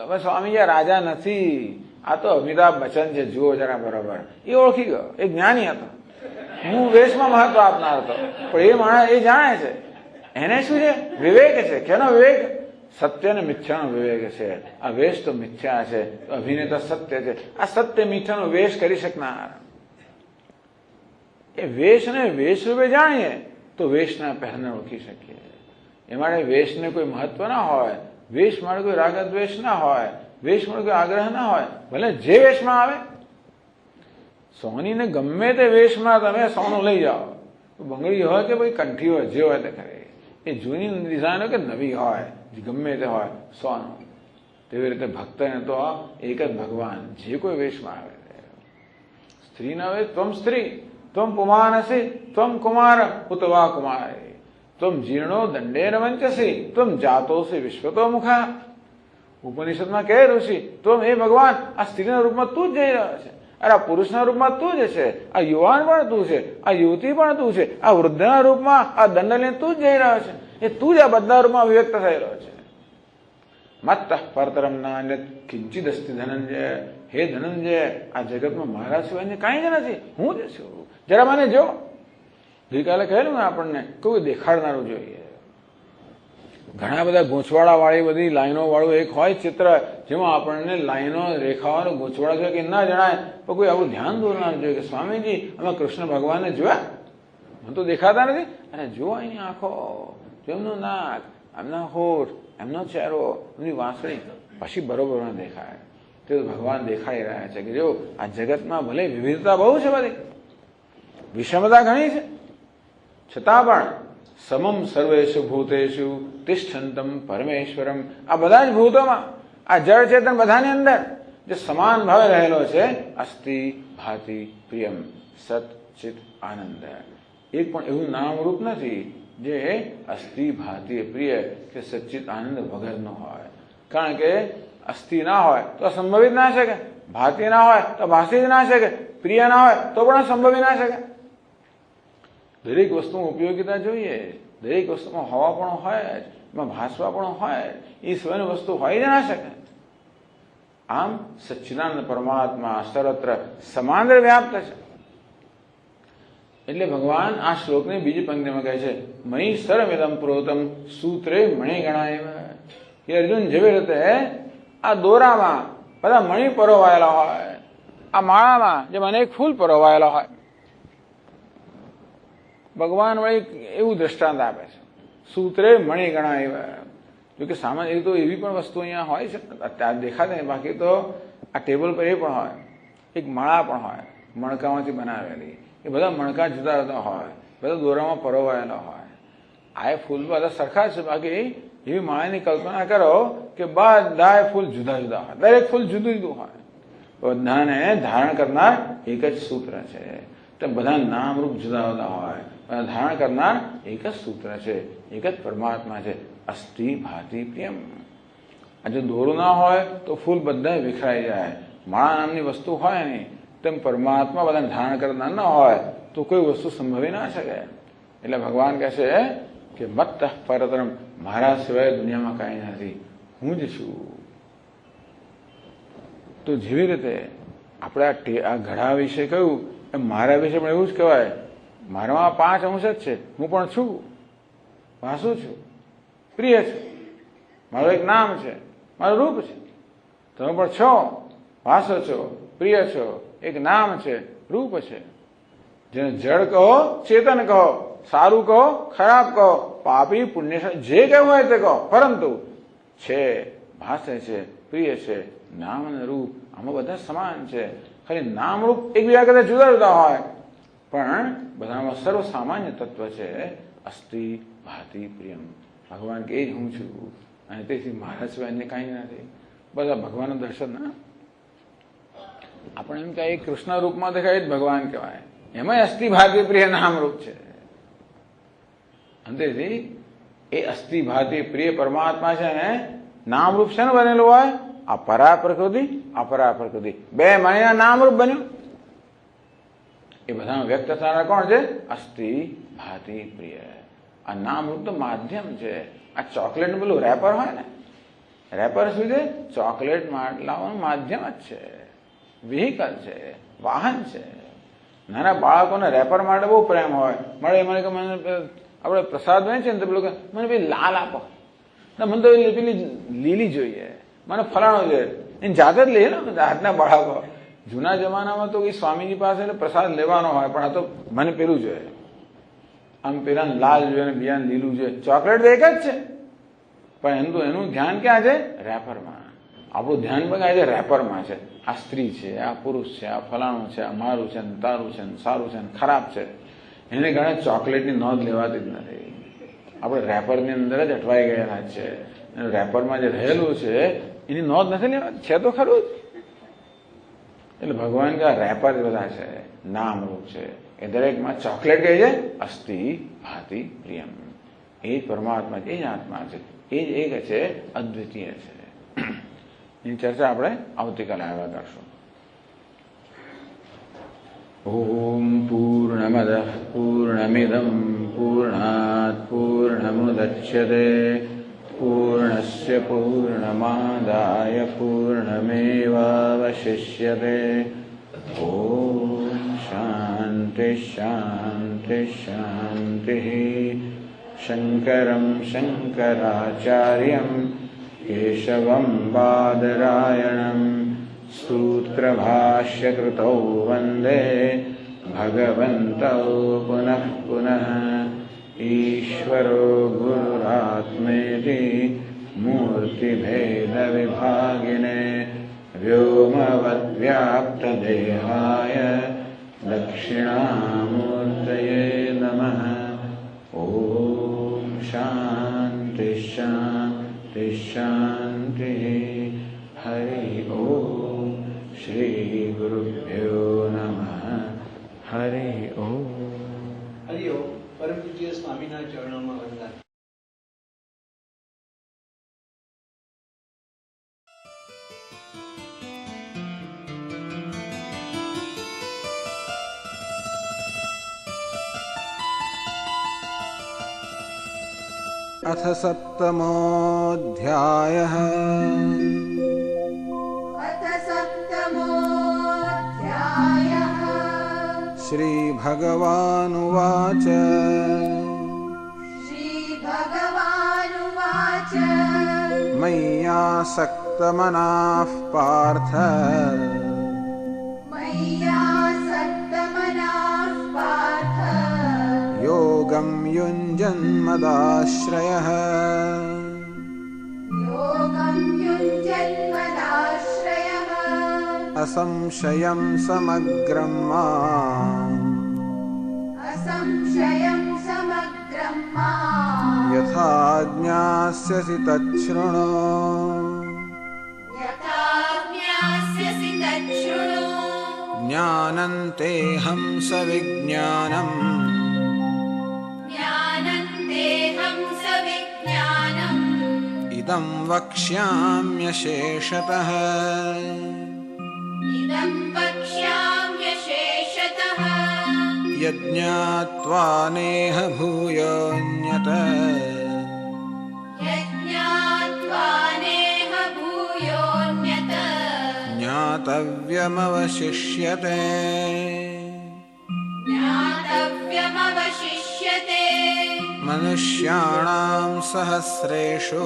હવે સ્વામી રાજા નથી, આ તો અમિતાભ બચ્ચન છે, જુઓ જરા બરાબર. એ ઓળખી ગયો, એ જ્ઞાની હતો. હું વેશમાં મહત્વ આપનાર હતો, પણ એ માણસ એ જાણે છે. એને શું છે? વિવેક છે. કેનો વિવેક? સત્ય અને મિથ્યાનો વિવેક છે. આ વેશ તો મિથ્યા છે, અભિનેતા સત્ય છે. આ સત્ય મિથ્યાનો વેશ કરી શકનાર એ વેશને વેશ રૂપે જાણીએ તો વેશના પહેરનાર ઓળખી શકીએ. એ માટે વેશને કોઈ મહત્વ ના હોય, વેશ માટે કોઈ રાગ દ્વેષ ના હોય, વેશ માટે કોઈ આગ્રહ ના હોય, ભલે જે વેશમાં આવે. સોનીને ગમે તે વેશમાં તમે સોનું લઈ જાઓ, બંગડી હોય કે ભાઈ કંઠી હોય, જે હોય તે કરે, એ જૂની ડિઝાઇન હોય કે નવી હોય, ગમે તે હોય, સોનું. તેવી રીતે ભક્તને તો એક જ ભગવાન જે કોઈ વેશમાં આવે. સ્ત્રીના વેશ, ત્વમ સ્ત્રી ત્વમ પુમાનસી ત્વમ કુમાર ઉતવા કુમારી ત્વમ જીર્ણો દંડેન વંચસી ત્વમ જાતોસી વિશ્વતો મુખા. ઉપનિષદમાં કહે ઋષિ, ત્વમ એ ભગવાન આ સ્ત્રીના રૂપમાં તું જ જઈ રહ્યો છે, અરે આ પુરુષના રૂપમાં તું જ છે, આ યુવાન પણ તું છે, આ યુવતી પણ તું છે, આ વૃદ્ધના રૂપમાં આ દંડ લઈને તું જ જઈ રહ્યો છે. એ તું જ આ બધા રૂપમાં વ્યક્ત થઈ રહ્યો છે. મત્તઃ પરતરમ નાન્યત કિંચિદ અસ્તિ ધનંજય. હે ધનંજય, આ જગતમાં મારા સિવાય કાંઈ જ નથી, હું જ છું. જરા મને જો. ગઈકાલે કહેલું ને આપણને કોઈ દેખાડનારું જોઈએ. ઘણા બધા ગૂંચવાડા વાળી બધી લાઈનો વાળું એક હોય ચિત્ર, જેમાં આપણને લાઈનો, રેખાઓનો ગૂંચવાડા જોઈએ કે ના જણાય, પણ કોઈ આવું ધ્યાન દોરનાર જોઈએ કે સ્વામીજી અમે કૃષ્ણ ભગવાનને જોયા, મને તો દેખાતા નથી. અને જુઓ એની આંખો, એમનું નાક, એમના હોઠ, એમનો ચહેરો, એમની વાંસળી, પછી બરોબર દેખાય. તે તો ભગવાન દેખાડી રહ્યા છે કે જો આ જગતમાં ભલે વિવિધતા બહુ છે, બધી વિષમતા ઘણી છે, છતાં પણ સમમ સર્વેષુ ભૂતેષુ તિષ્ઠંતમ પરમેશ્વરમ, આ બધા જ ભૂતોમાં, આ જળ ચેતન બધાની અંદર જે સમાન ભાવે રહેલો છે, અસ્થિ ભાતિ પ્રિયમ સત ચિત આનંદ. એક પણ એવું નામ રૂપ નથી જે અસ્થિ ભાતિ પ્રિય કે સચ્ચિત આનંદ વગરનો હોય. કારણ કે અસ્થિ ના હોય તો સંભવિત ના શકે, ભાતિ ના હોય તો ભાષી જ ના શકે, પ્રિય ના હોય તો પણ સંભવી ના શકે. દરેક વસ્તુમાં ઉપયોગિતા જોઈએ, દરેક વસ્તુમાં હવા પણ હોય જ, એમાં ભાસવા પણ હોય, એ સ્વયં વસ્તુ હોય જ ના શકે. આમ સચ્ચિદાનંદ પરમાત્મા સર્વત્ર સમાન વ્યાપ્ત છે. એટલે ભગવાન આ શ્લોકની બીજી પંક્તિમાં કહે છે, મયી સર્વમિદં પ્રોતમ સૂત્રે મણિગણાય. કે અર્જુન, જેવી રીતે આ દોરામાં બધા મણિ પરોવાયેલા હોય, આ માળામાં જેમ અનેક ફૂલ પરોવાયેલા હોય, ભગવાન વળી એવું દ્રષ્ટાંત આપે છે, સૂત્રે મણિગણાય. જોકે સામાન્ય રીતે એવી પણ વસ્તુ અહીંયા હોય છે, અત્યારે દેખાતી નહીં, બાકી તો આ ટેબલ પર એ પણ હોય, એક માળા પણ હોય મણકામાંથી બનાવેલી. એ બધા મણકા જુદા જુદા હોય, બધા દોરામાં પરોવાયેલા હોય. આ ફૂલ બધા સરખા છે, બાકી એવી માળાની કલ્પના કરો કે બધા ફૂલ જુદા જુદા હોય, દરેક ફૂલ જુદું જુદું હોય. બધાને ધારણ કરનાર એક જ સૂત્ર છે. તો બધા નામરૂપ જુદા જુદા હોય, બધા ધારણ કરનાર એક જ સૂત્ર છે, એક જ પરમાત્મા છે, અસ્થિ ભાતિ પ્રિયમ. આ જો દોરું ના હોય તો ફૂલ બધા વિખરાઈ જાય. માળા નામની વસ્તુ હોય નહીં, તેમ પરમાત્મા બધાને ધારણ કરનાર ન હોય તો કોઈ વસ્તુ સંભવી ના શકે. એટલે ભગવાન કહે છે કે મત્ત પરતરમ, મારા સિવાય દુનિયામાં કાંઈ નથી, હું જ છું. તો જેવી રીતે આપણે આ ઘડા વિશે કહ્યું એમ મારા વિશે પણ એવું જ કહેવાય, મારામાં 5 અંશ જ છે, હું પણ છું, વાસુ છું, પ્રિય છે, મારું એક નામ છે, મારું રૂપ છે. તમે પણ છો, વાસો છો, પ્રિય છો, એક નામ છે, રૂપ છે. જેને જળ કહો, ચેતન કહો, સારું કહો, ખરાબ કહો, પાપી પુણ્ય, જે કહેવું હોય તે કહો, પરંતુ છે, ભાષે છે, પ્રિય છે, નામ અને રૂપ આમાં બધા સમાન છે. ખાલી નામ રૂપ એકબીજા કરતા જુદા જુદા હોય, પણ બધામાં સર્વ સામાન્ય તત્વ છે, અસ્થિ ભાતિ પ્રિયમ. ભગવાન કે એ જ હું છું, અને તેથી મારા સિવાય અન્ય કાંઈ નથી. બધા ભગવાનનું દર્શન ના આપણે એમ કહે કૃષ્ણ રૂપમાં દેખાય જ ભગવાન કહેવાય, એમાં અસ્થિ ભાતિ પ્રિય નામ રૂપ છે. અને તેથી એ અસ્થિ ભાતિ પ્રિય પરમાત્મા છે ને નામ રૂપ છે ને બનેલું હોય, આ પરા પ્રકૃતિ અપરા પ્રકૃતિ બે મળીને નામ રૂપ બન્યું. એ બધામાં વ્યક્ત થનારા કોણ છે? અસ્થિ ભાતિ પ્રિય. આ નામ રૂપ તો માધ્યમ છે. આ ચોકલેટ પેલું રેપર હોય ને, રેપર શું છે? ચોકલેટ લાવવાનું માધ્યમ જ છે, વ્હીકલ છે, વાહન છે. નાના બાળકોને રેપર માટે બહુ પ્રેમ હોય, મળે મને કે મને આપણે પ્રસાદ વહેંચે ને તો પેલું મને પેલી લાલ આપો, મને તો પેલી લીલી જોઈએ, મને ફલાણો જોઈએ, એની જાત જ લઈએ ને હાથના બાળકો. જૂના જમાનામાં તો એ સ્વામીજી પાસે પ્રસાદ લેવાનો હોય, પણ આ તો મને પેલું જોઈએ, આમ પેલા લાલ જોઈએ ને બીજાને લીલું જોઈએ. ચોકલેટ એક જ છે, પણ એનું ધ્યાન ક્યાં છે? રેપરમાં. આપણું ધ્યાન બગાય છે રેપરમાં છે. આ સ્ત્રી છે, આ પુરુષ છે, આ ફલાણું છે, આ મારું છે, તારું છે, સારું છે, ખરાબ છે. એને કારણે ચોકલેટની નોંધ લેવાતી જ નથી. આપણે રેપરની અંદર જ અટવાઈ ગયેલા છે. રેપરમાં જે રહેલું છે એની નોંધ નથી લેવાતી, છે તો ખરું જ. એટલે ભગવાન કે રેપર બધા છે, નામરૂપ છે. એ દરેકમાં ચોકલેટ કઈ છે? અસ્થિ ભાતિ પ્રિયમ. એ જ પરમાત્મા છે, એ જ આત્મા છે, એ જ એક છે, અદ્વિતીય છે. એની ચર્ચા આપણે આવતીકાલે આવ્યા કરશું. ઓમ પૂર્ણમદ પૂર્ણમિદમ પૂર્ણાત પૂર્ણમુદચ્યતે પૂર્ણસ્ય પૂર્ણમાદાય પૂર્ણમેવાવશિષ્યતે. ઓમ શાંતિ શાંતિ શાંતિ. શંકરં શંકરાચાર્યં કેશવં બાદરાયણં સૂત્રભાષ્યકૃતૌ વંદે ભગવन्तૌ પુનઃ પુનઃ. ઈશ્વરો ગુરુરાત્મેતિ મૂર્તિભેદવિભાગિને व्योमवद्व्याप्तदेहाय दक्षिणामूर्तये नमः। ॐ शान्ति शान्ति शान्तिः। हरि ओम। श्री गुरुभ्यो नमः। हरि ओम। हरि ओम। परम पूज्य स्वामीना चरणों में वंदन। अथ सप्तमोऽध्यायः। श्रीभगवानुवाच। मय्यासक्तमनाः पार्थ योगं युञ्जन्मदाश्रयः असंशयं समग्रं माम् यथा ज्ञास्यसि तच्छृणु। ज्ञानं तेऽहं सविज्ञानम् इदं वक्ष्याम्यशेषतः। यज्ञात्वा नेह भूयोऽन्यत् ज्ञातव्यमवशिष्यते। मनुष्याणां सहस्रेषु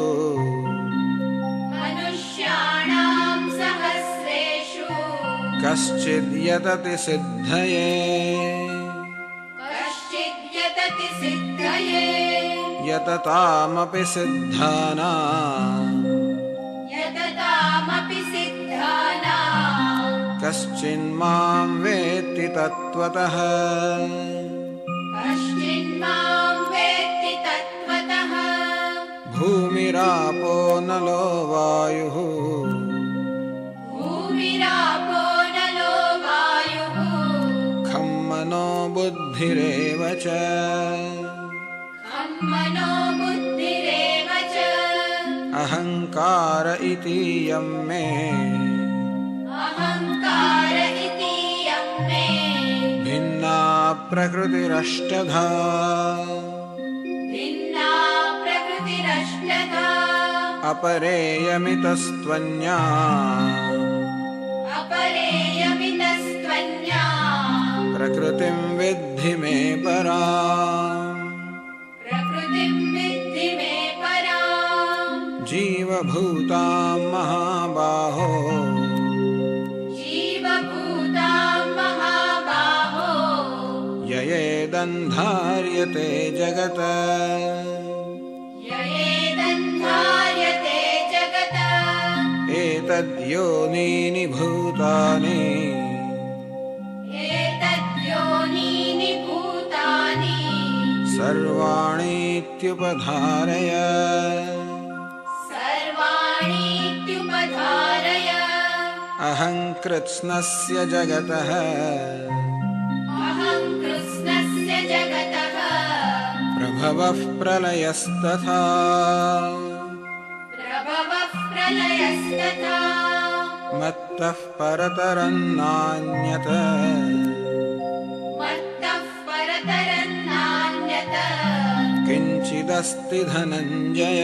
कश्चिद् यतति सिद्धये। यततामपि सिद्धानां कश्चिन्मां वेत्ति तत्त्वतः। भूमिरापो नलो वायुः खं मनो बुद्धिरेव च। अहंकार इतीयं मे भिन्ना प्रकृतिरष्टधा। अपरेयमितस्त्वन्या प्रकृतिं विद्धि मे पराम्। जीवभूतां महाबाहो ययेदन्धार्यते जगत्। एतद्योनीनि भूतानि सर्वाणीत्युपधारय। अहं कृत्स्नस्य जगतः प्रभवः प्रलयस्तथा। मत्तः परतरं नान्यत् किञ्चिदस्ति धनञ्जय।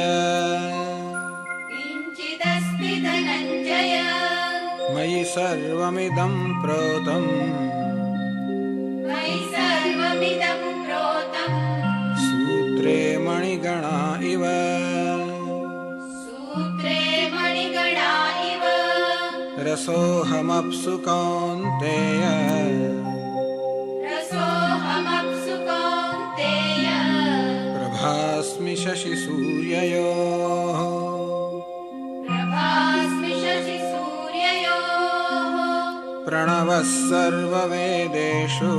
मयि सर्वमिदं प्रोतं सूत्रे मणिगणा इव। रसोऽहमप्सु कौन्तेय प्रभास्मि शशिसूर्ययोः। प्रणवः सर्ववेदेषु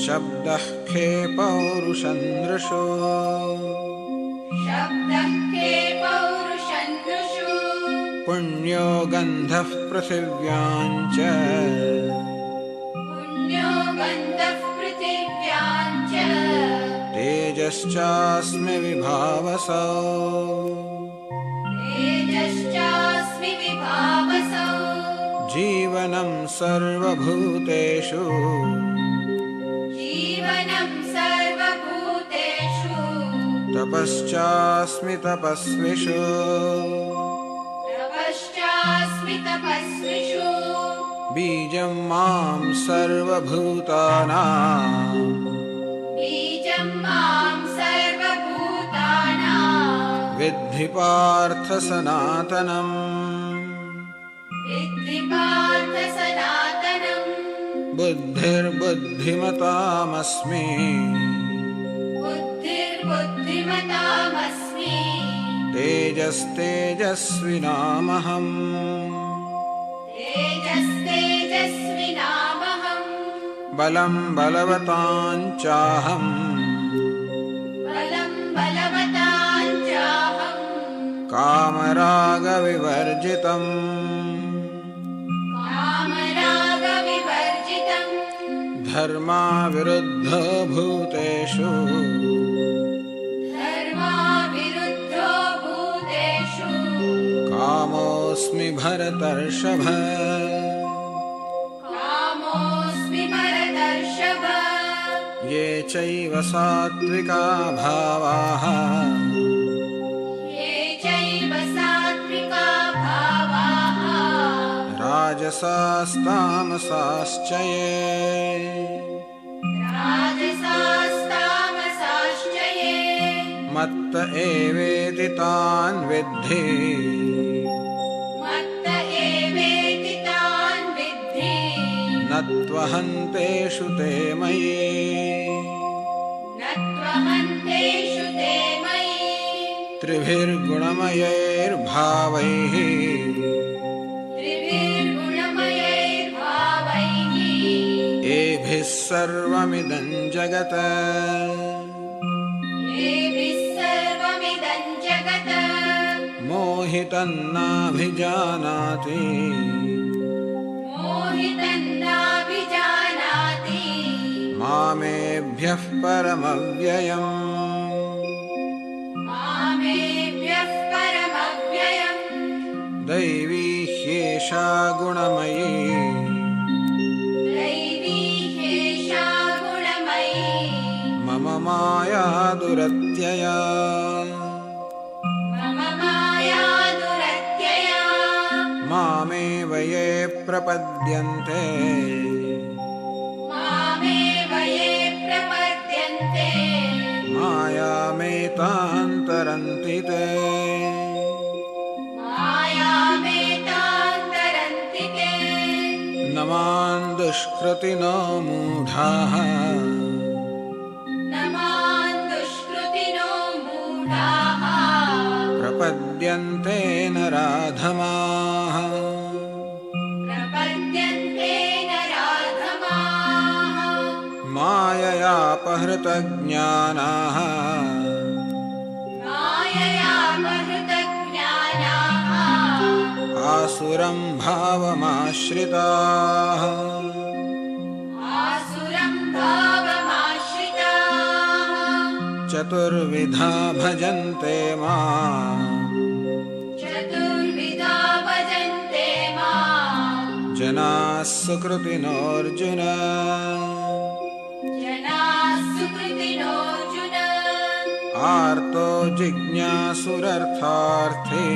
शब्दः खे पौरुषन्दृषु पुण्यो गन्धः पृथिव्यां च तेजश्चास्मि विभावसौ जीवनं सर्वभूतेषु तपश्चास्मि तपस्विषु बीजं मां सर्वभूतानां विद्धि पार्थ सनातनम् बुद्धिर्बुद्धिमतामस्मि तेजस्तेजस्विनामहम् बलं बलवतां चाहम् कामरागविवर्जितम् धर्माविरुद्धो भूतेषु कामोऽस्मि भरतर्षभ ये चैव सात्विका भावाः राजसास्तामसाश्च ये मत्त एवेति तान् विद्धि न त्वहन्तेषु ते मयि त्रिभिर्गुणमयैर्भावैः एभिः सर्वमिदं जगत् मोहितं नाभिजानाति मामेभ्यः परमव्ययम् दैवी ह्येषा गुणमयी मम माया दुरत्यया मामेव ये प्रपद्यन्ते मायामेतां तरन्ति ते न मां दुष्कृतिनो मूढाः प्रपद्यन्ते नराधमाः माययापहृतज्ञानाः आसुरं भावमाश्रिताः चतुर्विधा भजन्ते मां जनाः सुकृतिनोऽर्जुन आर्तो जिज्ञासुरर्थार्थी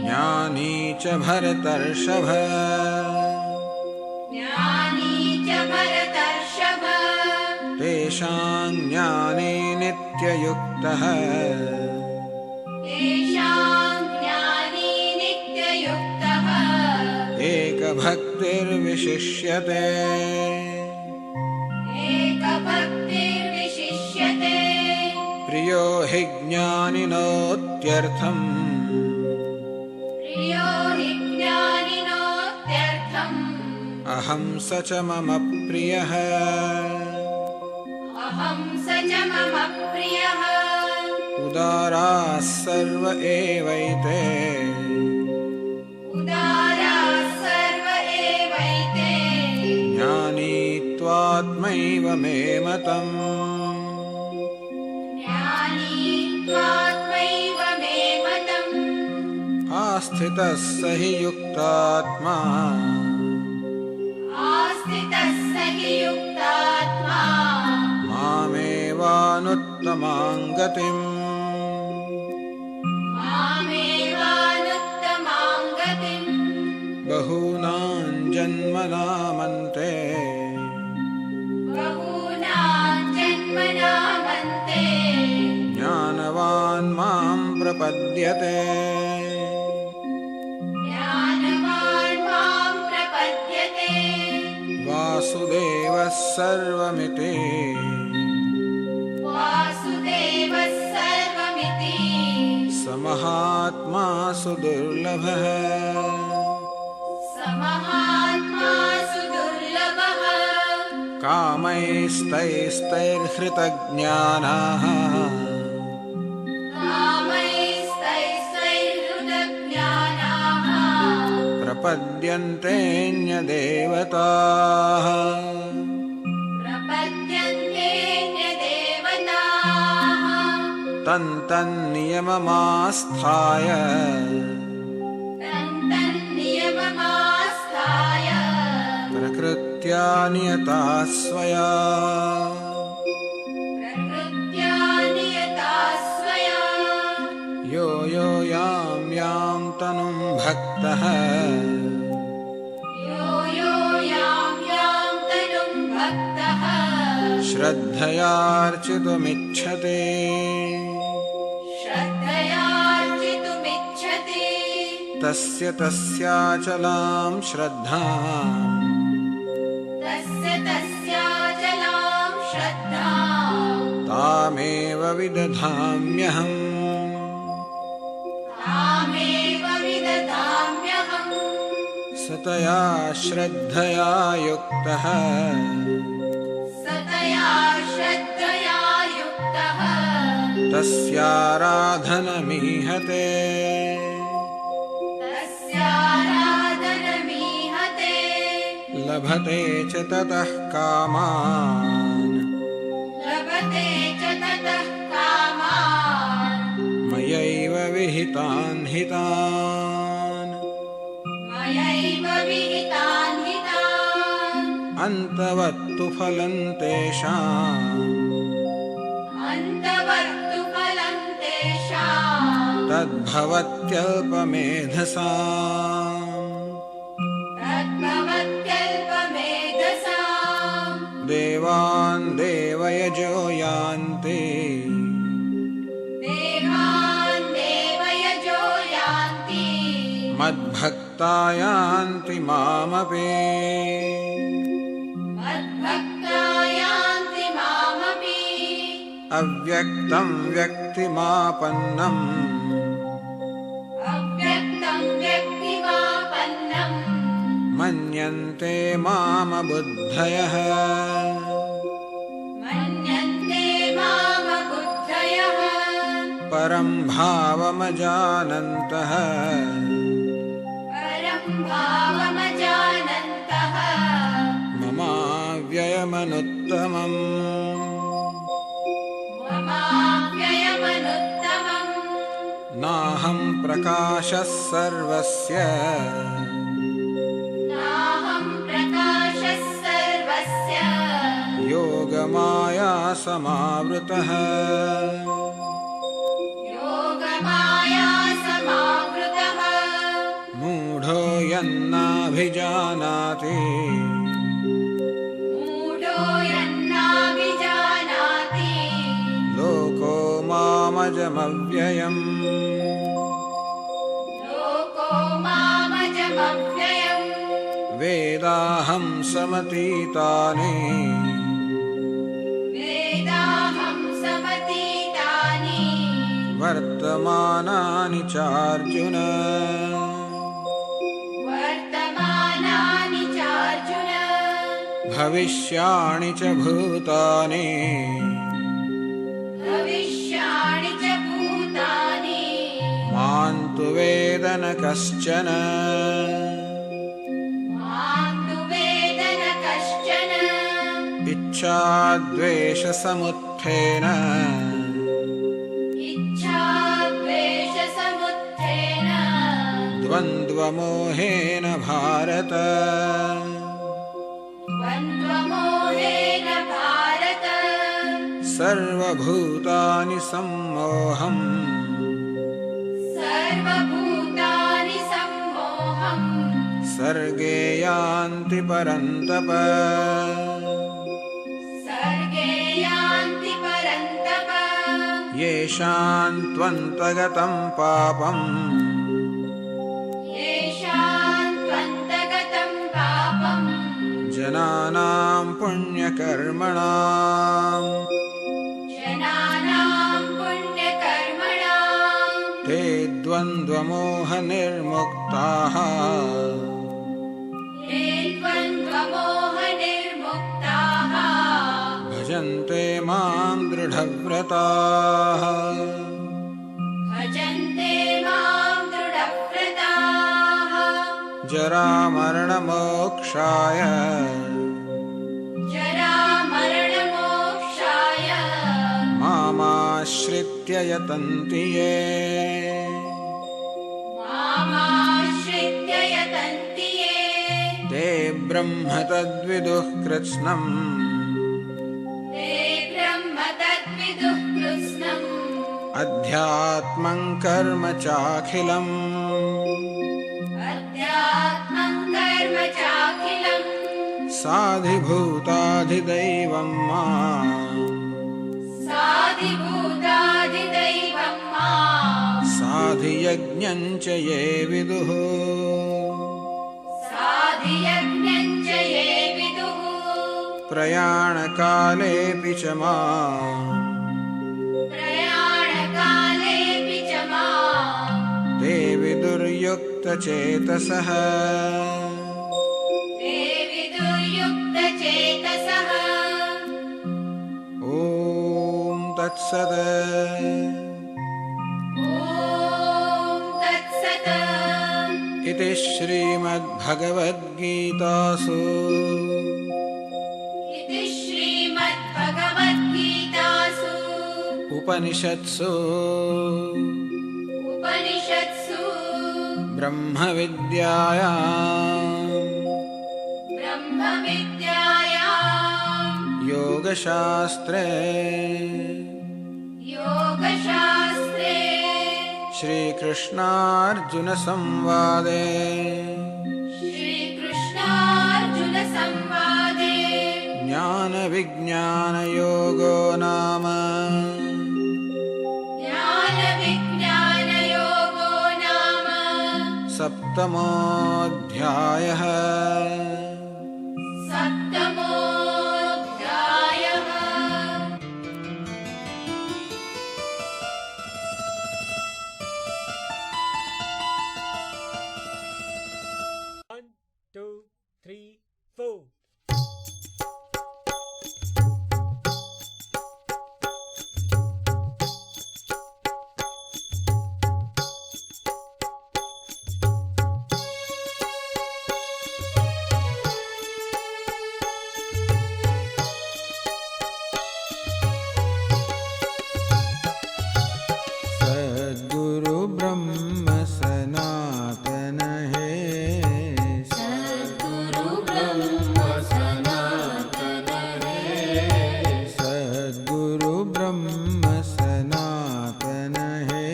ज्ञानी च भरतर्षभ तेषां ज्ञाने नित्ययुक्तः एकभक्तिर्विशिष्यते हि ज्ञानिनोत्यर्थम् अहं स च मम प्रियः उदाराः सर्व एवैते ज्ञानी त्वात्मैव मे मतम् आस्थितः स हि युक्तात्मा मामेवानुत्तमां गतिम् बहूनां जन्मनामन्ते ज्ञानवान् मां प्रपद्यते वासुदेवः सर्वमिति समहात्मा सुदुर्लभः कामैस्तैस्तैर्हृतज्ञानाः प्रपद्यन्तेऽन्यदेवताः तन्तन्नियममास्थाय प्रकृत्या नियता स्वया यो यो यां यां तनुं भक्तः श्रद्धयार्चितुमिच्छति तस्य तस्याचलां श्रद्धाम् तामेव विदधाम्यहम् सतया श्रद्धया युक्तः तस्याराधनमीहते लभते च ततः कामान् मयैव विहितान् हितान् अन्तवत्तु फलं तेषाम् तद्भवत्यल्पमेधसाम् देवान् देवयजो यान्ति मद्भक्ता यान्ति मामपि अव्यक्तं व्यक्तिमापन्नम् मन्यन्ते मामबुद्धयः परं भावमजानन्तः ममाव्ययमनुत्तमम् नाहं प्रकाशः सर्वस्य योगमाया समावृतः मूढो यन्नाभिजानाति लोको मामजमव्ययम् वेदाहं समतीतानि वर्तमानानि चार्जुन वर्तमानानि चार्जुन भविष्याणि च भूतानि भविष्याणि च भूतानि मां तु वेद न कश्चन मां तु वेद न कश्चन इच्छाद्वेषसमुत्थेन इच्छाद्वेषसमुत्थेन द्वन्द्वमोहेन भारत द्वन्द्वमोहेन भारत सर्वभूतानि सम्मोहम् सर्वभूतानि सम्मोहम् सर्गे यान्ति परन्तप सर्गे यान्ति परन्तप येषां त्वन्तगतं पापम् येषां त्वन्तगतं पापम् जनानां पुण्यकर्मणाम् जनानां पुण्यकर्मणां ते द्वन्द्वमोहनिर्मुक्ताः ते द्वन्द्वमोहनिर्मुक्ताः भजन्ते मां दृढव्रताः भजन्ते मां दृढव्रताः जरामरणमोक्षाय जरामरणमोक्षाय मामाश्रित्य यतन्ति ये मामाश्रित्य यतन्ति ये ते ब्रह्म तद्विदुः कृत्स्नम् ते ब्रह्म तद्विदुः कृत्स्नम् अध्यात्मं कर्म चाखिलम् अध्यात्मं कर्म चाखिलम् साधिभूताधिदैवं माम् साधिभूताधिदैवं माम् साधियज्ञं च ये विदुः साधियज्ञं च ये विदुः प्रयाणकालेऽपि च माम् प्रयाणकालेऽपि च माम् ते विदुर्युक्तचेतसः ते विदुर्युक्तचेतसः ॐ तत्सत् ॐ तत्सत् इति श्रीमद्भगवद्गीतासु इति श्रीमद्भगवद्गीतासु उपनिषत्सु उपनिषत्सु ब्रह्मविद्यायां ब्रह्मविद्यायां योगशास्त्रे योगशास्त्रे श्रीकृष्णार्जुनसंवादे श्रीकृष्णार्जुनसंवादे ज्ञानविज्ञानयोगो नाम ज्ञानविज्ञानयोगो नाम सप्तमोऽध्यायः सप्तमोऽध्यायः One, two, three, four. सद्गुरु ब्रह्म सनातन है सद्गुरु ब्रह्म सनातन है सद्गुरु ब्रह्म सनातन है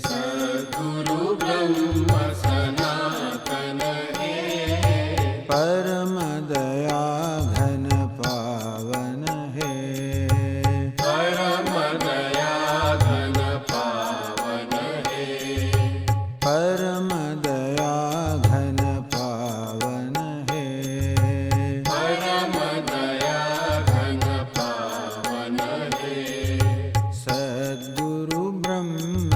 सद्गुरु ब्रह्म सनातन है परम दया घन पावन है परम दया घन पावन है परम दया घन पावन है परम दया घन पावन है सद्गुरु ब्रह्म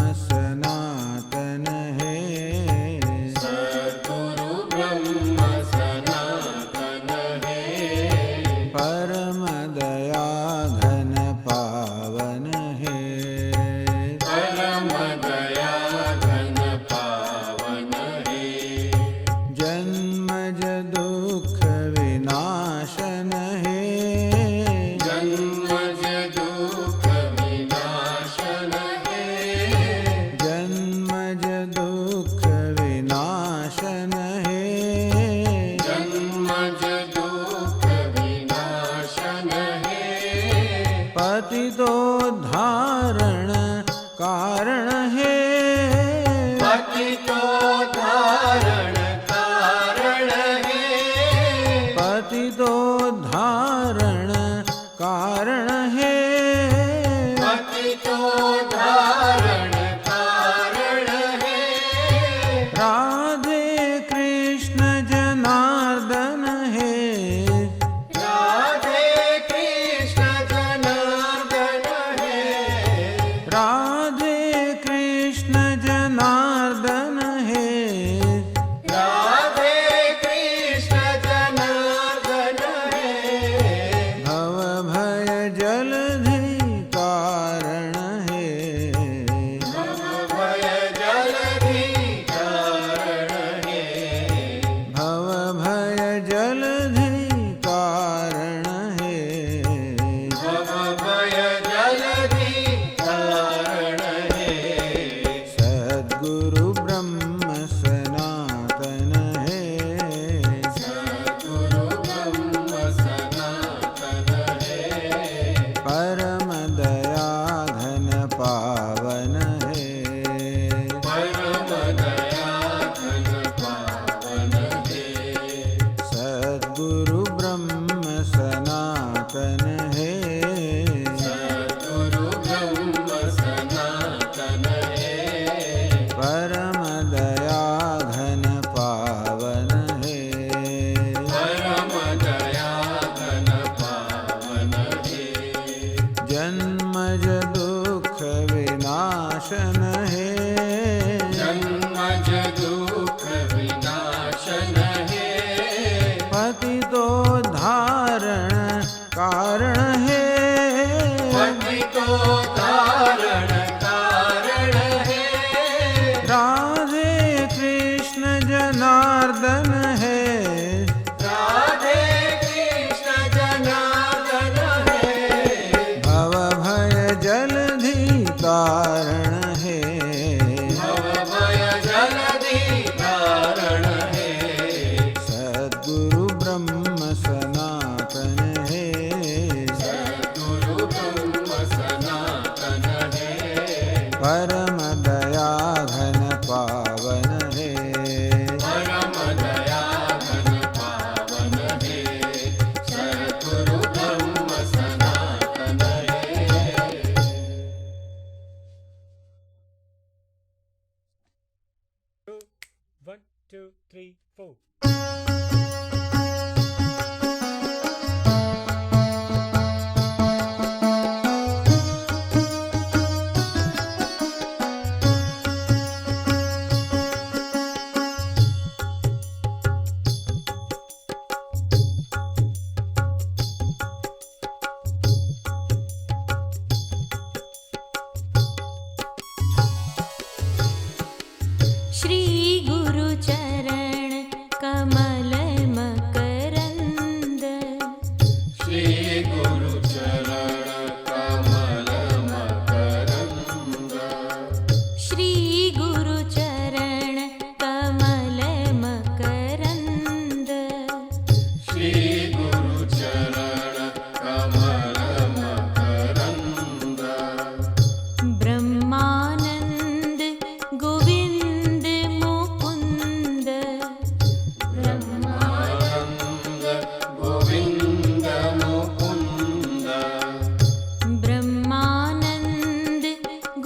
धारण कारण है पतितो धारण कारण है पतितो धारण कारण है राधे कृष्ण जनार्दन है राधे कृष्ण जनार्दन है राधे कृष्ण जनार्दन है राधे कृष्ण जनार्दन है भव भय जलधि कारण है भय जलधि कारण है भव भय जलधि कारण है भय जलधि कारण है सद्गुरु ब्रह्म सनातन है सद्गुरु ब्रह्म सनातन है परम दया घन पावन है परम दया घन पावन है सद्गुरु ब्रह्म सनातन है सद्गुरु ब्रह्म सनातन है परम दया घन पावन है परम दया घन पावन है जन्मज दुख विनाशन है जन्मज दुख विनाशन है पतितो धारण कारण है पतितो धारण कारण है राधे कृष्ण जनार्दन है राधे कृष्ण जनार्दन है भव भय जलधि कारण है भव भय जलधि कारण है सद्गुरु ब्रह्म सनातन है सद्गुरु ब्रह्म सनातन है परम दया घन पावन है परम दया घन पावन है सद्गुरु ब्रह्म सनातन है 1, 2, 3, 4. श्री गुरु चरण कमल मकरंद श्री गुरु चरण कमल मकरंद श्री गुरु चरण कमल मकरंद श्री गुरु चरण कमल मकरंद ब्रह्मानंद गोविंद मुकुंद ब्रह्मानंद गोविंद मुकुंद ब्रह्मानंद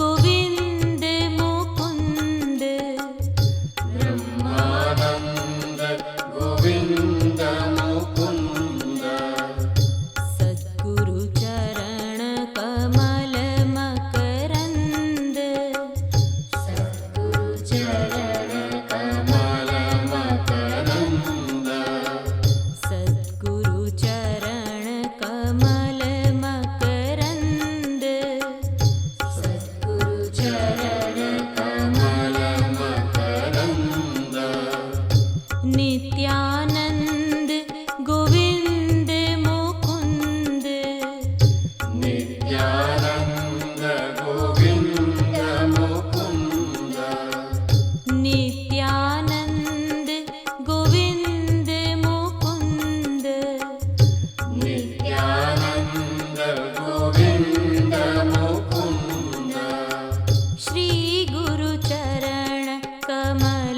गोविंद मुकुंद ब्रह्मानंद गोविंद मुकुंद सद्गुरु चरण कमल मकरंद सद्गुरु चरण कमल मकरंद सद्गुरु चरण कमल मकरंद सद्गुरु चरण कमल मकरंद नित्यानंद गोविंद मुकुंद नित्यानंद गोविंद मुकुंद नित्यानंद गोविंद मुकुंद नित्यानंद गोविंद मुकुंद श्री गुरु चरण कमल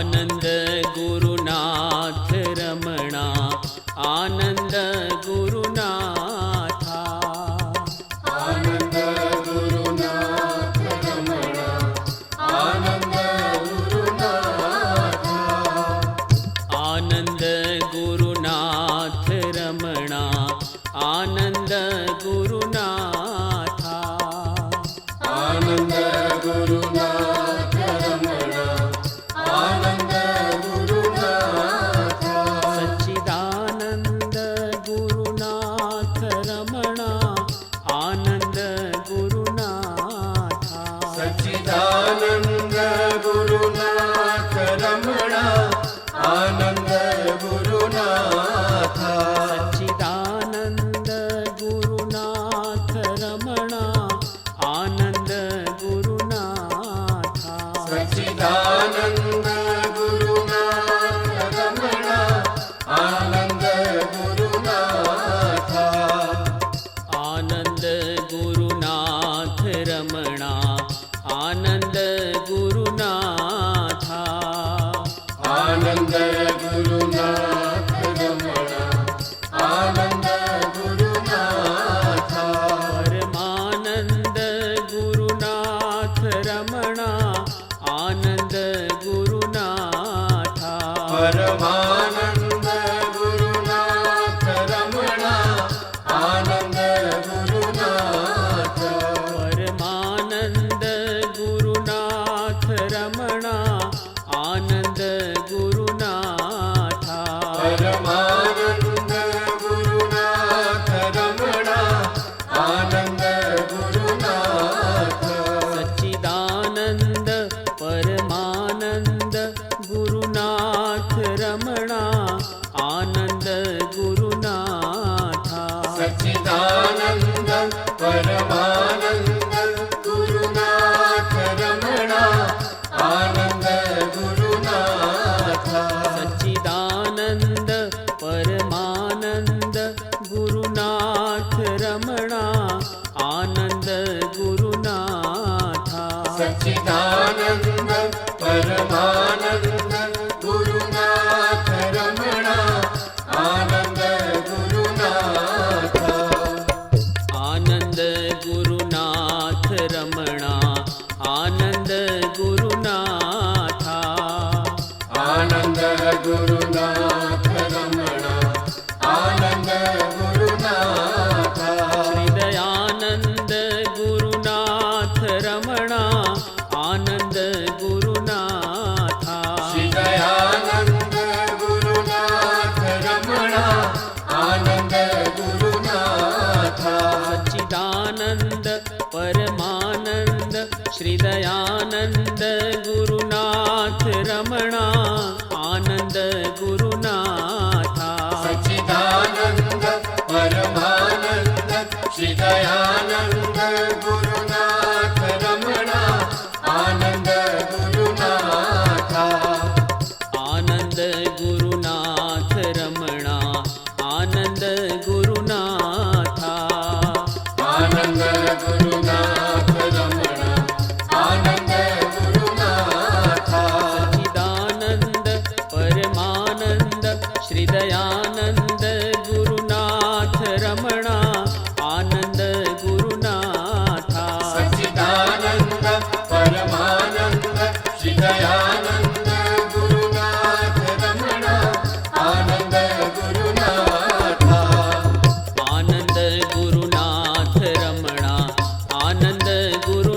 आनंद गुरुनाथ रमणा आनंद गुरुनाथा आनंद गुरुनाथ रमणा आनंद गुरुनाथा आनंद गुरुनाथ रमणा आनंद गुरुनाथा आनंद गुरुनाथ रमणा आनंद गुरुनाथा सच्चिदानंद गुरुनाथ रमणा आनंद गुरुनाथा सच्चिदानंद गुरुनाथ रमणा आनंद गुरुनाथा सच्चिदानंद गुरुनाथ रमणा आनंद गुरुनाथा सच्चिदानंद गुरुनाथ रमणा आनंद गुरुनाथा आनंद गुरुनाथ रमणा आनंद गुरुनाथा आनंद गुरुनाथ रमणा आनंद गुरुनाथा परमानंद गुरुनाथ रमणा आनंद गुरुनाथा परमानंद गुरुनाथ रमणा आनंद गुरुनाथा परमानंद गुरुनाथ रमणा आनंद गुरुनाथा परमानंद गुरुनाथ रमणा आनंद गुरुनाथा सच्चिदानंद परमानंद गुरुनाथ रमणा आनंद गुरुनाथा सच्चिदानंद परमानंद गुरुनाथ रमणा आनंद गुरुनाथा सच्चिदानंद परमानंद गुरुनाथ रमणा आनंद गुरुनाथा सच्चिदानंद परमानंद गुरुनाथ रमणा आनंद गुरुनाथा आनंद गुरुनाथ रमणा आनंद गुरुनाथा आनंद गुरुनाथ रमणा आनंद गुरुनाथा हृदयानंद गुरुनाथ रमणा आनंद गुरुनाथा श्रीदयानंद गुरुनाथ रमणा आनंद गुरुनाथा सच्चिदानंद परमानंद श्रीदयानंद गुरुनाथ रमणा आनंद गुरुनाथा सच्चिदानंद परमानंद श्रीदयानंद गुरुनाथ रमणा आनंद गुरुनाथा आनंद गुरुनाथ रमणा आनंद गुरुनाथा आनंद गुरुनाथ रमणा आनंद गुरुनाथा सच्चिदानंद परमानंद श्रीदयानंद गुरुनाथ रमणा आनंद गुरुनाथा सच्चिदानंद परमानंद श्रीदयानंद गुरुनाथ रमणा आनंद गुरुनाथा आनंद गुरुनाथ रमणा आनंद गुरु